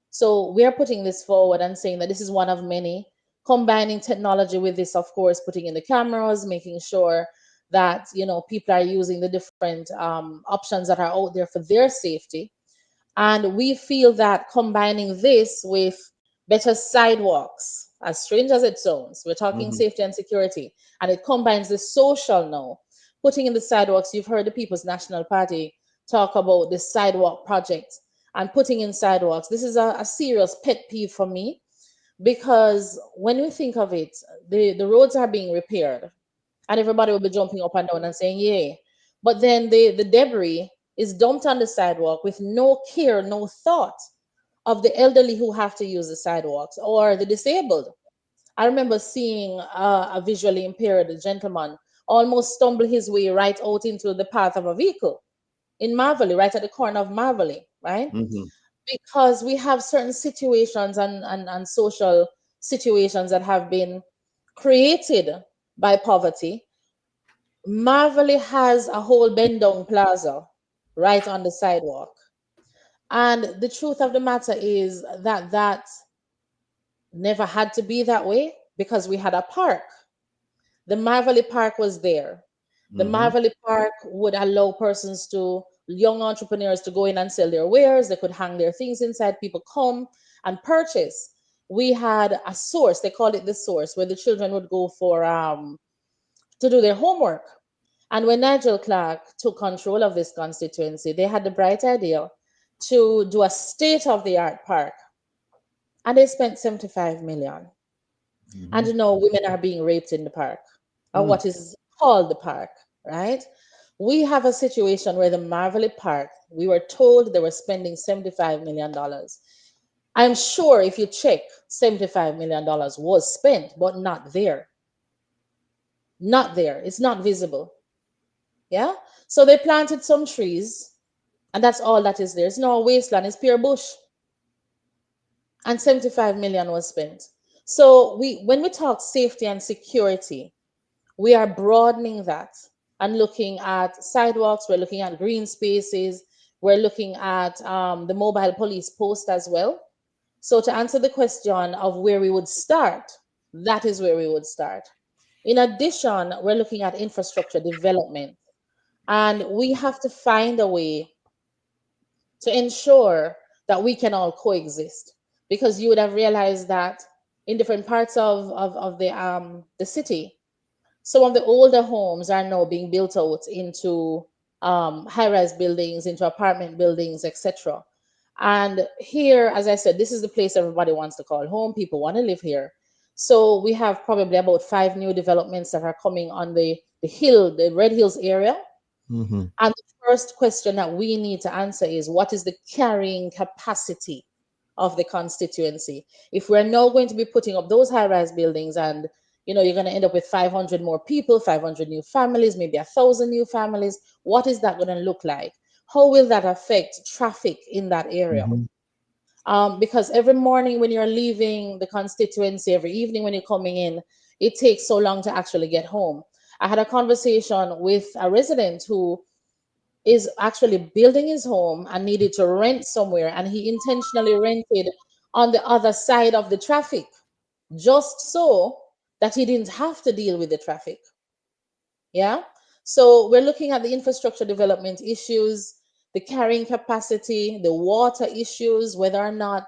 So we are putting this forward and saying that this is one of many, combining technology with this, of course, putting in the cameras, making sure that people are using the different options that are out there for their safety. And we feel that combining this with better sidewalks, as strange as it sounds, we're talking safety and security, and it combines the social now. Putting in the sidewalks, you've heard the People's National Party talk about the sidewalk project and putting in sidewalks. This is a serious pet peeve for me, because when we think of it, the roads are being repaired and everybody will be jumping up and down and saying, yay. But then the debris is dumped on the sidewalk with no care, no thought of the elderly who have to use the sidewalks or the disabled. I remember seeing a visually impaired gentleman almost stumble his way right out into the path of a vehicle in Marvelly, right at the corner of Marvelly, right? Because we have certain situations and social situations that have been created by poverty. Marvelly has a whole bend down plaza right on the sidewalk. And the truth of the matter is that never had to be that way, because we had a park. The Marvelly Park was there. The Marvelly Park would allow young entrepreneurs to go in and sell their wares. They could hang their things inside. People come and purchase. We had a source, they called it the source, where the children would go for to do their homework. And when Nigel Clark took control of this constituency, they had the bright idea to do a state-of-the-art park. And they spent 75 million. And women are being raped in the park, or what is called the park, right? We have a situation where the Marvelly Park, we were told they were spending $75 million. I'm sure if you check, $75 million was spent, but not there. Not there. It's not visible. Yeah? So they planted some trees, and that's all that is there. It's no wasteland, it's pure bush. And 75 million was spent. So when we talk safety and security, we are broadening that and looking at sidewalks, we're looking at green spaces, we're looking at the mobile police post as well. So to answer the question of where we would start, that is where we would start. In addition, we're looking at infrastructure development, and we have to find a way to ensure that we can all coexist, because you would have realized that in different parts of the city, some of the older homes are now being built out into high-rise buildings, into apartment buildings, etc. And here, as I said, this is the place everybody wants to call home. People want to live here. So we have probably about 5 new developments that are coming on the hill, the Red Hills area. And the first question that we need to answer is, what is the carrying capacity of the constituency? If we're now going to be putting up those high-rise buildings and you're going to end up with 500 more people, 500 new families, maybe 1,000 new families, what is that going to look like? How will that affect traffic in that area? Because every morning when you're leaving the constituency, every evening when you're coming in, it takes so long to actually get home. I had a conversation with a resident who is actually building his home and needed to rent somewhere, and he intentionally rented on the other side of the traffic just so that he didn't have to deal with the traffic. Yeah. So we're looking at the infrastructure development issues, the carrying capacity, the water issues, whether or not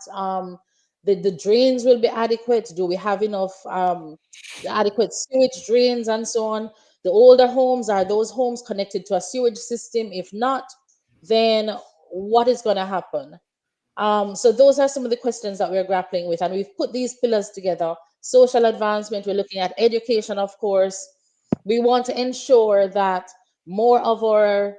the drains will be adequate. Do we have enough adequate sewage drains and so on? The older homes, are those homes connected to a sewage system? If not, then what is going to happen? So those are some of the questions that we're grappling with, and we've put these pillars together. Social advancement, we're looking at education, of course. We want to ensure that more of our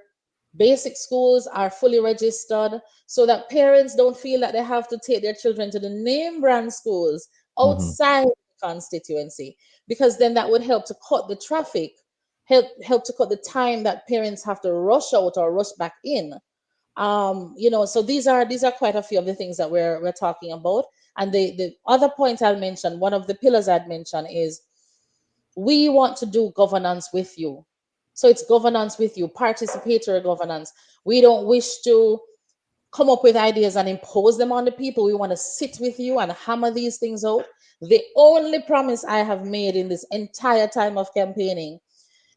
basic schools are fully registered so that parents don't feel that they have to take their children to the name brand schools outside the constituency, because then that would help to cut the traffic, help to cut the time that parents have to rush out or rush back in. So these are quite a few of the things that we're talking about. And the other point I'll mention, one of the pillars I'd mention, is we want to do governance with you. So it's governance with you, participatory governance. We don't wish to come up with ideas and impose them on the people. We want to sit with you and hammer these things out. The only promise I have made in this entire time of campaigning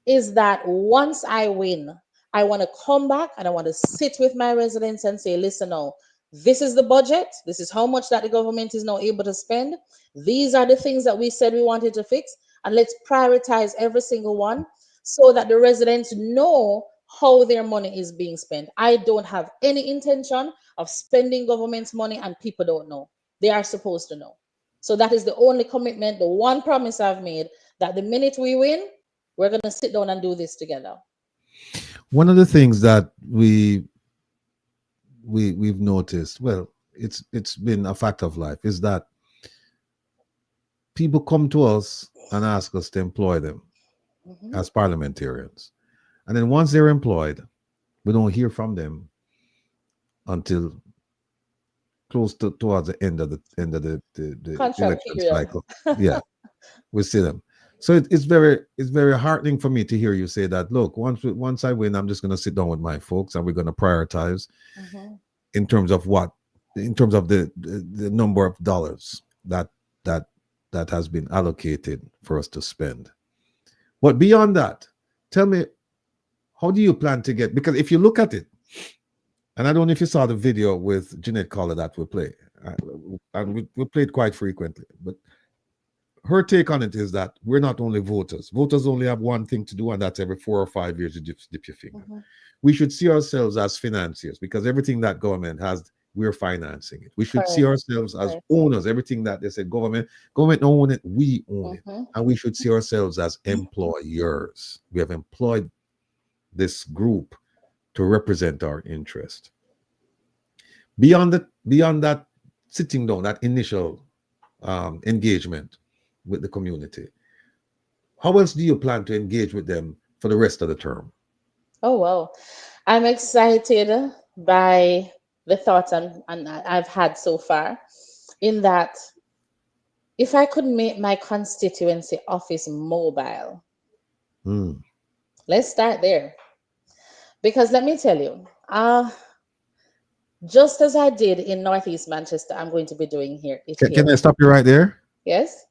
is that once I win, I want to come back and I want to sit with my residents and say, listen now, this is the budget. This is how much that the government is now able to spend. These are the things that we said we wanted to fix. And let's prioritize every single one so that the residents know how their money is being spent. I don't have any intention of spending government's money and people don't know. They are supposed to know. So that is the only commitment, the one promise I've made, that the minute we win, we're going to sit down and do this together. One of the things that we've noticed, well, it's been a fact of life, is that people come to us and ask us to employ them as parliamentarians. And then once they're employed, we don't hear from them until close towards the end of the election cycle. Yeah, we see them. So it's very heartening for me to hear you say that. Look, once I win, I'm just going to sit down with my folks and we're going to prioritize in terms of the number of dollars that has been allocated for us to spend. But beyond that, tell me, how do you plan to get? Because if you look at it, and I don't know if you saw the video with Jeanette Collar that we play, and we played quite frequently, but her take on it is that we're not only voters. Voters only have one thing to do, and that's every 4 or 5 years you dip your finger. We should see ourselves as financiers, because everything that government has, we're financing it. We should see ourselves as owners. Everything that they said government don't own it, we own it. And we should see ourselves as employers. We have employed this group to represent our interest. Beyond that sitting down, that initial engagement with the community, how else do you plan to engage with them for the rest of the term? Oh, well, I'm excited by the thoughts and I've had so far, in that if I could make my constituency office mobile, let's start there. Because let me tell you, just as I did in Northeast Manchester, I'm going to be doing here. Can I stop you right there? Yes.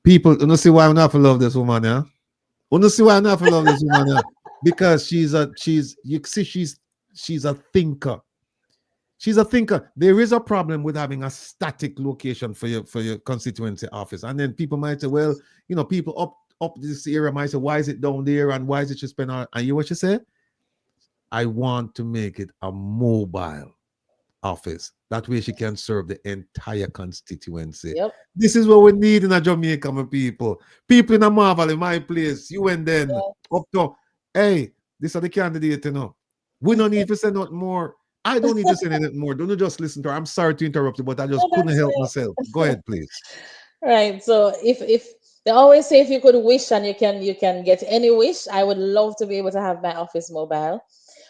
People, you know, see why I'm not for love this woman, yeah? You know, see why I'm not for love this woman, yeah? Because she's a thinker. She's a thinker. There is a problem with having a static location for your constituency office, and then people might say, well, you know, people up this area might say, why is it down there, and why is it you spend on? And you know what she said? I want to make it a mobile office. That way she can serve the entire constituency. Yep. This is what we need in a Jamaica, my people. People in a Marvel, in my place, you and then up to, hey, these are the candidates, you know. We don't need to say nothing more. I don't need to say anything more. Don't just listen to her. I'm sorry to interrupt you, but I just couldn't help myself. Go ahead, please. Right. So if they always say if you could wish and you can get any wish, I would love to be able to have my office mobile.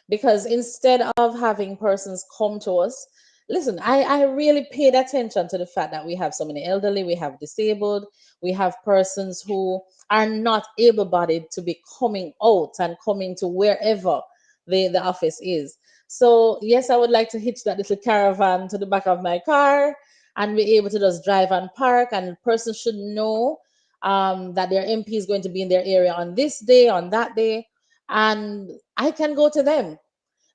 Because instead of having persons come to us, listen, I really paid attention to the fact that we have so many elderly, we have disabled, we have persons who are not able-bodied to be coming out and coming to wherever the office is. So yes, I would like to hitch that little caravan to the back of my car and be able to just drive and park, and persons should know that their MP is going to be in their area on this day, on that day, and I can go to them.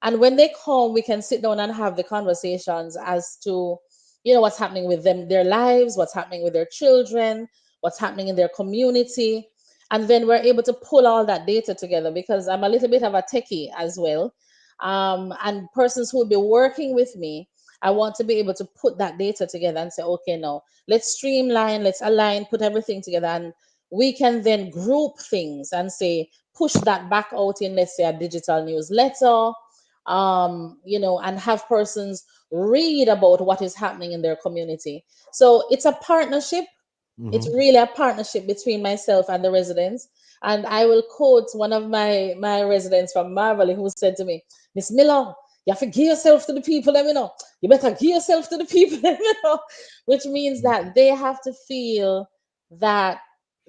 And when they come, we can sit down and have the conversations as to, you know, what's happening with them, their lives, what's happening with their children, what's happening in their community. And then we're able to pull all that data together, because I'm a little bit of a techie as well. And persons who will be working with me, I want to be able to put that data together and say, okay, now let's streamline, let's align, put everything together. And we can then group things and say, push that back out in, let's say, a digital newsletter, you know, and have persons read about what is happening in their community. So it's a partnership. It's really a partnership between myself and the residents. And I will quote one of my residents from Marvel who said to me, Miss Miller, you have to give yourself to the people, let me know. You better give yourself to the people, let me know. Which means that they have to feel that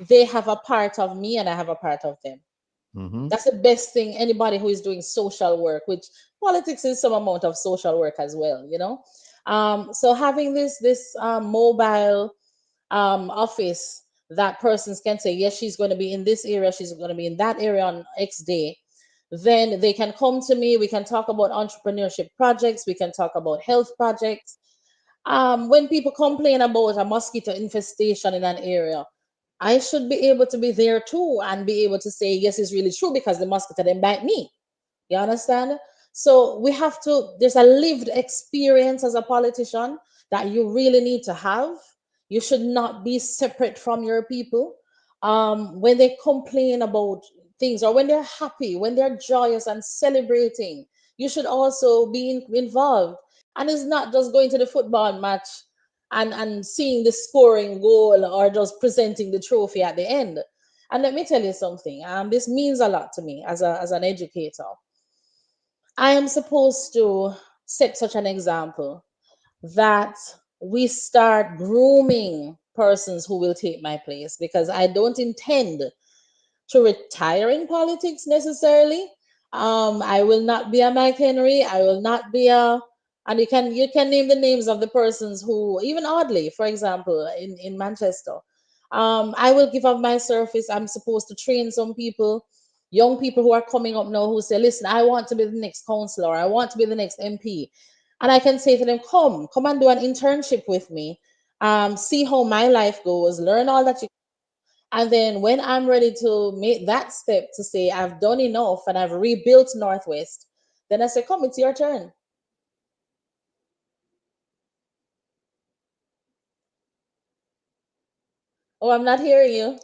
they have a part of me and I have a part of them. That's the best thing. Anybody who is doing social work, which politics is some amount of social work as well, you know. So having this mobile office that persons can say, yes, she's going to be in this area, she's going to be in that area on X day. Then they can come to me. We can talk about entrepreneurship projects. We can talk about health projects. When people complain about a mosquito infestation in an area, I should be able to be there too and be able to say, yes, it's really true because the mosquito didn't bite me. You understand? So we have to, there's a lived experience as a politician that you really need to have. You should not be separate from your people. When they complain about things or when they're happy, when they're joyous and celebrating, you should also be involved. And it's not just going to the football match and seeing the scoring goal or just presenting the trophy at the end. And let me tell you something. This means a lot to me as an educator. I am supposed to set such an example that we start grooming persons who will take my place, because I don't intend to retire in politics necessarily. I will not be a Mike Henry. I will not be a, and you can name the names of the persons who, even oddly, for example, in Manchester. I will give up my service. I'm supposed to train some people, young people who are coming up now who say, listen, I want to be the next councillor, I want to be the next MP. And I can say to them, come and do an internship with me. See how my life goes, learn all that you. And then when I'm ready to make that step to say I've done enough and I've rebuilt Northwest, then I say, come, it's your turn. Oh, I'm not hearing you.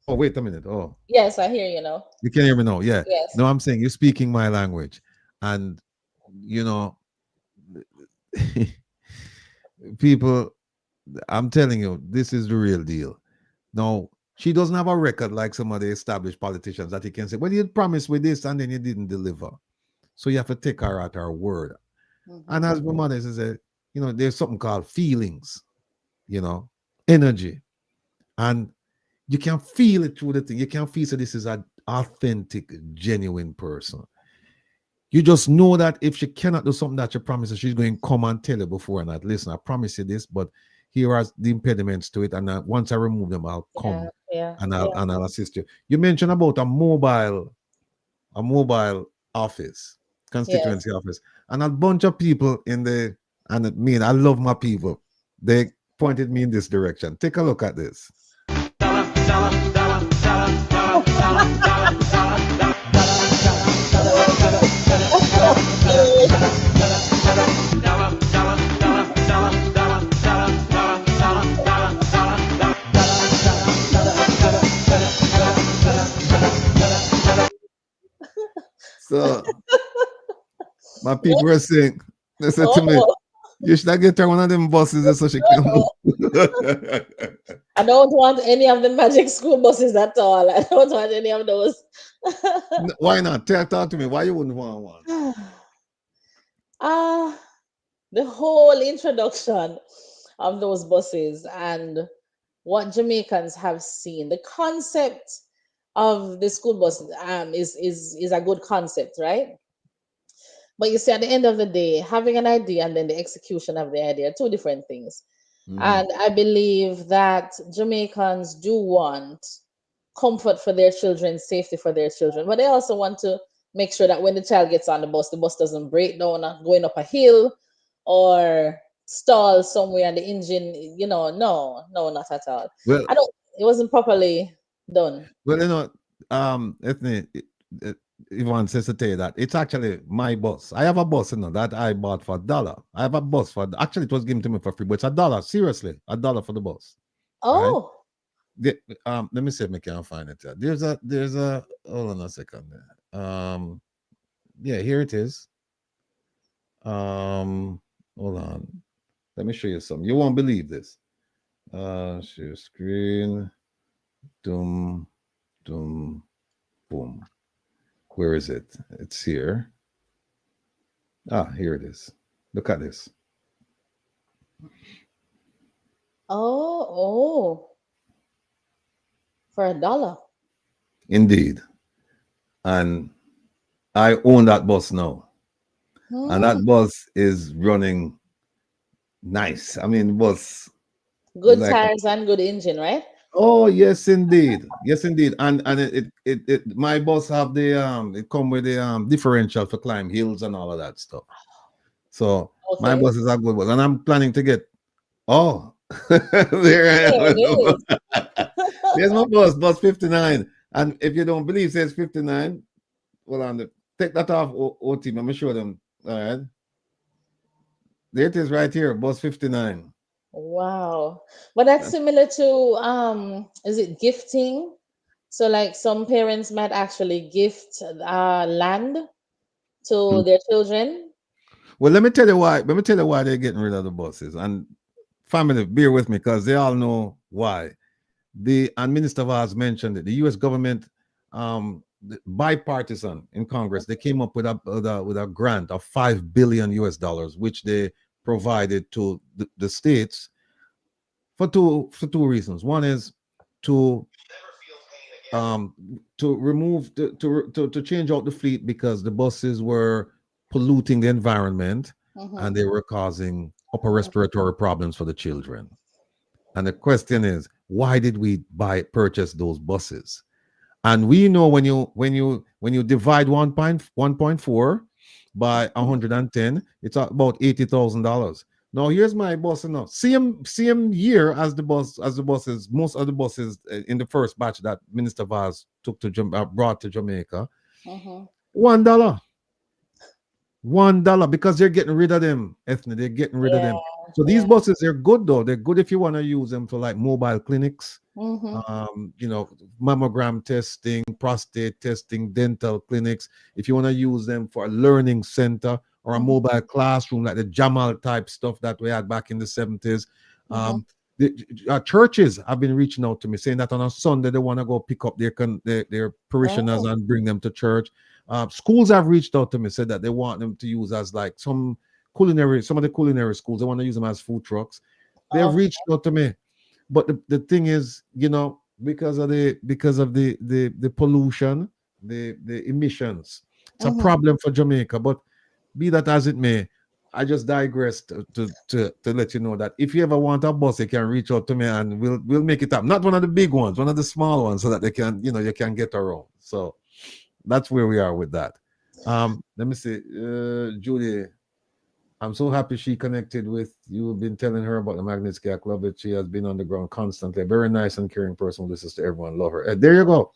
Oh, wait a minute. Oh. Yes, I hear you now. You can hear me now. Yeah. Yes. No, I'm saying you're speaking my language. And, you know, people, I'm telling you, this is the real deal. Now, she doesn't have a record like some of the established politicians that you can say, well, you promised with this and then you didn't deliver. So you have to take her at her word. And as my mother says, you know, there's something called feelings, you know, energy. And you can feel it through the thing. You can feel that this is an authentic, genuine person. You just know that if she cannot do something that she promises, she's going to come and tell you before and not listen. I promise you this, but here are the impediments to it. And once I remove them, I'll come and I'll assist you. You mentioned about a mobile office, constituency office, and a bunch of people in the, and me, I love my people. They pointed me in this direction. Take a look at this. So my people were saying, they said to me, you should get her one of them buses so she can move. I don't want any of the magic school buses at all. I don't want any of those. Why not? Talk to me. Why you wouldn't want one? The whole introduction of those buses and what Jamaicans have seen, the concept of the school bus is a good concept, right? But you see, at the end of the day, having an idea and then the execution of the idea are two different things. And I believe that Jamaicans do want comfort for their children, safety for their children, but they also want to make sure that when the child gets on the bus doesn't break down going up a hill or stall somewhere and the engine, you know, no, not at all. Well, it wasn't properly done. Well, you know, Ethne, Yvonne says to tell you that it's actually my bus. I have a bus, you know, that I bought for $1. I have a bus for, actually it was given to me for free, but it's $1. Seriously, $1 for the bus. Oh. Right? Let me see if I can find it. There's a hold on a second. Yeah, here it is. Hold on. Let me show you something. You won't believe this. Share screen. Boom. Where is it? It's here. Here it is. Look at this. Oh. For $1. Indeed. And I own that bus now. And that bus is running nice. I mean, the bus Good like tires and good engine, right? oh yes, indeed, yes, indeed. And my bus have the it come with the differential for climb hills and all of that stuff. So my Okay. bus is a good one, and I'm planning to get oh there I There it am. is. There's my bus 59. And if you don't believe, says 59. Well, on take that off, OT. Let me show them. All right, there it is, right here, bus 59. Wow. But that's similar to is it gifting? So like some parents might actually gift land to their children. Well, let me tell you why. Let me tell you why they're getting rid of the buses. And family, bear with me because they all know why. And Minister Vaz mentioned it. The U.S. government, bipartisan in Congress, they came up with a grant of $5 billion US, which they provided to the states for two reasons. One is to remove to change out the fleet because the buses were polluting the environment and they were causing upper respiratory problems for the children. And the question is, why did we purchase those buses? And we know when you divide 1.4 by 110, it's about $80,000. Now here's my bus now. Same year as the buses, most of the buses in the first batch that Minister Vaz brought to Jamaica. $1. $1 because they're getting rid of them, Ethne. They're getting rid of them. So these buses, they're good though. They're good if you want to use them for like mobile clinics, mammogram testing, prostate testing, dental clinics. If you want to use them for a learning center or a mobile classroom, like the Jamal type stuff that we had back in the 70s. Churches have been reaching out to me saying that on a Sunday they want to go pick up their parishioners and bring them to church. Schools have reached out to me, said that they want them to use as like some of the culinary schools, they want to use them as food trucks. They've reached out to me. But the thing is, because of the pollution, the emissions, it's a problem for Jamaica. But be that as it may, I just digressed to let you know that if you ever want a bus, you can reach out to me and we'll make it up. Not one of the big ones, one of the small ones, so that they can, you can get around. So that's where we are with that. Let me see, Julie. I'm so happy she connected with you. You've been telling her about the Magnitsky Act. Love it. She has been on the ground constantly. Very nice and caring person who listens to everyone. Love her. There you go.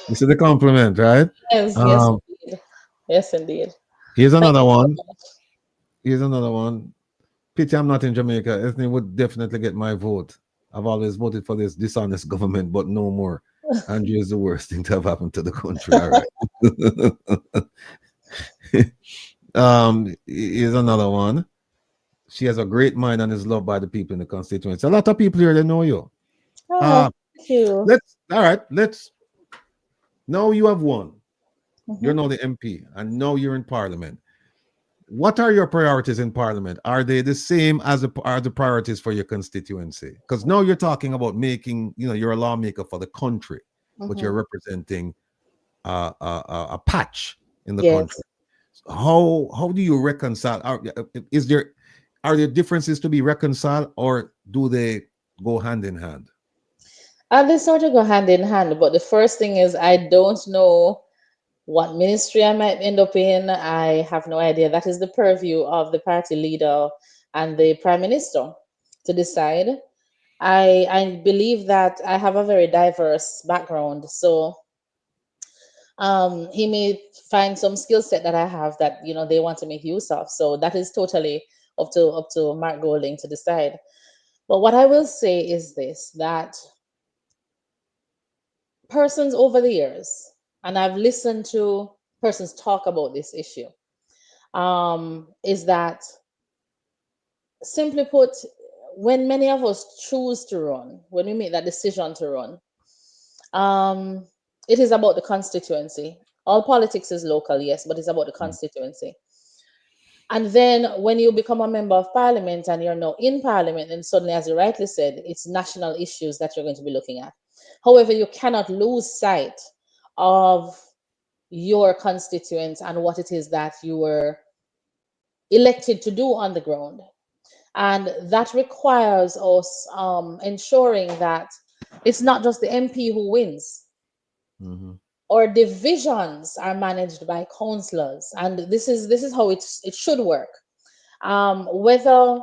This is the compliment, right? Yes, yes, indeed. Yes, indeed. Here's another one. Pity I'm not in Jamaica. Ethne would definitely get my vote. I've always voted for this dishonest government, but no more. Andrew is the worst thing to have happened to the country. All right. Here's another one. She has a great mind and is loved by the people in the constituency. A lot of people here, they know you. Thank you. Let's now you have won. You're now the MP and now you're in Parliament. What are your priorities in Parliament? Are they the same as are the priorities for your constituency? Because now you're talking about making, you're a lawmaker for the country, but you're representing a patch in the country. How do you reconcile? Are there differences to be reconciled, or do they go hand in hand? They sort of go hand in hand, but the first thing is I don't know what ministry I might end up in. I have no idea. That is the purview of the party leader and the prime minister to decide. I believe that I have a very diverse background, so he may find some skill set that I have that they want to make use of. So that is totally up to Mark Golding to decide. But what I will say is this: that persons over the years, and I've listened to persons talk about this issue, is that, simply put, when many of us choose to run, when we make that decision to run, it is about the constituency. All politics is local, yes, but it's about the constituency. And then when you become a member of Parliament and you're now in Parliament, and suddenly, as you rightly said, it's national issues that you're going to be looking at. However, you cannot lose sight of your constituents and what it is that you were elected to do on the ground. And that requires us ensuring that it's not just the MP who wins. Our divisions are managed by councillors, and this is how it should work. Whether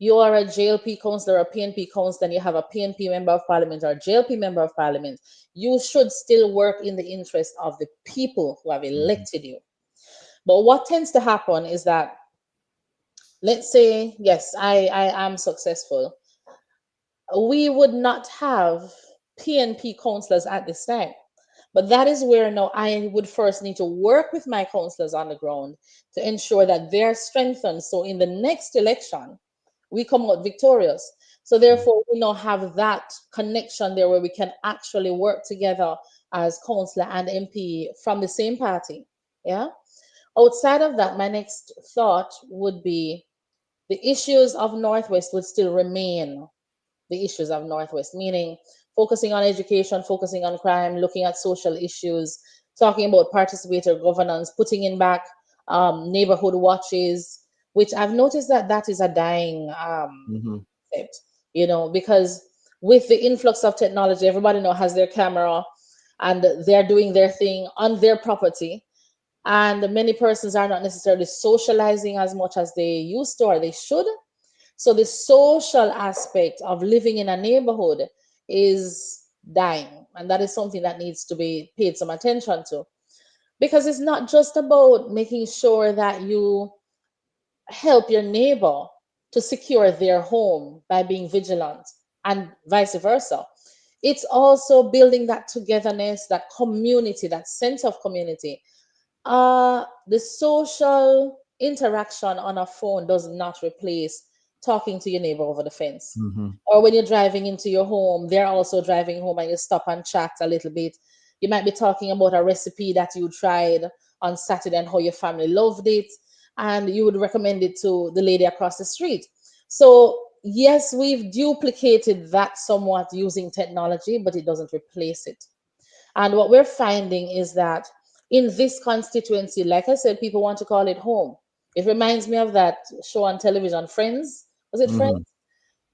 you are a JLP councillor or a PNP councillor and you have a PNP member of parliament or a JLP member of parliament, you should still work in the interest of the people who have elected you. But what tends to happen is that, let's say, yes, I am successful. We would not have PNP councillors at this time. But that is where now I would first need to work with my councillors on the ground to ensure that they're strengthened. So in the next election, we come out victorious. So therefore, we now have that connection there where we can actually work together as councillor and MP from the same party. Yeah. Outside of that, my next thought would be the issues of Northwest would still remain the issues of Northwest, meaning focusing on education, focusing on crime, looking at social issues, talking about participatory governance, putting in back neighborhood watches, which I've noticed that is a dying concept, you know, because with the influx of technology, everybody now has their camera and they're doing their thing on their property. And many persons are not necessarily socializing as much as they used to or they should. So the social aspect of living in a neighborhood is dying. And that is something that needs to be paid some attention to. Because it's not just about making sure that you help your neighbor to secure their home by being vigilant and vice versa. It's also building that togetherness, that community, that sense of community. The social interaction on a phone does not replace talking to your neighbor over the fence. Or when you're driving into your home, they're also driving home and you stop and chat a little bit. You might be talking about a recipe that you tried on Saturday and how your family loved it, and you would recommend it to the lady across the street. So yes, we've duplicated that somewhat using technology, but it doesn't replace it. And what we're finding is that in this constituency, like I said, people want to call it home. It reminds me of that show on television, Friends. Was it Friends?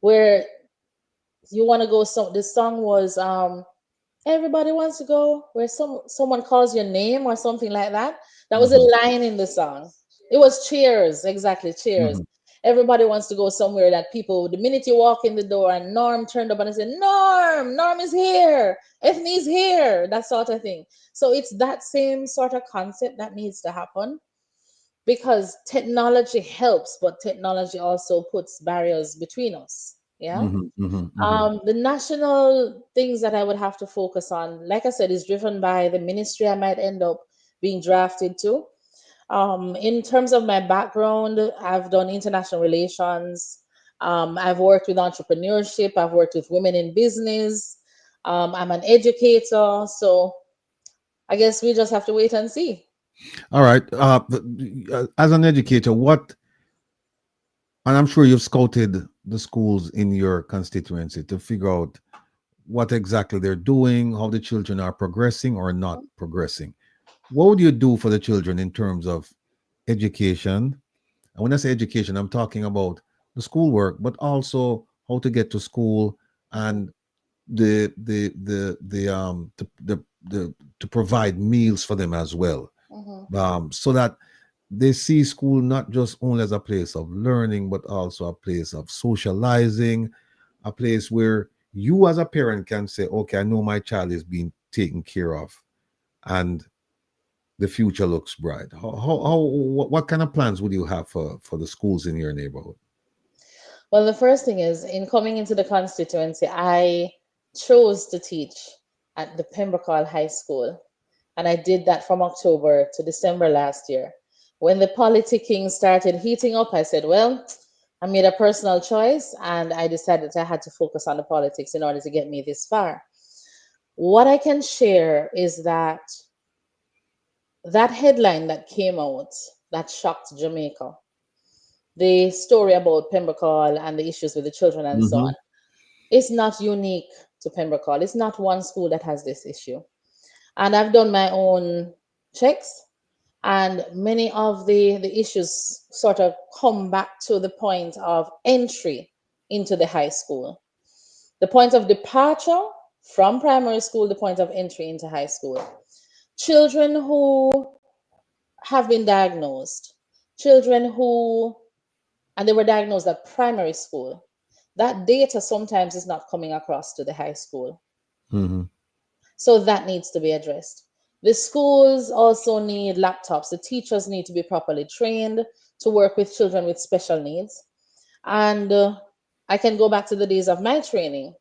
Where you want to go. So the song was everybody wants to go where someone calls your name or something like that. That was a line in the song. It was Cheers, exactly, Cheers. Everybody wants to go somewhere that people, the minute you walk in the door and Norm turned up and I said, Norm is here, Ethne's here, that sort of thing. So it's that same sort of concept that needs to happen, because technology helps, but technology also puts barriers between us. Yeah. The national things that I would have to focus on, like I said, is driven by the ministry I might end up being drafted to. In terms of my background, I've done international relations. I've worked with entrepreneurship. I've worked with women in business. I'm an educator. So I guess we just have to wait and see. All right. As an educator, and I'm sure you've scouted the schools in your constituency to figure out what exactly they're doing, how the children are progressing or not progressing. What would you do for the children in terms of education? And when I say education, I'm talking about the schoolwork, but also how to get to school and to provide meals for them as well, so that they see school not just only as a place of learning, but also a place of socializing, a place where you as a parent can say, okay, I know my child is being taken care of and the future looks bright. What kind of plans would you have for the schools in your neighborhood? Well, the first thing is, in coming into the constituency, I chose to teach at the Pembroke High School. And I did that from October to December last year. When the politicking started heating up, I said, well, I made a personal choice and I decided I had to focus on the politics in order to get me this far. What I can share is that headline that came out that shocked Jamaica, the story about Pembroke and the issues with the children and so on, is not unique to Pembroke Hall. It's not one school that has this issue. And I've done my own checks, and many of the issues sort of come back to the point of entry into the high school. The point of departure from primary school, the point of entry into high school. Children who have been diagnosed, children who, and they were diagnosed at primary school, that data sometimes is not coming across to the high school. Mm-hmm. So that needs to be addressed. The schools also need laptops. The teachers need to be properly trained to work with children with special needs. And I can go back to the days of my training.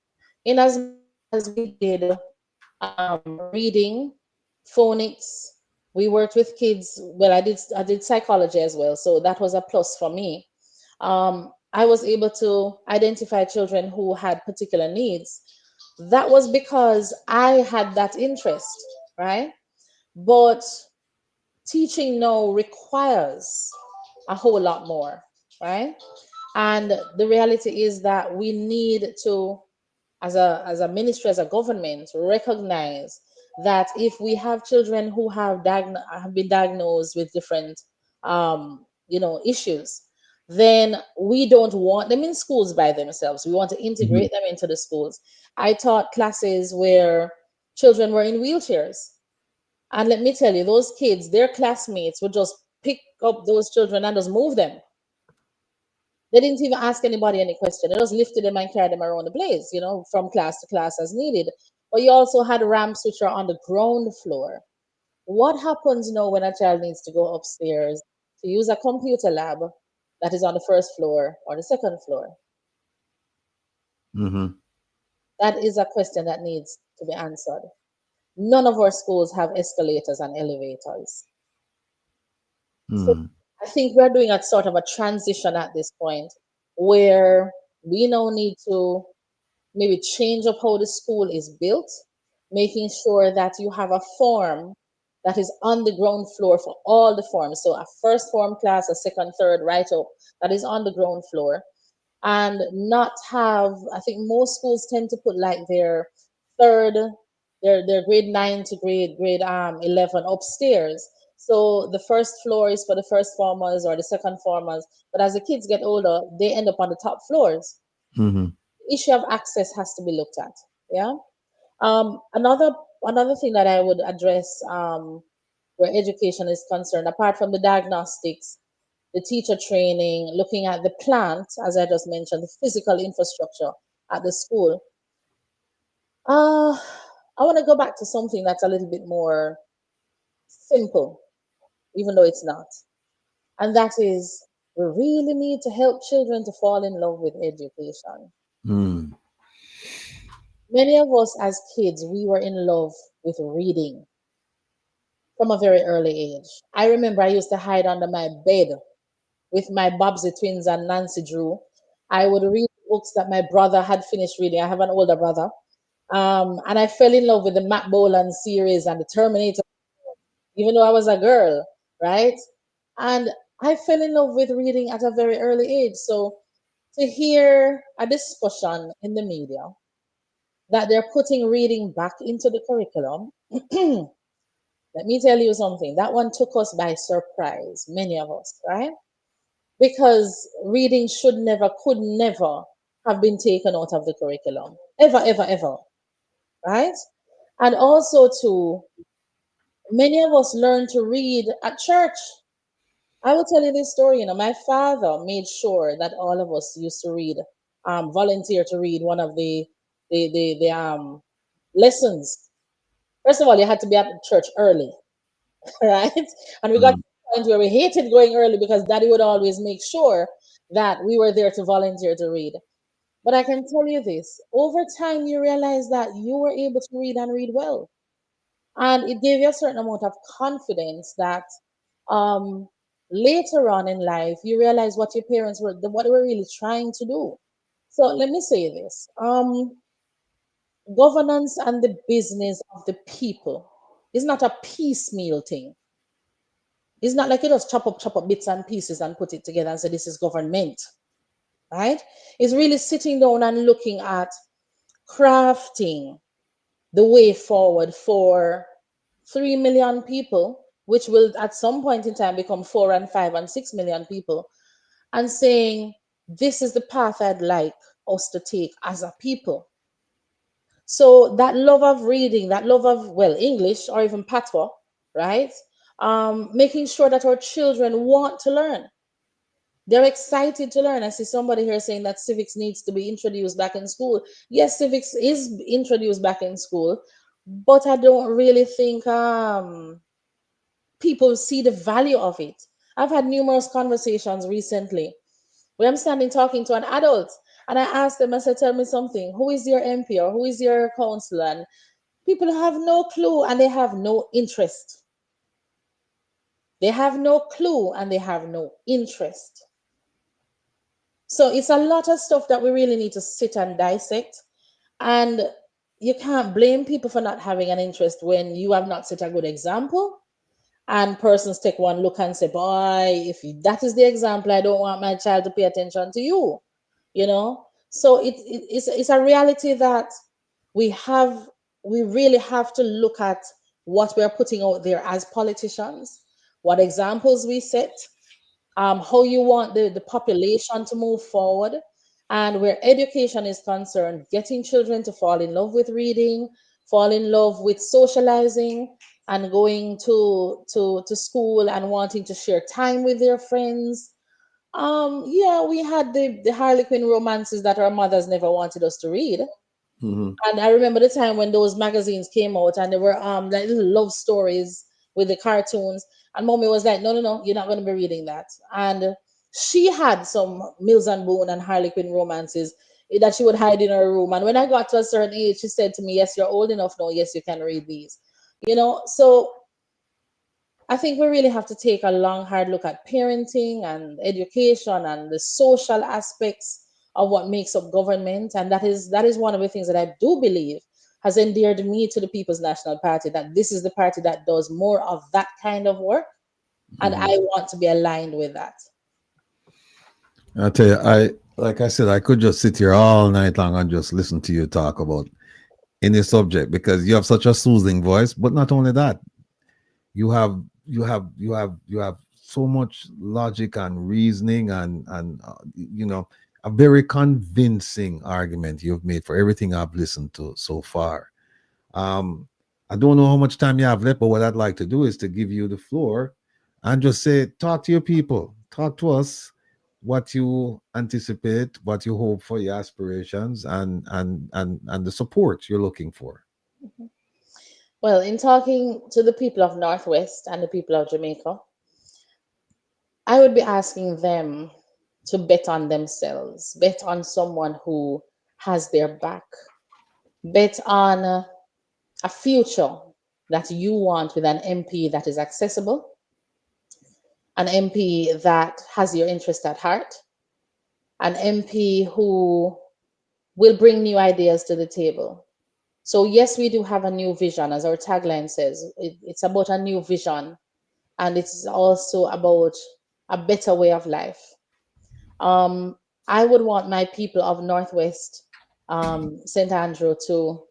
In as we did reading, phonics, we worked with kids. Well, I did psychology as well, so that was a plus for me. I was able to identify children who had particular needs. That was because I had that interest, right? But teaching now requires a whole lot more, right? And the reality is that we need to, as a ministry, as a government, recognize that if we have children who have been diagnosed with different issues, then we don't want them in schools by themselves. We want to integrate them into the schools. I taught classes where children were in wheelchairs. And let me tell you, those kids, their classmates would just pick up those children and just move them. They didn't even ask anybody any question. They just lifted them and carried them around the place, from class to class as needed. But you also had ramps which are on the ground floor. What happens now when a child needs to go upstairs to use a computer lab that is on the first floor or the second floor? Mm-hmm. That is a question that needs to be answered. None of our schools have escalators and elevators. So I think we're doing a sort of a transition at this point where we now need to maybe change up how the school is built, making sure that you have a form that is on the ground floor for all the forms. So a first form class, a second, third, right up, that is on the ground floor. And not have, I think most schools tend to put like their third, their grade 9 to grade 11 upstairs. So the first floor is for the first formers or the second formers. But as the kids get older, they end up on the top floors. Mm-hmm. The issue of access has to be looked at. Yeah. Another thing that I would address where education is concerned, apart from the diagnostics, the teacher training, looking at the plant, as I just mentioned, the physical infrastructure at the school. I want to go back to something that's a little bit more simple, even though it's not. And that is, we really need to help children to fall in love with education. Many of us as kids, we were in love with reading from a very early age. I remember I used to hide under my bed with my Babsy twins and Nancy Drew. I would read books that my brother had finished reading. I have an older brother. And I fell in love with the Matt Bolan series and the Terminator, even though I was a girl, right? And I fell in love with reading at a very early age. So to hear a discussion in the media that they're putting reading back into the curriculum, let me tell you something. That one took us by surprise, many of us, right? Because reading could never have been taken out of the curriculum. Ever, ever, ever. Right? And also too, many of us learn to read at church. I will tell you this story. My father made sure that all of us used to read, volunteer to read one of the lessons. First of all, you had to be at church early, right? And we got to the point where we hated going early because Daddy would always make sure that we were there to volunteer to read. But I can tell you this, over time, you realize that you were able to read and read well. And it gave you a certain amount of confidence that later on in life, you realize what your parents what they were really trying to do. So let me say this. Governance and the business of the people is not a piecemeal thing. It's not like you just chop up bits and pieces and put it together and say this is government, right? It's really sitting down and looking at crafting the way forward for 3 million people, which will at some point in time become 4 and 5 and 6 million people, and saying, this is the path I'd like us to take as a people. So that love of reading, that love of, well, English or even patois, right? Making sure that our children want to learn. They're excited to learn. I see somebody here saying that civics needs to be introduced back in school. Yes, civics is introduced back in school, but I don't really think people see the value of it. I've had numerous conversations recently where I'm standing talking to an adult and I asked them, I said, tell me something. Who is your MP or who is your councillor? And people have no clue and they have no interest. They have no clue and they have no interest. So it's a lot of stuff that we really need to sit and dissect. And you can't blame people for not having an interest when you have not set a good example. And persons take one look and say, boy, if that is the example, I don't want my child to pay attention to you, you know? So it's a reality that we really have to look at what we're putting out there as politicians, what examples we set, how you want the population to move forward. And where education is concerned, getting children to fall in love with reading, fall in love with socializing, and going to school and wanting to share time with their friends. Yeah, we had the Harlequin romances that our mothers never wanted us to read. And I remember the time when those magazines came out and they were like little love stories with the cartoons. And mommy was like, no, you're not going to be reading that. And she had some Mills and Boone and Harlequin romances that she would hide in her room. And when I got to a certain age, she said to me, yes, you're old enough now. Yes, you can read these. You know, so I think we really have to take a long, hard look at parenting and education and the social aspects of what makes up government. And that is one of the things that I do believe has endeared me to the People's National Party, that this is the party that does more of that kind of work. And I want to be aligned with that. I tell you, like I said, I could just sit here all night long and just listen to you talk about any subject because you have such a soothing voice. But not only that, you have so much logic and reasoning and you know, a very convincing argument you've made for everything I've listened to so far. I don't know how much time you have left, but what I'd like to do is to give you the floor and just say, talk to your people, talk to us what you anticipate, what you hope for, your aspirations, and the support you're looking for. Well, in talking to the people of Northwest and the people of Jamaica, I would be asking them to bet on themselves, bet on someone who has their back, bet on a future that you want with an MP that is accessible, an MP that has your interest at heart, an MP who will bring new ideas to the table. So yes, we do have a new vision, as our tagline says. It's about a new vision, and it's also about a better way of life. I would want my people of Northwest St. Andrew to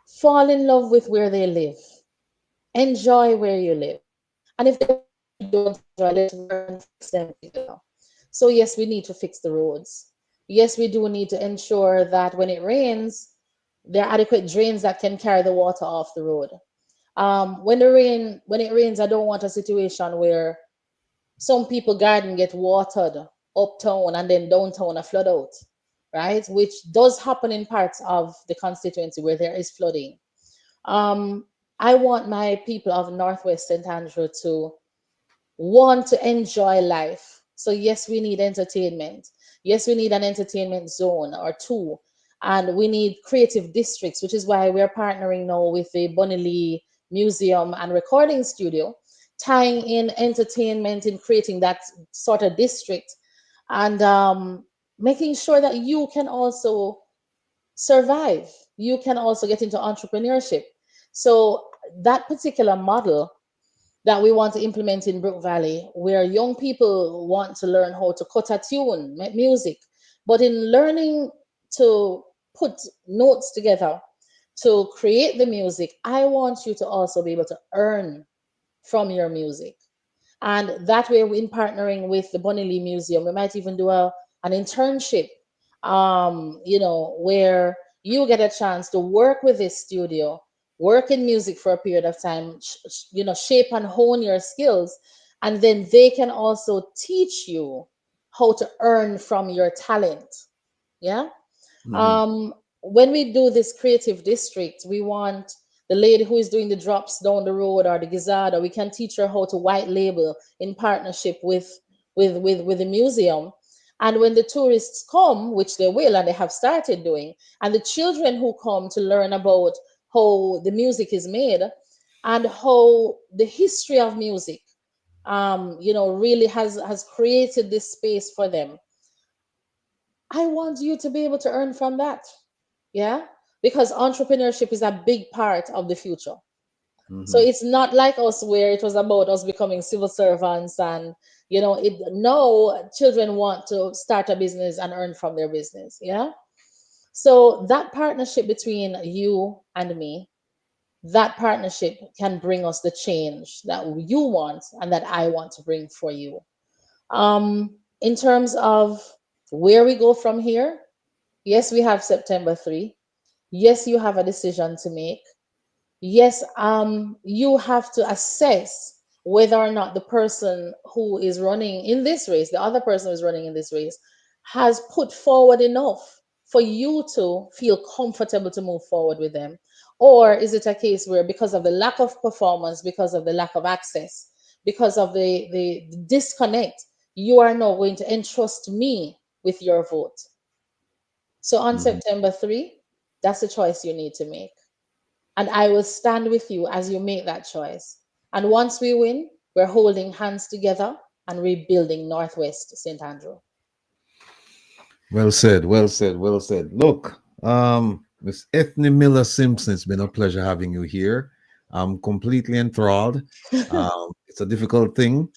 fall in love with where they live, enjoy where you live, and if they don't enjoy, let's work and fix them together. So yes, we need to fix the roads. Yes, we do need to ensure that when it rains, there are adequate drains that can carry the water off the road. When it rains, I don't want a situation where some people garden get watered uptown and then downtown a flood out, right? Which does happen in parts of the constituency where there is flooding. I want my people of Northwest St. Andrew to want to enjoy life. So yes, we need entertainment. Yes, we need an entertainment zone or two. And we need creative districts, which is why we're partnering now with the Bunny Lee Museum and Recording Studio, tying in entertainment in creating that sort of district and making sure that you can also survive. You can also get into entrepreneurship. So that particular model that we want to implement in Brook Valley, where young people want to learn how to cut a tune, make music, but in learning to put notes together to create the music, I want you to also be able to earn from your music. And that way, in partnering with the Bonnie Lee Museum, we might even do an internship, where you get a chance to work with this studio, work in music for a period of time, shape and hone your skills. And then they can also teach you how to earn from your talent. Yeah. When we do this creative district, we want the lady who is doing the drops down the road or the gizzard, we can teach her how to white label in partnership with the museum. And when the tourists come, which they will, and they have started doing, and the children who come to learn about how the music is made and how the history of music, really has created this space for them. I want you to be able to earn from that. Yeah. Because entrepreneurship is a big part of the future. So it's not like us where it was about us becoming civil servants and, no, children want to start a business and earn from their business. Yeah. So that partnership between you and me, that partnership can bring us the change that you want and that I want to bring for you. In terms of where we go from here, yes, we have September 3. Yes, you have a decision to make. Yes, you have to assess whether or not the person who is running in this race, the other person who is running in this race, has put forward enough for you to feel comfortable to move forward with them. Or is it a case where, because of the lack of performance, because of the lack of access, because of the disconnect, you are now going to entrust me with your vote? So on September 3, that's the choice you need to make. And I will stand with you as you make that choice. And once we win, we're holding hands together and rebuilding Northwest St. Andrew. Well said, well said, well said. Look, Miss Ethne Miller Simpson, it's been a pleasure having you here. I'm completely enthralled. It's a difficult thing,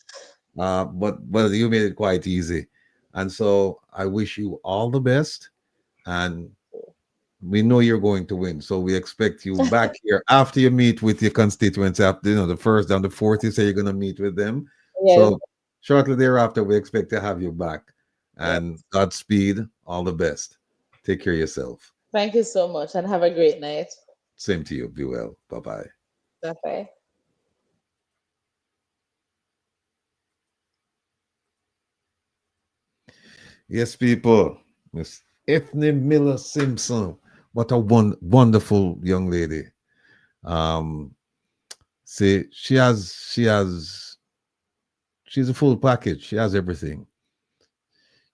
but you made it quite easy. And so I wish you all the best. And we know you're going to win. So we expect you back here after you meet with your constituents. After the first and the fourth, you say you're going to meet with them. Yes. So shortly thereafter, we expect to have you back. And yes. Godspeed, all the best. Take care of yourself. Thank you so much and have a great night. Same to you. Be well. Bye-bye. Bye-bye. Yes, people. Miss Ethne Miller Simpson. What a wonderful young lady. See, she's a full package. She has everything.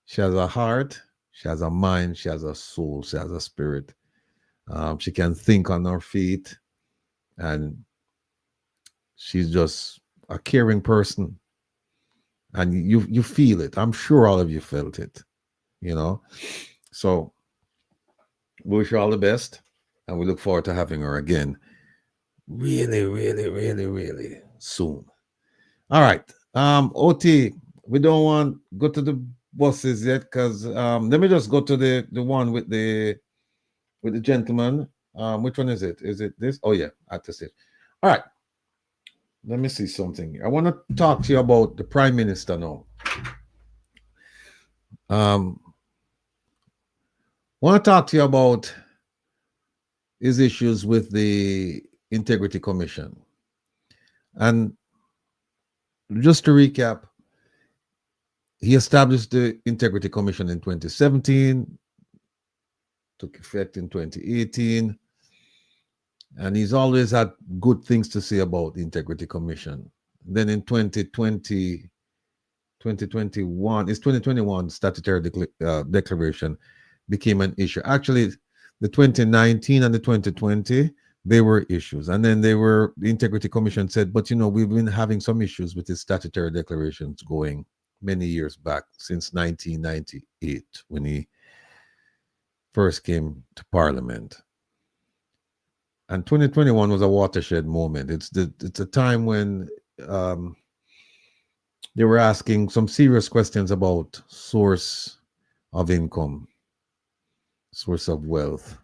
She has a heart, she has a mind, she has a soul, she has a spirit. She can think on her feet, and she's just a caring person. And you feel it. I'm sure all of you felt it, So we wish her all the best, and we look forward to having her again really, really, really, really soon. All right. OT, we don't want to go to the buses yet, because let me just go to the one with the gentleman. Which one is it? Is it this? Oh yeah, at the stage. All right. Let me see something. I want to talk to you about the Prime Minister now. Want to talk to you about his issues with the Integrity Commission. And just to recap, he established the Integrity Commission in 2017, took effect in 2018, and he's always had good things to say about the Integrity Commission. Then in 2021, his 2021 statutory declaration became an issue. Actually, the 2019 and the 2020, they were issues. And then the Integrity Commission said, but we've been having some issues with the statutory declarations going many years back, since 1998, when he first came to Parliament. And 2021 was a watershed moment. It's a time when they were asking some serious questions about source of income. source of wealth.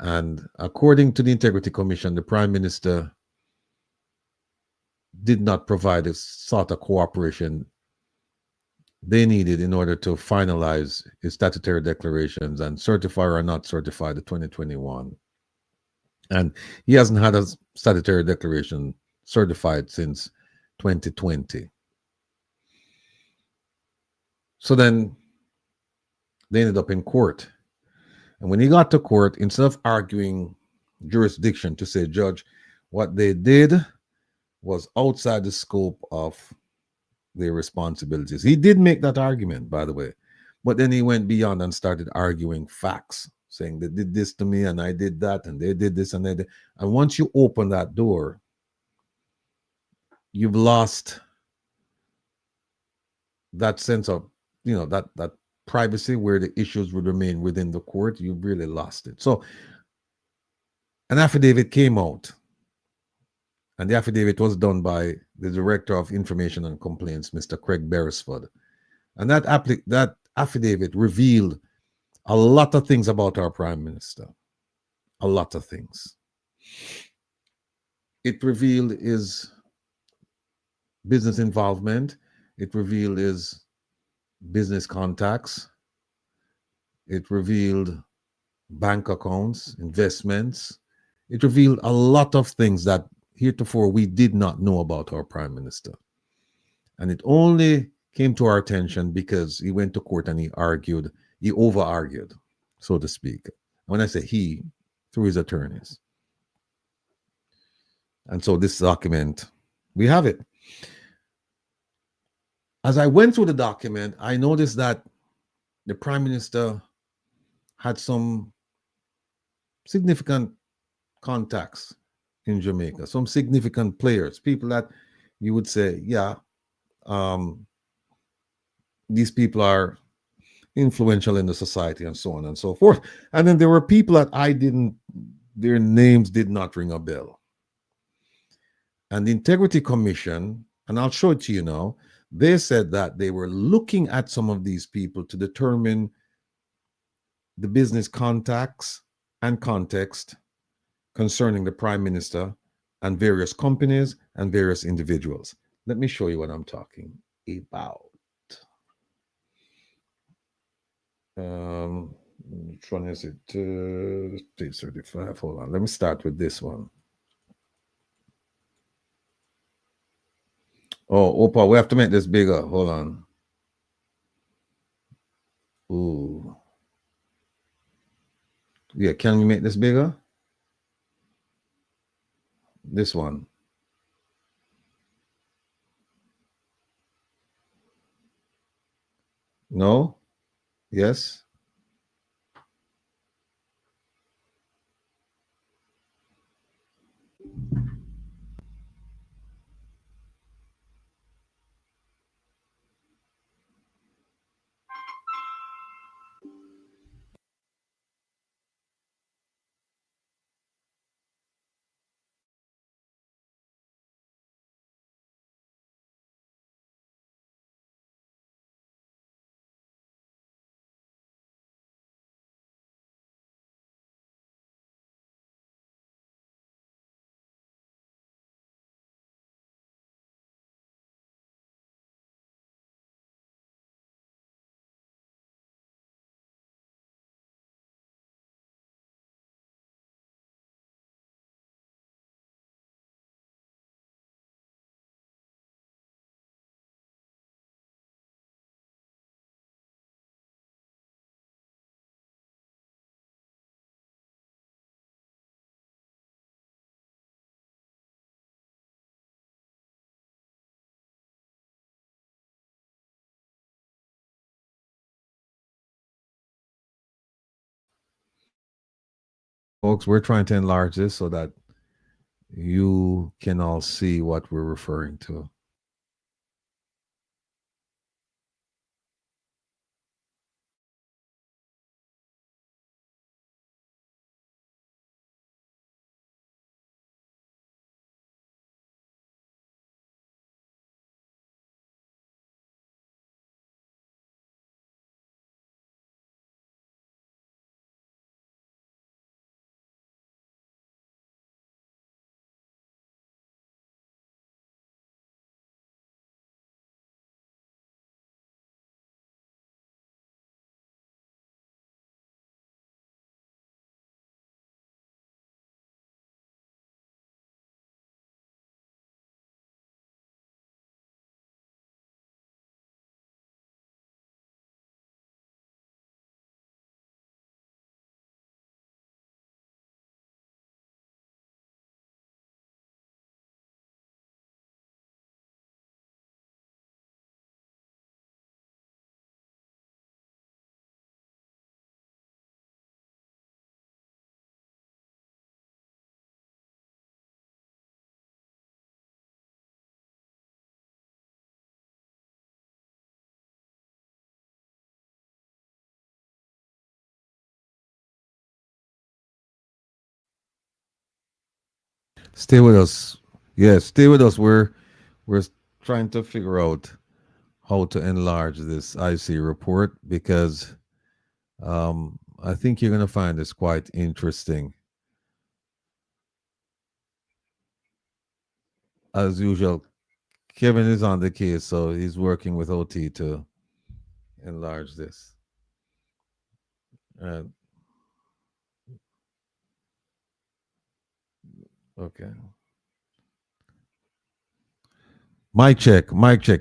And according to the Integrity Commission, the Prime Minister did not provide the sort of cooperation they needed in order to finalize his statutory declarations and certify or not certify the 2021. And he hasn't had a statutory declaration certified since 2020. So then they ended up in court. And when he got to court, instead of arguing jurisdiction to say, Judge, what they did was outside the scope of their responsibilities. He did make that argument, by the way, but then he went beyond and started arguing facts, saying they did this to me and I did that and they did this and they did. And once you open that door, you've lost that sense of, that privacy where the issues would remain within the court. You've really lost it. So an affidavit came out, and the affidavit was done by the Director of Information and Complaints, Mr. Craig Beresford. And that affidavit revealed a lot of things about our Prime Minister. A lot of things. It revealed his business involvement. It revealed his business contacts. It revealed bank accounts, investments. It revealed a lot of things that heretofore we did not know about our Prime Minister. And it only came to our attention because he went to court and he over-argued, so to speak. When I say he, through his attorneys. And so this document, we have it. As I went through the document, I noticed that the Prime Minister had some significant contacts in Jamaica, some significant players, people that you would say, yeah, these people are influential in the society and so on and so forth. And then there were people that their names did not ring a bell. And the Integrity Commission, and I'll show it to you now, they said that they were looking at some of these people to determine the business contacts and context concerning the Prime Minister and various companies and various individuals. Let me show you what I'm talking about. Which one is it? Page 35. Hold on. Let me start with this one. Oh, Opa, we have to make this bigger. Hold on. Ooh. Yeah, can we make this bigger? This one. No? Yes? Folks, we're trying to enlarge this so that you can all see what we're referring to. Stay with us. Yes, stay with us. We're trying to figure out how to enlarge this IC report because I think you're going to find this quite interesting. As usual, Kevin is on the case, so he's working with OT to enlarge this. Okay. Mic check.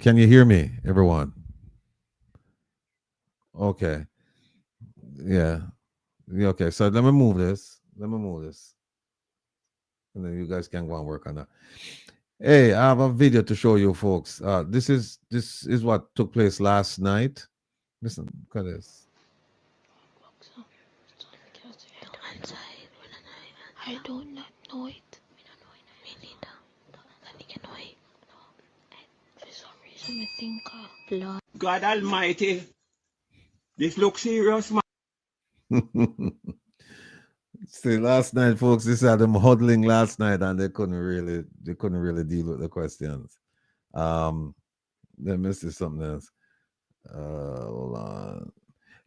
Can you hear me, everyone? Okay. Yeah. Okay. So let me move this. And then you guys can go and work on that. Hey, I have a video to show you folks. This is what took place last night. Listen, look at this. I do not know it. Me neither. Know it. For some reason, I think Lord. God Almighty. This looks serious, man. See, last night, folks, this had them huddling last night, and they couldn't really deal with the questions. They missed something else. Hold on.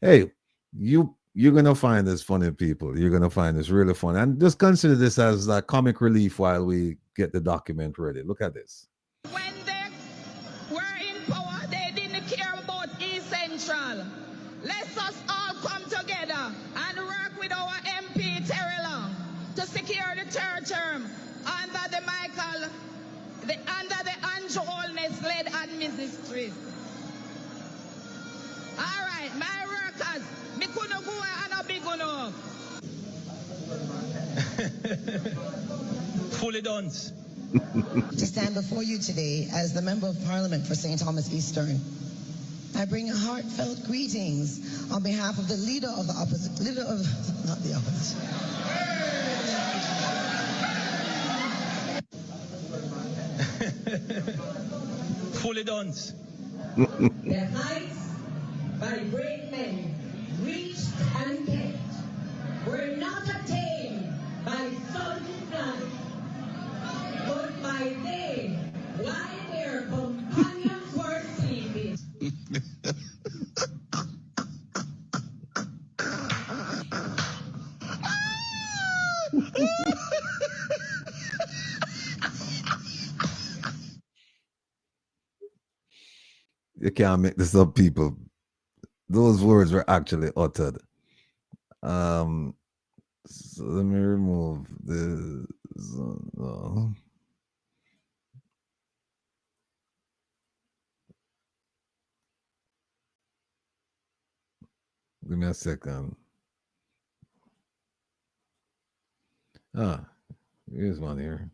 Hey, you're gonna find this funny, people. You're gonna find this really fun, and just consider this as like comic relief while we get the document ready. Look at this. When they were in power, they didn't care about East Central. Let's us all come together and work with our MP Terry Long to secure the third term under the Andrew Holness led administration. All right, my workers, me couldn't go and a big enough. Fully done. To stand before you today as the Member of Parliament for St. Thomas Eastern. I bring heartfelt greetings on behalf of the leader of the opposition, not the opposition. Fully done. Their heights by great men reached and kept were not attained by sudden flight, but by day while their companions were sleeping. You can't make this up, people. Those words were actually uttered. So let me remove this. Give me a second. Here's one here.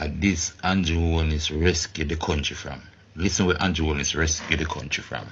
This Andrew Holness rescued the country from. Listen where Andrew Holness rescued the country from.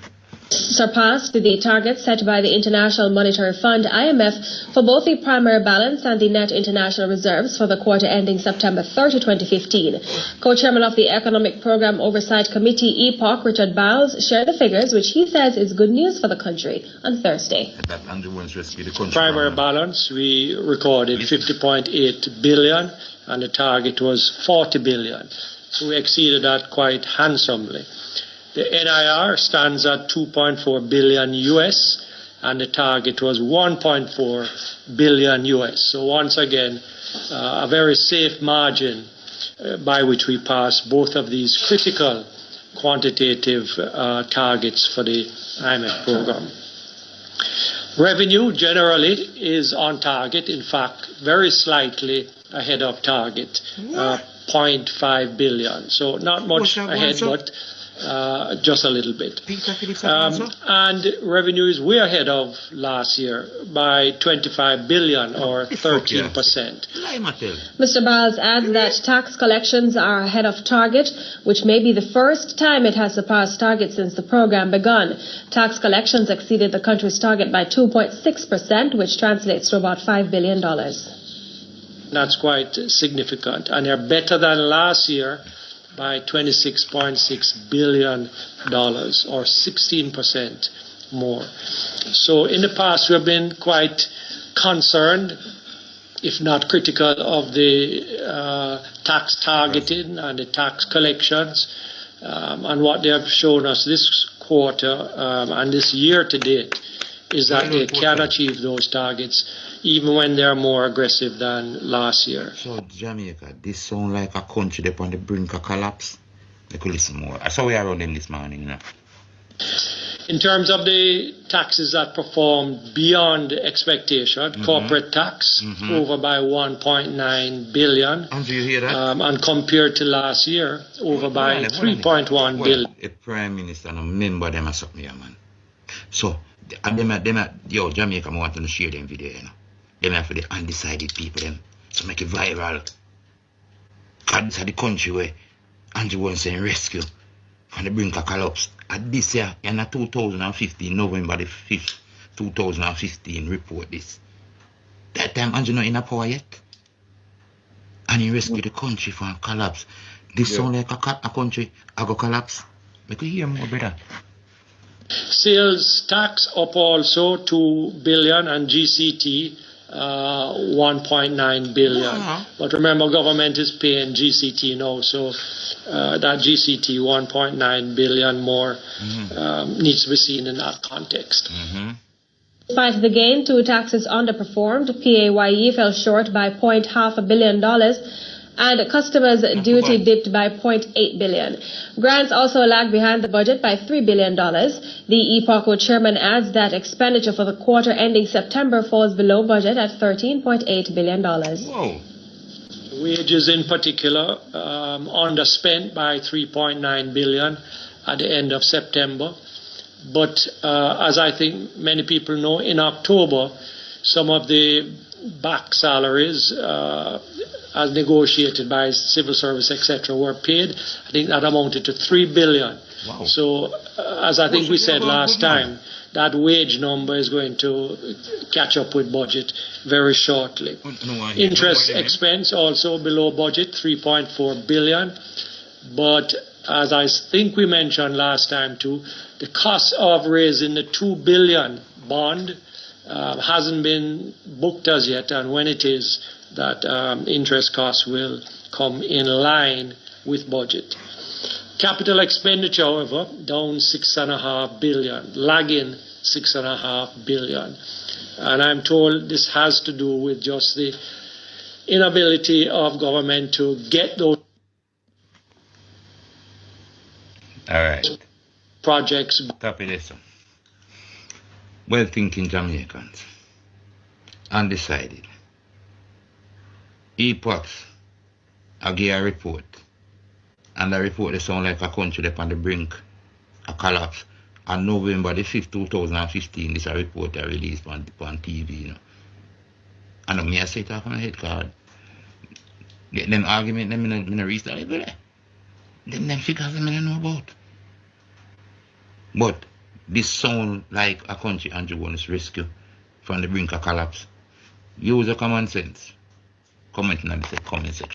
Surpassed the target set by the International Monetary Fund, IMF, for both the primary balance and the net international reserves for the quarter ending September 30, 2015. Co-chairman of the Economic Program Oversight Committee, EPOC, Richard Bowles, shared the figures, which he says is good news for the country, on Thursday. That Andrew Holness rescued the country primary balance, we recorded 50.8 billion, and the target was 40 billion. So we exceeded that quite handsomely. The NIR stands at 2.4 billion US, and the target was 1.4 billion US. So once again, a very safe margin by which we pass both of these critical quantitative targets for the IMF program. Revenue generally is on target, in fact, very slightly ahead of target, 0.5 billion. So not much ahead, but just a little bit. And revenue is way ahead of last year by 25 billion or 13%. Mr. Bowles adds that tax collections are ahead of target, which may be the first time it has surpassed target since the program begun. Tax collections exceeded the country's target by 2.6%, which translates to about $5 billion. That's quite significant, and they're better than last year by $26.6 billion, or 16% more. So in the past, we have been quite concerned, if not critical, of the tax targeting and the tax collections, and what they have shown us this quarter and this year to date is that they can achieve those targets even when they are more aggressive than last year. So Jamaica, this sound like a country that's on the brink of collapse. They could listen more. I saw we are around them this morning, you know. In terms of the taxes that performed beyond expectation, corporate tax over by 1.9 billion, do you hear that? and compared to last year, over by 3.1 billion. A prime minister and a member them are something here, man. So, yo, Jamaica, I want to share them video, you know. Them are for the undecided people, them. So make it viral. Because this is the country where Andrew was saying rescue from the brink of collapse. At this year, in 2015, November the 5th, 2015, report this. That time, Andrew not in a power yet. And he rescued the country from collapse. This sound like a country I go collapse. We could hear more, brother. Sales tax up also 2 billion and GCT 1.9 billion. But remember, government is paying GCT now, so that GCT 1.9 billion more needs to be seen in that context. Despite the gain, two taxes underperformed. PAYE fell short by $0.5 billion, and customers' duty dipped by $0.8 billion. Grants also lagged behind the budget by $3 billion. The EPOCO chairman adds that expenditure for the quarter ending September falls below budget at $13.8 billion. Whoa. Wages in particular underspent by 3.9 billion at the end of September. But as I think many people know, in October, some of the back salaries as negotiated by civil service, etc., were paid. I think that amounted to 3 billion. Wow. So, as I think we said last time, that wage number is going to catch up with budget very shortly. Interest expense also below budget, 3.4 billion. But as I think we mentioned last time too, the cost of raising the 2 billion bond hasn't been booked as yet, and when it is, that interest costs will come in line with budget. Capital expenditure, however, down 6.5 billion, lagging 6.5 billion. And I'm told this has to do with just the inability of government to get those projects. Copy this. Well thinking Jamaicans, undecided. Epochs, I give a report, and the report they sound like a country that's on the brink of collapse. On November the 5th, 2015, this a report I released on TV, you know. And I say it off on my head card. Get them argument, them in the restart, them figures them I don't know about. But this sound like a country Andrew wants rescue from the brink of collapse. Use your common sense. Comment in the comment section.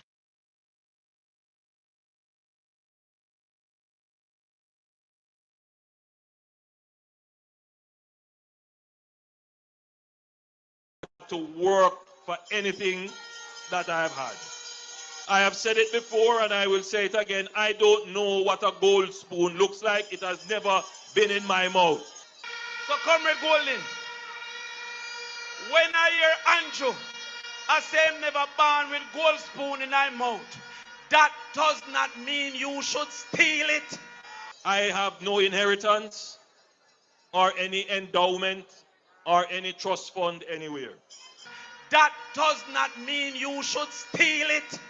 To work for anything that I have had. I have said it before and I will say it again. I don't know what a gold spoon looks like. It has never been in my mouth. So, Comrade Golden, when I hear Andrew, I say I'm never born with gold spoon in my mouth. That does not mean you should steal it. I have no inheritance or any endowment or any trust fund anywhere. That does not mean you should steal it.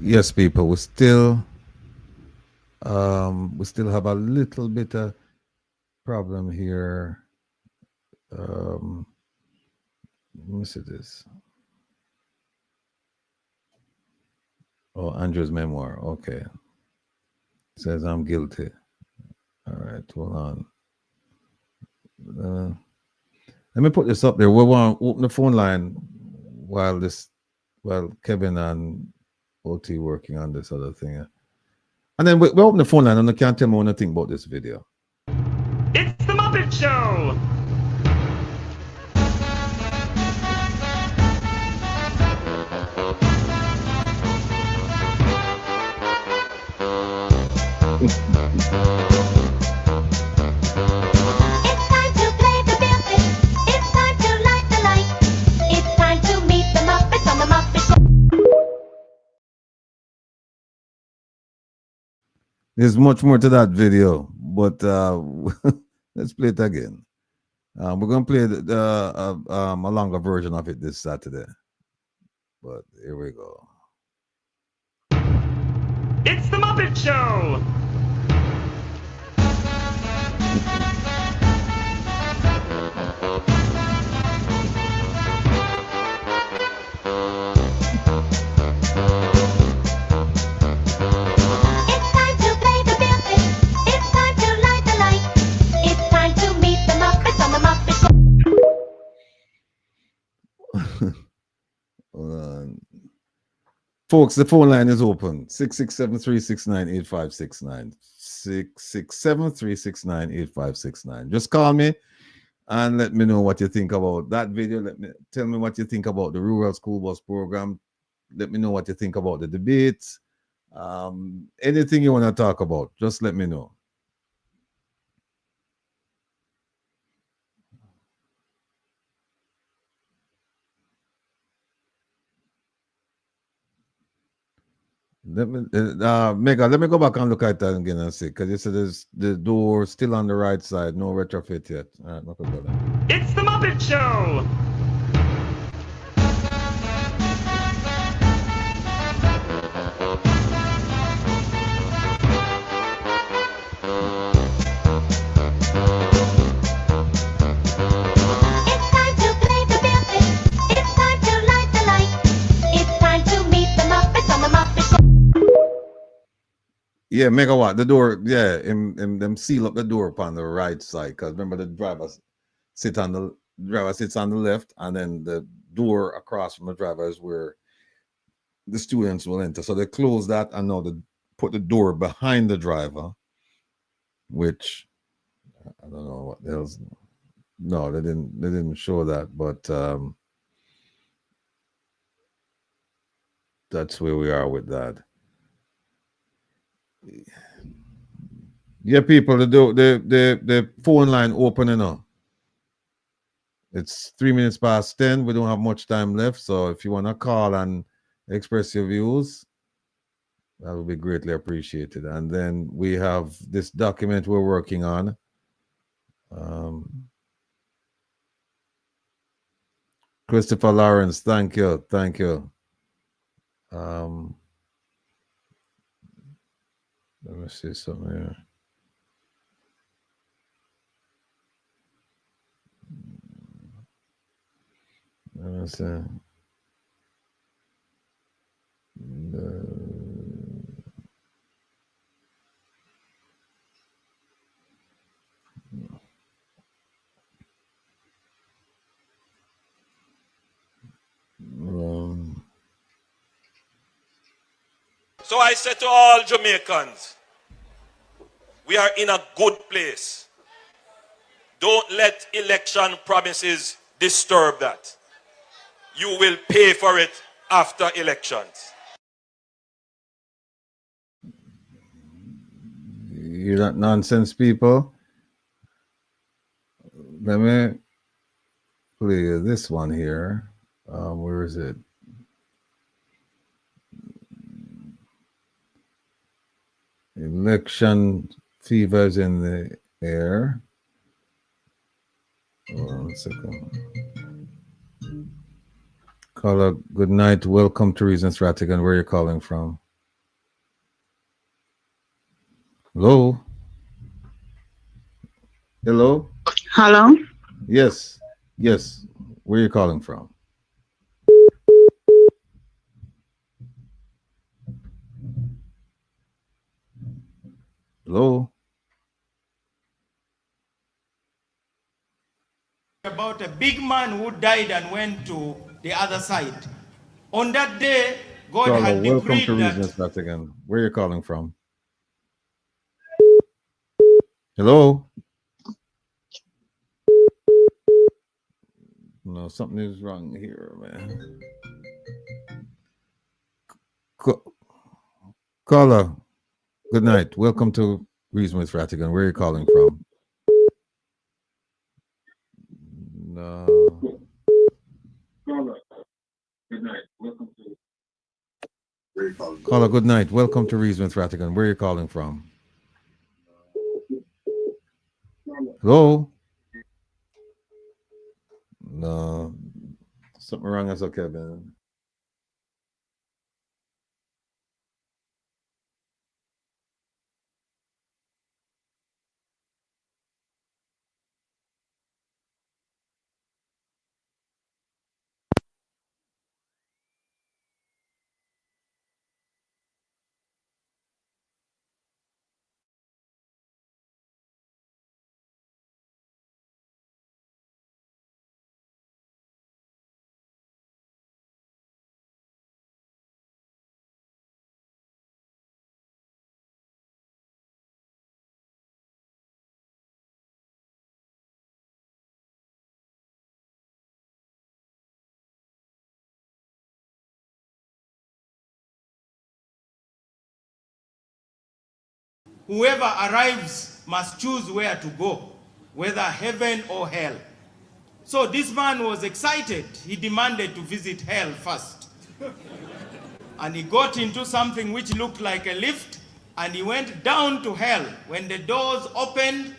Yes, people, we still have a little bit of problem here. Let me see this. Oh, Andrew's memoir. Okay. Says I'm guilty. All right, hold on. Let me put this up there. We want to open the phone line while Kevin and OT working on this other thing. And then we open the phone line and I can't tell me anything about this video. It's the Muppet Show! There's much more to that video, but let's play it again. We're going to play a longer version of it this Saturday. But here we go. It's the Muppet Show! Folks, the phone line is open. 667-369-8569. 667-369-8569. Just call me and let me know what you think about that video. Tell me what you think about the rural school bus program. Let me know what you think about the debates. Anything you want to talk about, just let me know. Mega, let me go back and look at that again and see, because you said there's the door still on the right side, no retrofit yet. All right, look at that. It's the Muppet Show! Yeah, megawatt. The door, yeah, them seal up the door upon the right side. Because remember, the driver sits on the left, and then the door across from the driver is where the students will enter. So they close that, and now they put the door behind the driver, which I don't know what else. No, they didn't show that, but that's where we are with that. Yeah, people, the phone line opening up. It's 3 minutes past 10. We don't have much time left, so if you want to call and express your views, that would be greatly appreciated. And then we have this document we're working on. Christopher Lawrence, thank you. Let me see something here. Let me see. So I said to all Jamaicans, we are in a good place. Don't let election promises disturb that. You will pay for it after elections. You that nonsense people. Let me play this one here. Where is it? Election fever is in the air. Hold on a second. Caller, good night. Welcome to Reasons Rattigan. Where are you calling from? Hello? Hello? Hello? Yes. Where are you calling from? Hello? About a big man who died and went to the other side. On that day, God Caller, had welcome to decreed that. Reasons Rattigan. Where are you calling from? Hello? No, something is wrong here, man. Caller, good night. Welcome to Reasons Rattigan. Where are you calling from? No. Caller, good night. Welcome to. Caller, good night. Welcome to Reasons Rattigan. Where are you calling from? Hello? No. Something wrong. That's okay, man. Whoever arrives must choose where to go, whether heaven or hell. So this man was excited. He demanded to visit hell first. And he got into something which looked like a lift, and he went down to hell. When the doors opened,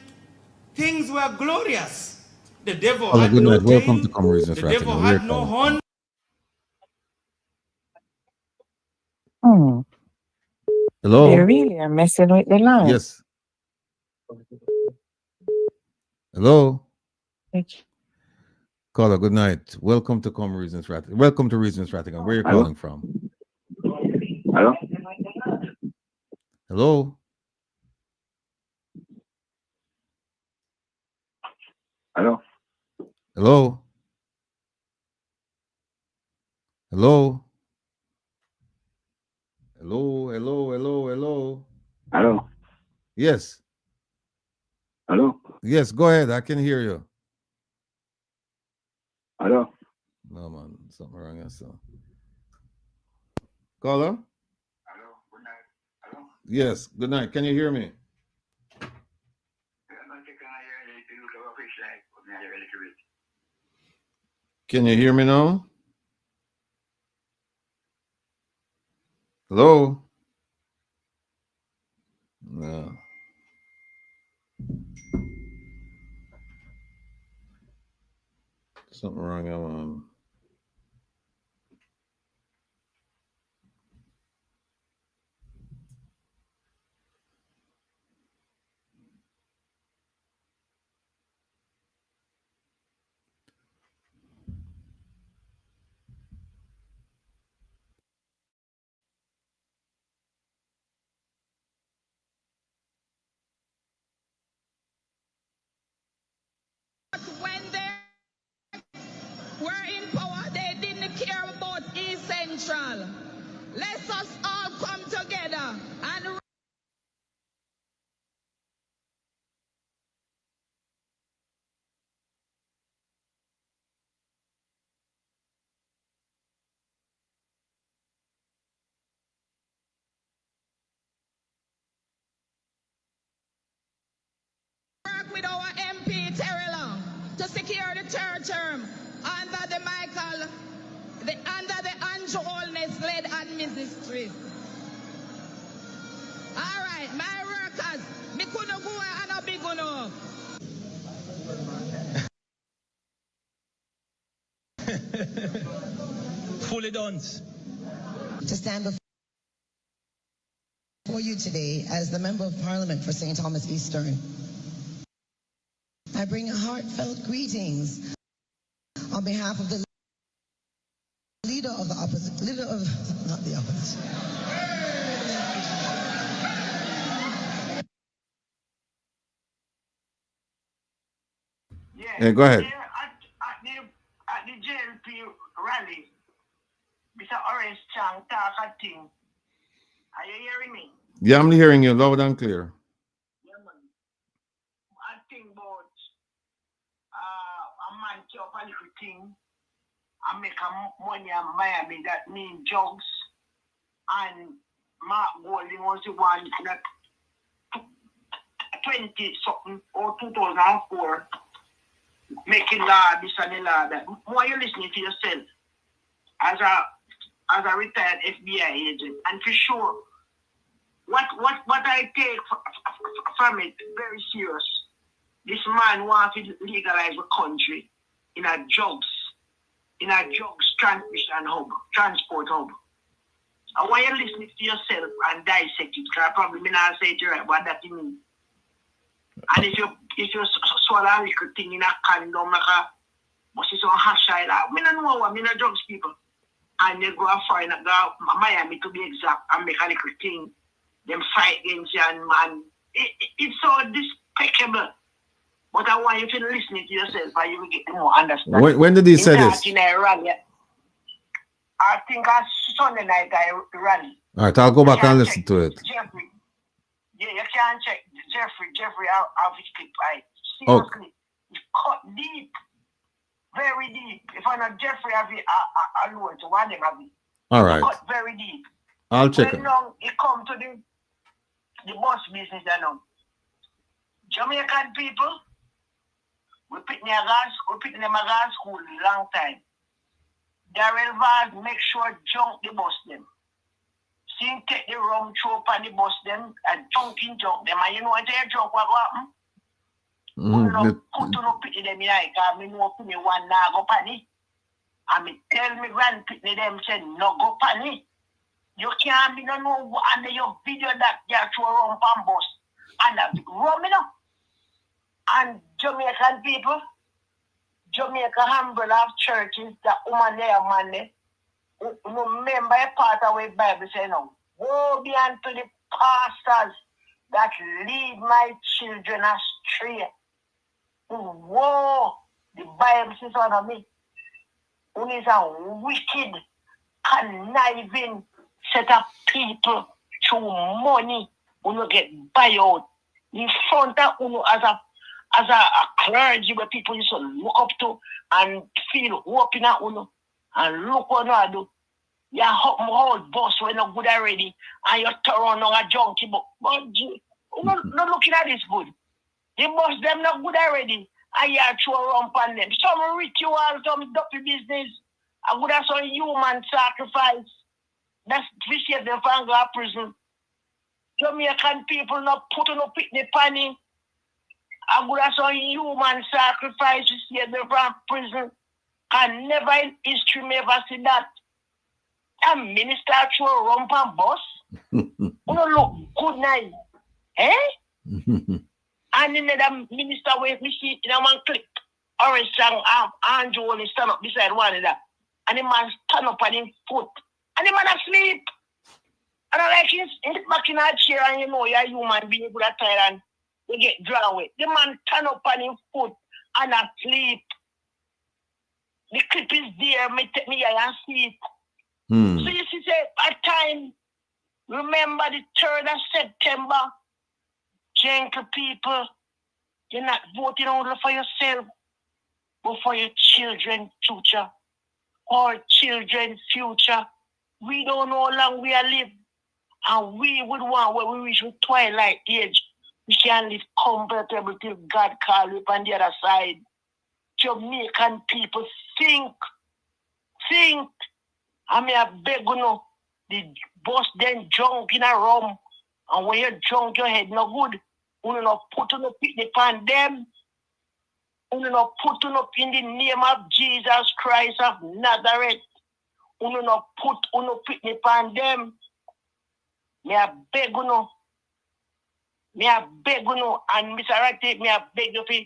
things were glorious. The devil had good no night. Welcome tail, to Come Reasons the devil Rattigan. had no horn. Hello? They really are messing with the line. Yes. Hello? Caller, good night. Welcome to Come Reasons Rattigan. Welcome to Reasons Rattigan. Where are you Hello? calling from? Hello? Hello? Hello? Hello? Hello? Hello? Hello? Hello? Hello? Hello? Yes. Hello? Yes, go ahead. I can hear you. Hello? No, man. Something wrong. That's all. Caller? Yes. Good night. Can you hear me? Can you hear me now? Hello? No. Something wrong. I'm on. When they were in power, they didn't care about East Central. Let us all come together and work with our MP Terry Long to secure the third term under the Andrew Holness led administration. All right, my workers, me couldn't go and a big enough. Fully done. To stand before you today as the Member of Parliament for St. Thomas Eastern, I bring heartfelt greetings on behalf of the leader of the opposition, not the opposition. Yeah, go ahead. At the JLP rally, Mr. Orange Chang talk a thing. Are you hearing me? Yeah, I'm hearing you loud and clear. Yeah, man. I think about a man take up a little thing and make a money in Miami that means drugs. And Mark Golding was the one that 20 something or 2004 making law, this and the law that. Why you listening to yourself as a retired FBI agent? And for sure, what I take from it very serious. This man wants to legalize the country in a drugs transmission hub, transport hub. And why you listening to yourself and dissect it? Because I probably may not say it right, what that means. And if you swallow a little thing in a condom, like a, but it's on hash like that, I don't know what, I not drugs people. And they go foreign, go Miami to be exact, and make a little thing, them fight against you, and man, it's so despicable. But I want you to listen to yourself, and you will get more understanding. When did he say this? In a rally. I think on Sunday night I rally. All right, I'll go back and listen to it. Jeffrey. Yeah, you can check Jeffrey out his clip. Seriously, it's cut deep, very deep. If I not Jeffrey have it alone, so one of them have it. All right. Cut very deep. I'll check it. Now it come to the bus business, you know. Jamaican people, we put them a gas school a long time. Darrell Vaz make sure junk the bus them. See take the rum throw on the bus them and junk them. And you know what they junk what happen? Put to no pity them in because me know put me one now go pani. And me tell me grand pity them say no go pani. You can't be no and your video that they throw rum on bus. And that rum you know. And Jamaican people, Jamaica humble of churches that woman there man remember a part of the Bible say no. Woe be unto the pastors that lead my children astray. Woe, the Bible says on me. Who is a wicked, conniving set of people through money who get buyout in front of who as a clergy where people used to look up to and feel hope in that and look what you do. You hold boss when you're good already and you turn on a junkie but you not looking at this good. The boss them not good already and you throw around on them. Some ritual, some dirty business, and good as some human sacrifice. That's this year they find go to prison. Jamaican people not putting up in the panny. I would have some human sacrifice to see them from prison. And never in history me ever see that. A minister through a rump and bus. You look good night. Eh? And then the minister wait me see in a man clip. Orange sang Andrew only stand up beside one of that. And the man stand up on his foot. And the man asleep. And I like him back in that chair and you know you're a human being good at tired and you get drawn away. The man turn up on his foot and asleep. The clip is there, me take me and see it. So you see, at time, remember the 3rd of September, gentle people, you're not voting only for yourself, but for your children's future. Our children's future. We don't know how long we are live. And we would want when we reach the twilight age. We can live comfortable till God call you on the other side. Jamaican people think. I mean, I beg you know, the boss then drunk in a rum. And when you're drunk, your head no good. You not put on up on them. You not put on up in the name of Jesus Christ of Nazareth. You not put on up on them. Me I beg you know. And Mr. Rattigan, me I beg you to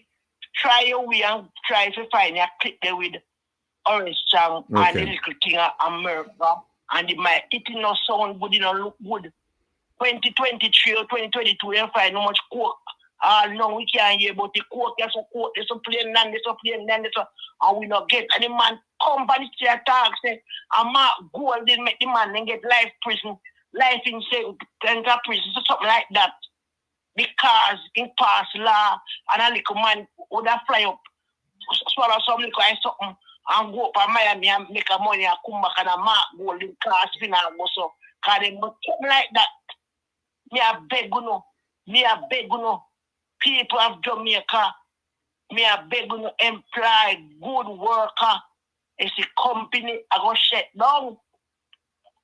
try your way and try to find a clip there with Orange Chang and the little king of America. And it no sound good, it no look good. 2023 or 2022, you find how much coke No, we can't hear about the court, there's a court, there's a plain land, there's a plain land, and we not get any man come by the street talk, say, and Mark Gold didn't make the man then get life prison, life in prison, so something like that. Because in past law, and a little man would have fly up, swallow some liquor and something, and go up to Miami and make a money and come back and a Mark Gold in class, so, because they must something like that. Me a beg you know. Me a beg you know. People of Jamaica. Me a beg you know. Employ good worker. It's a company I go shut down.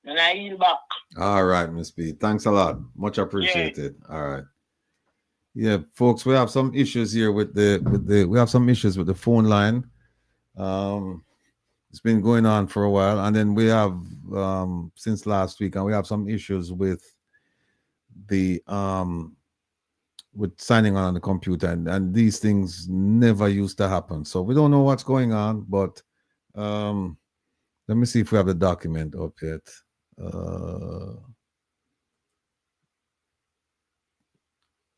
And I yield back. All right, Miss B. Thanks a lot. Much appreciated. Yeah. All right. Yeah, folks, we have some issues here with the phone line. It's been going on for a while, and then we have since last week, and we have some issues with the with signing on the computer, and these things never used to happen. So we don't know what's going on, but let me see if we have the document up yet.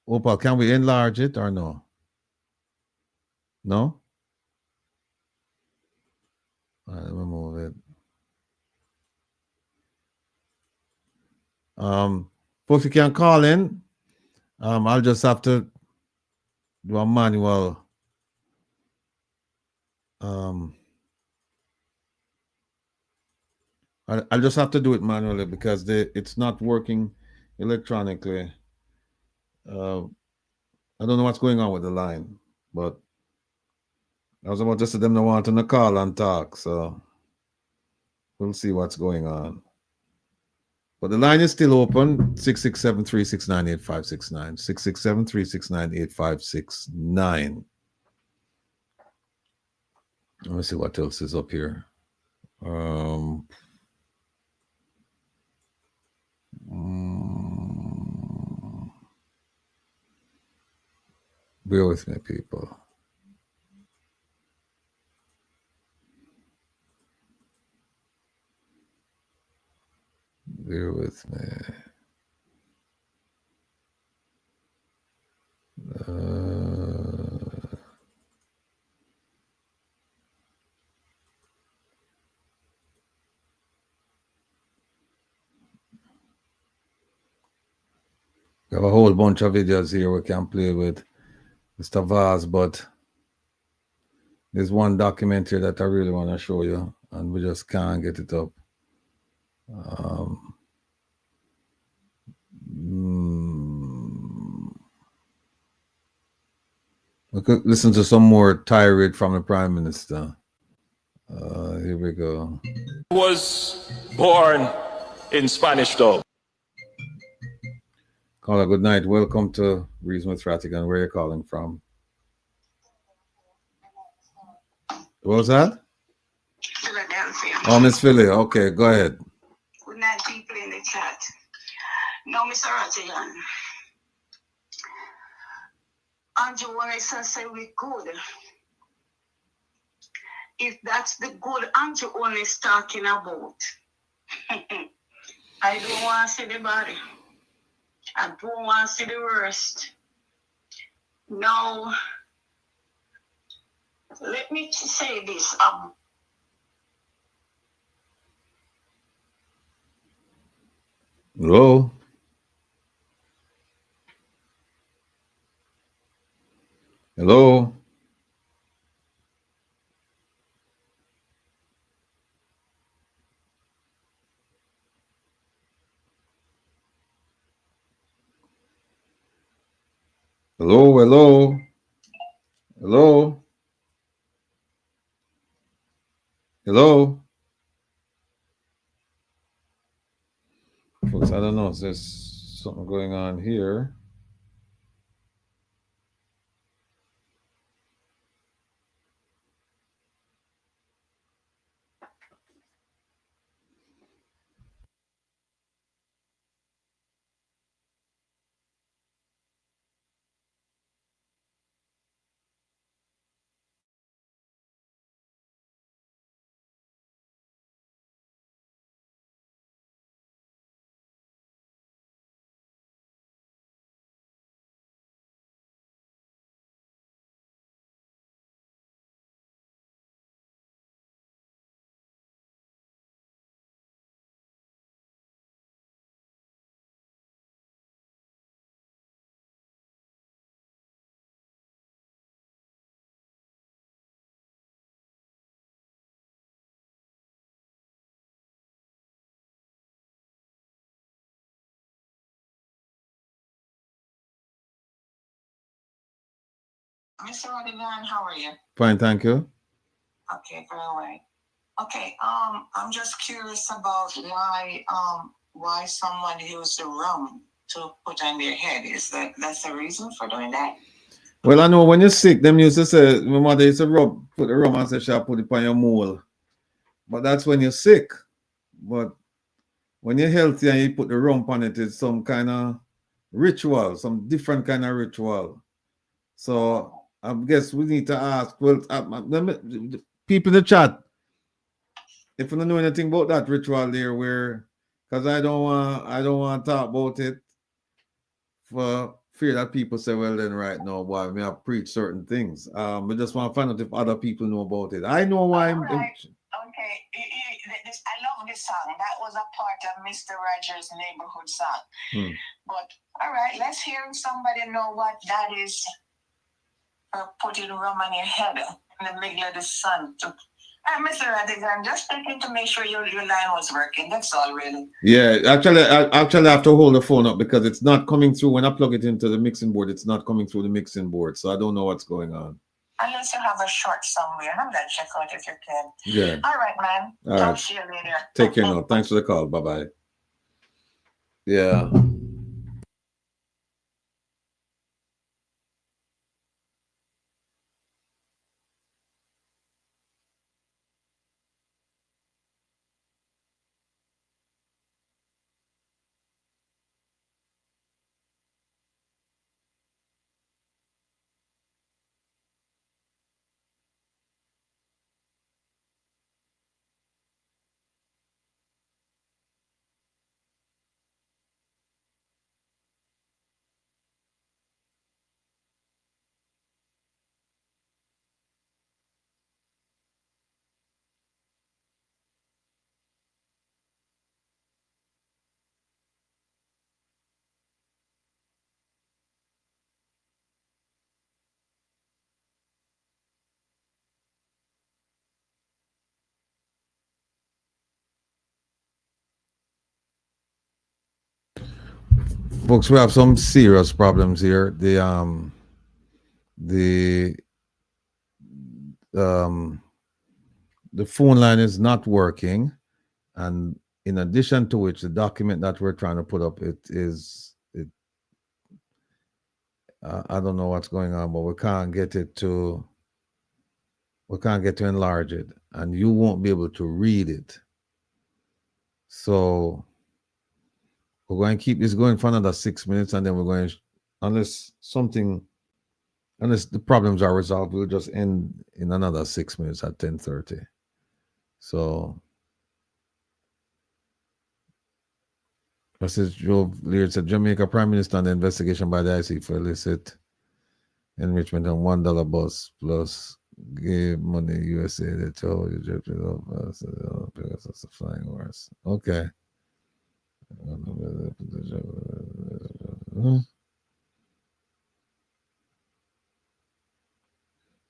Opal, can we enlarge it or no? No? All right, let me move it. Folks, you can call in. I'll just have to do a manual. I'll just have to do it manually because it's not working electronically. I don't know what's going on with the line, but I was about to say them no want to call and talk, so we'll see what's going on. But the line is still open, 667-369-8569, 667-369-8569. Let me see what else is up here. Bear with me, people. Bear with me. We have a whole bunch of videos here we can play with Mr. Vaz, but there's one document here that I really want to show you, and we just can't get it up. We could listen to some more tirade from the Prime Minister. Here we go. Was born in Spanish Town. Caller, good night. Welcome to Reason with Rattigan. Where are you calling from? What was that? Philadelphia. Oh, Miss Philly. Okay, go ahead. Good night, people in the chat. No, Mr. Rattigan. Andrew, when I say we good, if that's the good Andrew only is talking about, I don't want to see the body. I don't want to see the worst. No. Let me say this. Hello? Hello? Hello, hello? Hello? Hello? Folks, I don't know if there's something going on here. Mr. Rattigan, how are you? Fine, thank you. Okay, very well. Okay, I'm just curious about why someone used the rum to put on their head. That's the reason for doing that? Well, I know when you're sick, them used to say, my mother used to put the rum and say, she'll put it on your mole. But that's when you're sick. But when you're healthy and you put the rum on it, it's some kind of ritual, some different kind of ritual. So I guess we need to ask, well, people in the chat, if you don't know anything about that ritual there, where, because I don't want to talk about it for fear that people say, well, then right now, why we have preached certain things. We just want to find out if other people know about it. I know why. Okay, I love this song. That was a part of Mr. Rogers' neighborhood song. But all right, let's hear somebody know what that is for putting rum on your head in the middle of the sun. Mr. Rattigan, just checking to make sure your line was working. That's all, really. Yeah, actually, I have to hold the phone up because it's not coming through. When I plug it into the mixing board, it's not coming through the mixing board. So I don't know what's going on. Unless you have a short somewhere. I'm going to check out if you can. Yeah. All right, man. All Talk right. to you later. Take care now. Thanks for the call. Bye-bye. Yeah. Folks, we have some serious problems here. The phone line is not working, and in addition to which, the document that we're trying to put up, I don't know what's going on, but we can't get to enlarge it, and you won't be able to read it. So we're going to keep this going for another 6 minutes, and then we're going to, unless the problems are resolved, we'll just end in another 6 minutes at 10:30. So, Justice Joe Lear said, Jamaica Prime Minister on the investigation by the IC for illicit enrichment on $1 bus plus gave money USA. They told you flying horse. Okay.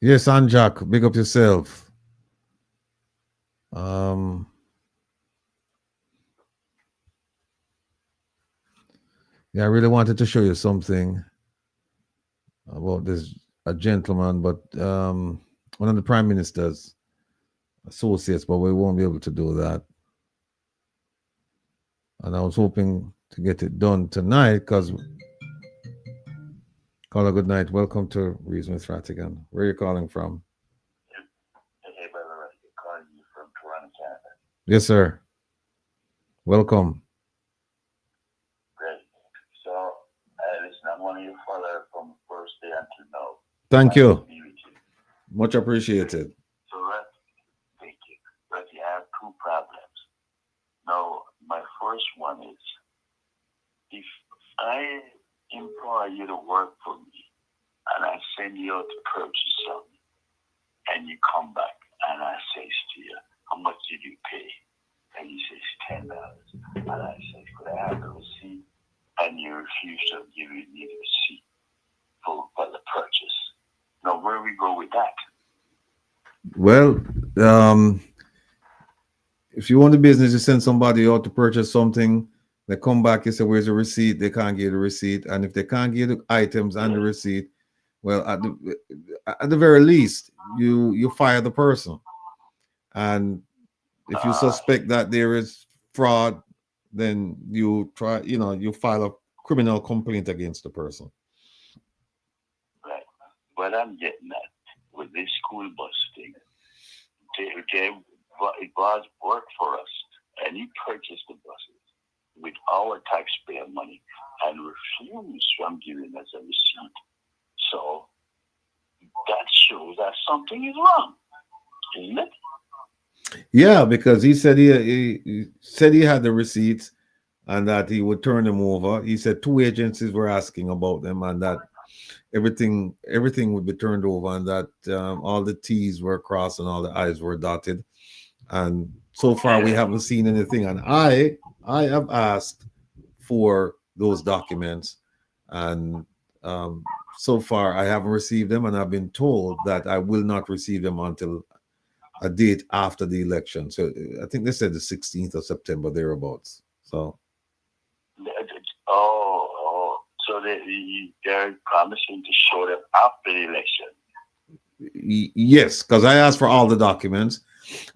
Yes, Anjak, big up yourself. Yeah, I really wanted to show you something about a gentleman, but one of the Prime Minister's associates, but we won't be able to do that. And I was hoping to get it done tonight because caller, good night. Welcome to Reason with Rattigan. Where are you calling from? Hey, brother, I'm calling you from Toronto, Canada. Yes, sir. Welcome. Great. So, listen, I'm one of your followers from first day until now. Thank you. Much appreciated. So, thank you. Ratty, I have two problems. Now, my first one is, if I employ you to work for me and I send you out to purchase something and you come back and I say to you, how much did you pay? And you say $10. And I say, could I have the receipt? And you refuse to give me the receipt for the purchase. Now, where we go with that? Well, if you want the business, you send somebody out to purchase something, they come back, you say, where's the receipt? They can't give the receipt. And if they can't give the items and the receipt, well, at the very least, you fire the person, and if you suspect that there is fraud, then you file a criminal complaint against the person. Right. What I'm getting at with this school bus thing, it was work for us, and he purchased the buses with our taxpayer money and refused from giving us a receipt. So that shows that something is wrong, isn't it? Yeah, because he said he said he had the receipts and that he would turn them over. He said 2 agencies were asking about them and that everything would be turned over and that all the T's were crossed and all the I's were dotted. And so far we haven't seen anything. And I have asked for those documents, and so far I haven't received them, and I've been told that I will not receive them until a date after the election. So I think they said the 16th of September, thereabouts. So so they're promising to show them after the election. Yes, because I asked for all the documents,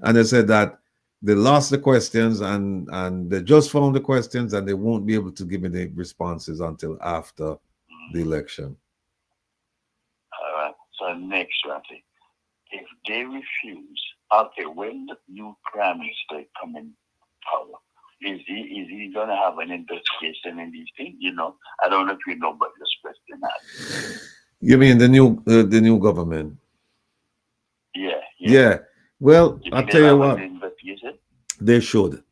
and they said that they lost the questions and they just found the questions, and they won't be able to give me the responses until after the election. All right. So next, Ratty, if they refuse, okay, when the new prime minister come in power, is he going to have an investigation in these things? You know, I don't know if you know, but just question that. You mean the new government? Yeah. Well, I'll tell you what. They should,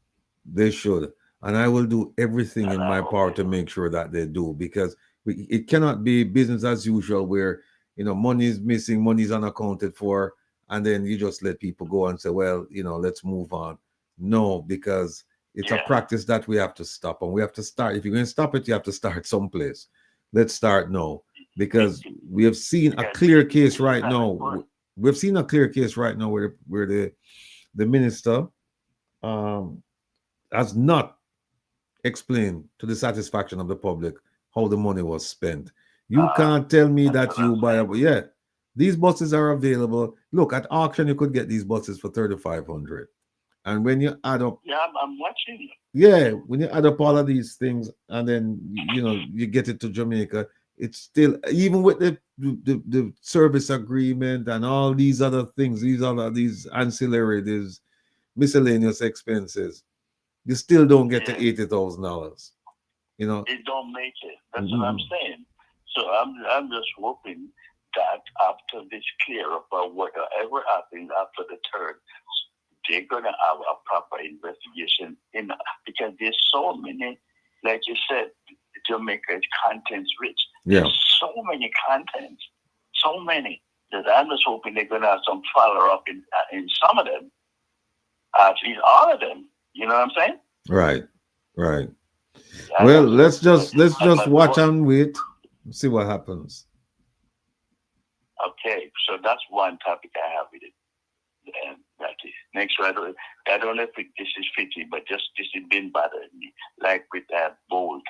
and I will do everything in my power to make sure that they do, because it cannot be business as usual where money is missing, money is unaccounted for, and then you just let people go and say, well, let's move on. No, because it's a practice that we have to stop, and we have to start. If you're going to stop it, you have to start someplace. Let's start now, because we have seen a clear case right now. We've seen a clear case right now where the minister has not explained to the satisfaction of the public how the money was spent. You can't tell me that you buy these buses are available. Look, at auction you could get these buses for $3,500, and when you add up, I'm watching you. Yeah, when you add up all of these things and then you get it to Jamaica, it's still, even with the service agreement and all these other things, these ancillary, these miscellaneous expenses, you still don't get to $80,000. It don't make it. That's what I'm saying. So I'm just hoping that after this clear up or whatever happens after the third, they're gonna have a proper investigation because there's so many, like you said, Jamaica is contents rich. Yeah. There's so many contents, so many that I'm just hoping they're gonna have some follow up in some of them, at least all of them. You know what I'm saying? Right. Well, let's just watch and wait and see what happens. Okay, so that's one topic I have with it. And that is next. I don't know if this is fitting, but this has been bothering me, like with that Bolt.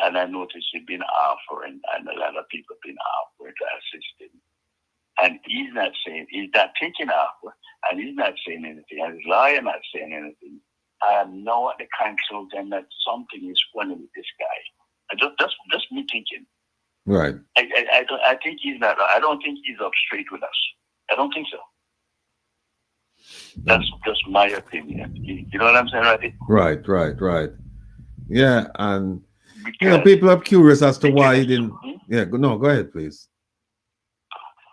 And I noticed he's been offering, and a lot of people been offering to assist him. And he's not taking offer, and he's not saying anything, and his lawyer not saying anything. I have no other conclusion that something is funny with this guy. Just me thinking. Right. I think he's not. I don't think he's up straight with us. I don't think so. That's just my opinion. You know what I'm saying, right? Right. Yeah, and people are curious as to why he didn't. Yeah, no, go ahead, please.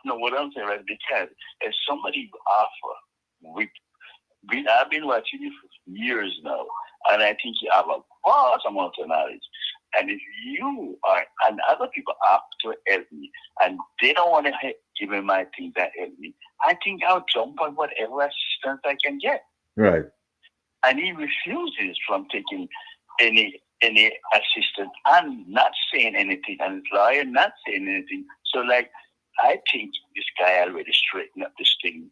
No, what I'm saying, right? Because if somebody offer, I've been watching you for years now, and I think you have a vast amount of knowledge. And if you are, and other people ask to help me, and they don't want to give me my things that help me, I think I'll jump on whatever assistance I can get. Right. And he refuses from taking any assistance and not saying anything, and his lawyer not saying anything. So, I think this guy already straightened up this thing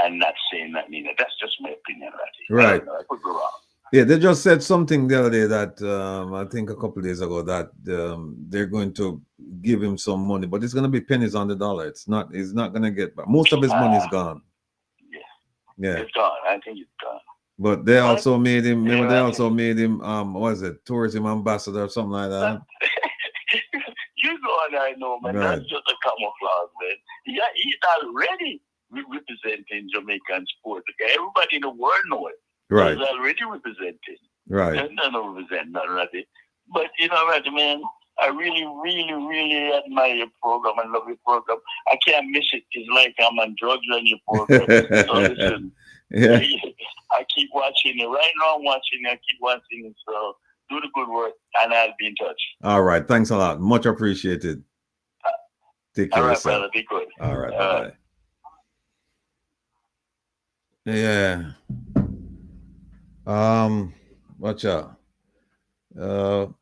and not saying nothing. That's just my opinion, right? I could go wrong. Yeah, they just said something the other day that I think a couple of days ago that they're going to give him some money, but it's going to be pennies on the dollar. It's not. He's not going to get back. Most of his money is gone. Yeah. It's gone. I think it's gone. But they also made him. Yeah, Remember, they I also made him. What was it, tourism ambassador or something like that? You know what I know, man. Right. That's just a camouflage, man. Yeah, he's already representing Jamaican sport. Okay? Everybody in the world knows it. Right. He's already representing. Right. There's none of represent, not ready. But you know, Ratty, man, I really, really, really admire your program. I love your program. I can't miss it. It's like I'm on drugs on your program. So listen, Yeah. I keep watching it. Right now I'm watching it. I keep watching it. So do the good work, and I'll be in touch. All right. Thanks a lot. Much appreciated. Take care All of right, yourself. brother. Be good. All right. Bye-bye. Yeah. Watch out. The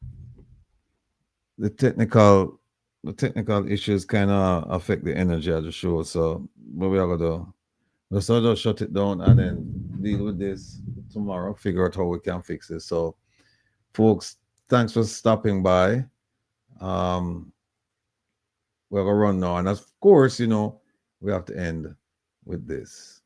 technical issues kind of affect the energy of the show. So what we are gonna do? Let's just shut it down and then deal with this tomorrow. Figure out how we can fix it. So, folks, thanks for stopping by. We're gonna run now, and of course, you know, we have to end with this.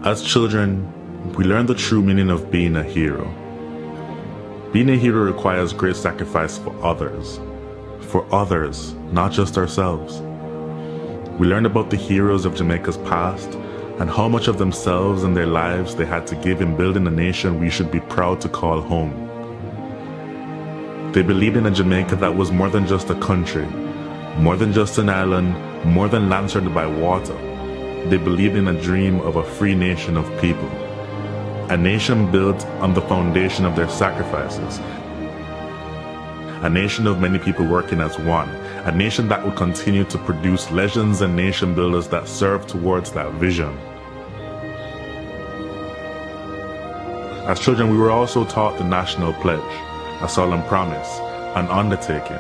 As children, we learn the true meaning of being a hero. Being a hero requires great sacrifice for others, not just ourselves. We learned about the heroes of Jamaica's past and how much of themselves and their lives they had to give in building a nation we should be proud to call home. They believed in a Jamaica that was more than just a country, more than just an island, more than land surrounded by water. They believed in a dream of a free nation of people, a nation built on the foundation of their sacrifices, a nation of many people working as one, a nation that would continue to produce legends and nation builders that serve towards that vision. As children, we were also taught the national pledge, a solemn promise, an undertaking.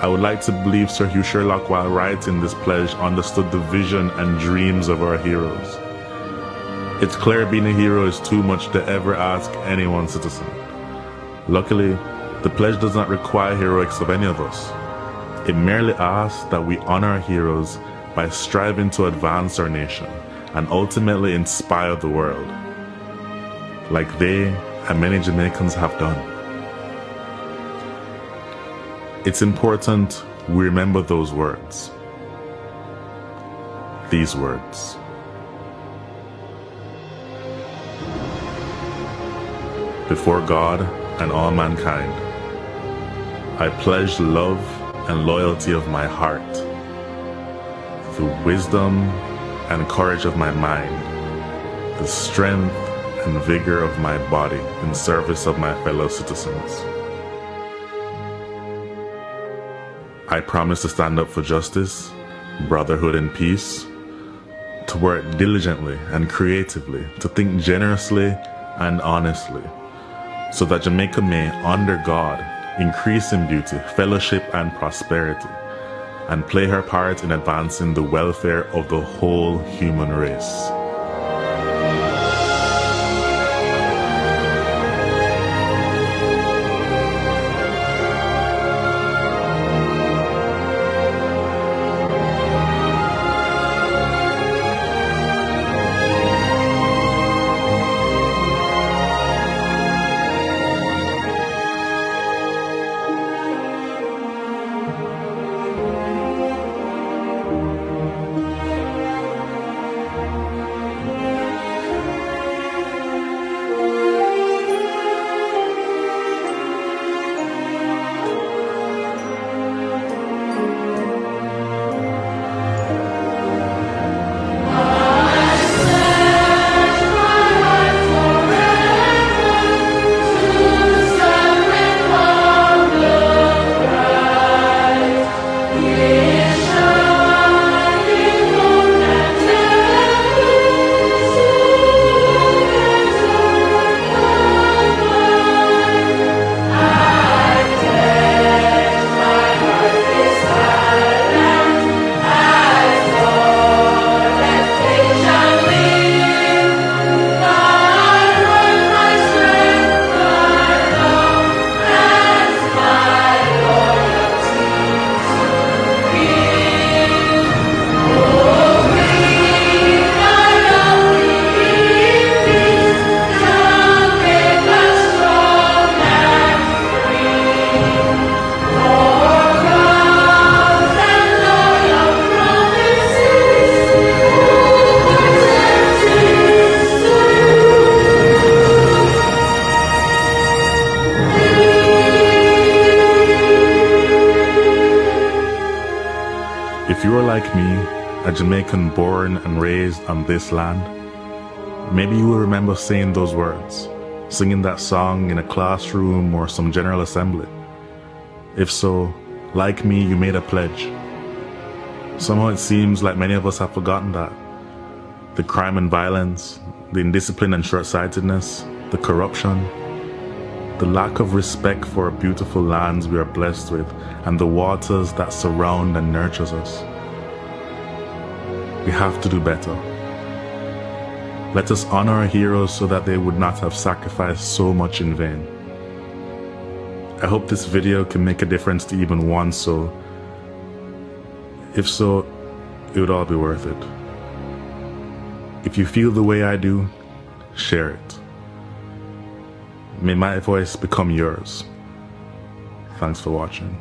I would like to believe Sir Hugh Sherlock, while writing this pledge, understood the vision and dreams of our heroes. It's clear being a hero is too much to ever ask any one citizen. Luckily, the pledge does not require heroics of any of us. It merely asks that we honor our heroes by striving to advance our nation and ultimately inspire the world, like they and many Jamaicans have done. It's important we remember those words. These words. Before God and all mankind, I pledge the love and loyalty of my heart, the wisdom and courage of my mind, the strength and vigor of my body in service of my fellow citizens. I promise to stand up for justice, brotherhood, and peace, to work diligently and creatively, to think generously and honestly, so that Jamaica may, under God, increase in beauty, fellowship, and prosperity, and play her part in advancing the welfare of the whole human race. Jamaican born and raised on this land, maybe you will remember saying those words, singing that song in a classroom or some general assembly. If so, like me, you made a pledge. Somehow it seems like many of us have forgotten that. The crime and violence, the indiscipline and short-sightedness, the corruption, the lack of respect for our beautiful lands we are blessed with, and the waters that surround and nurtures us. We have to do better. Let us honor our heroes so that they would not have sacrificed so much in vain. I hope this video can make a difference to even one soul. If so, it would all be worth it. If you feel the way I do, share it. May my voice become yours. Thanks for watching.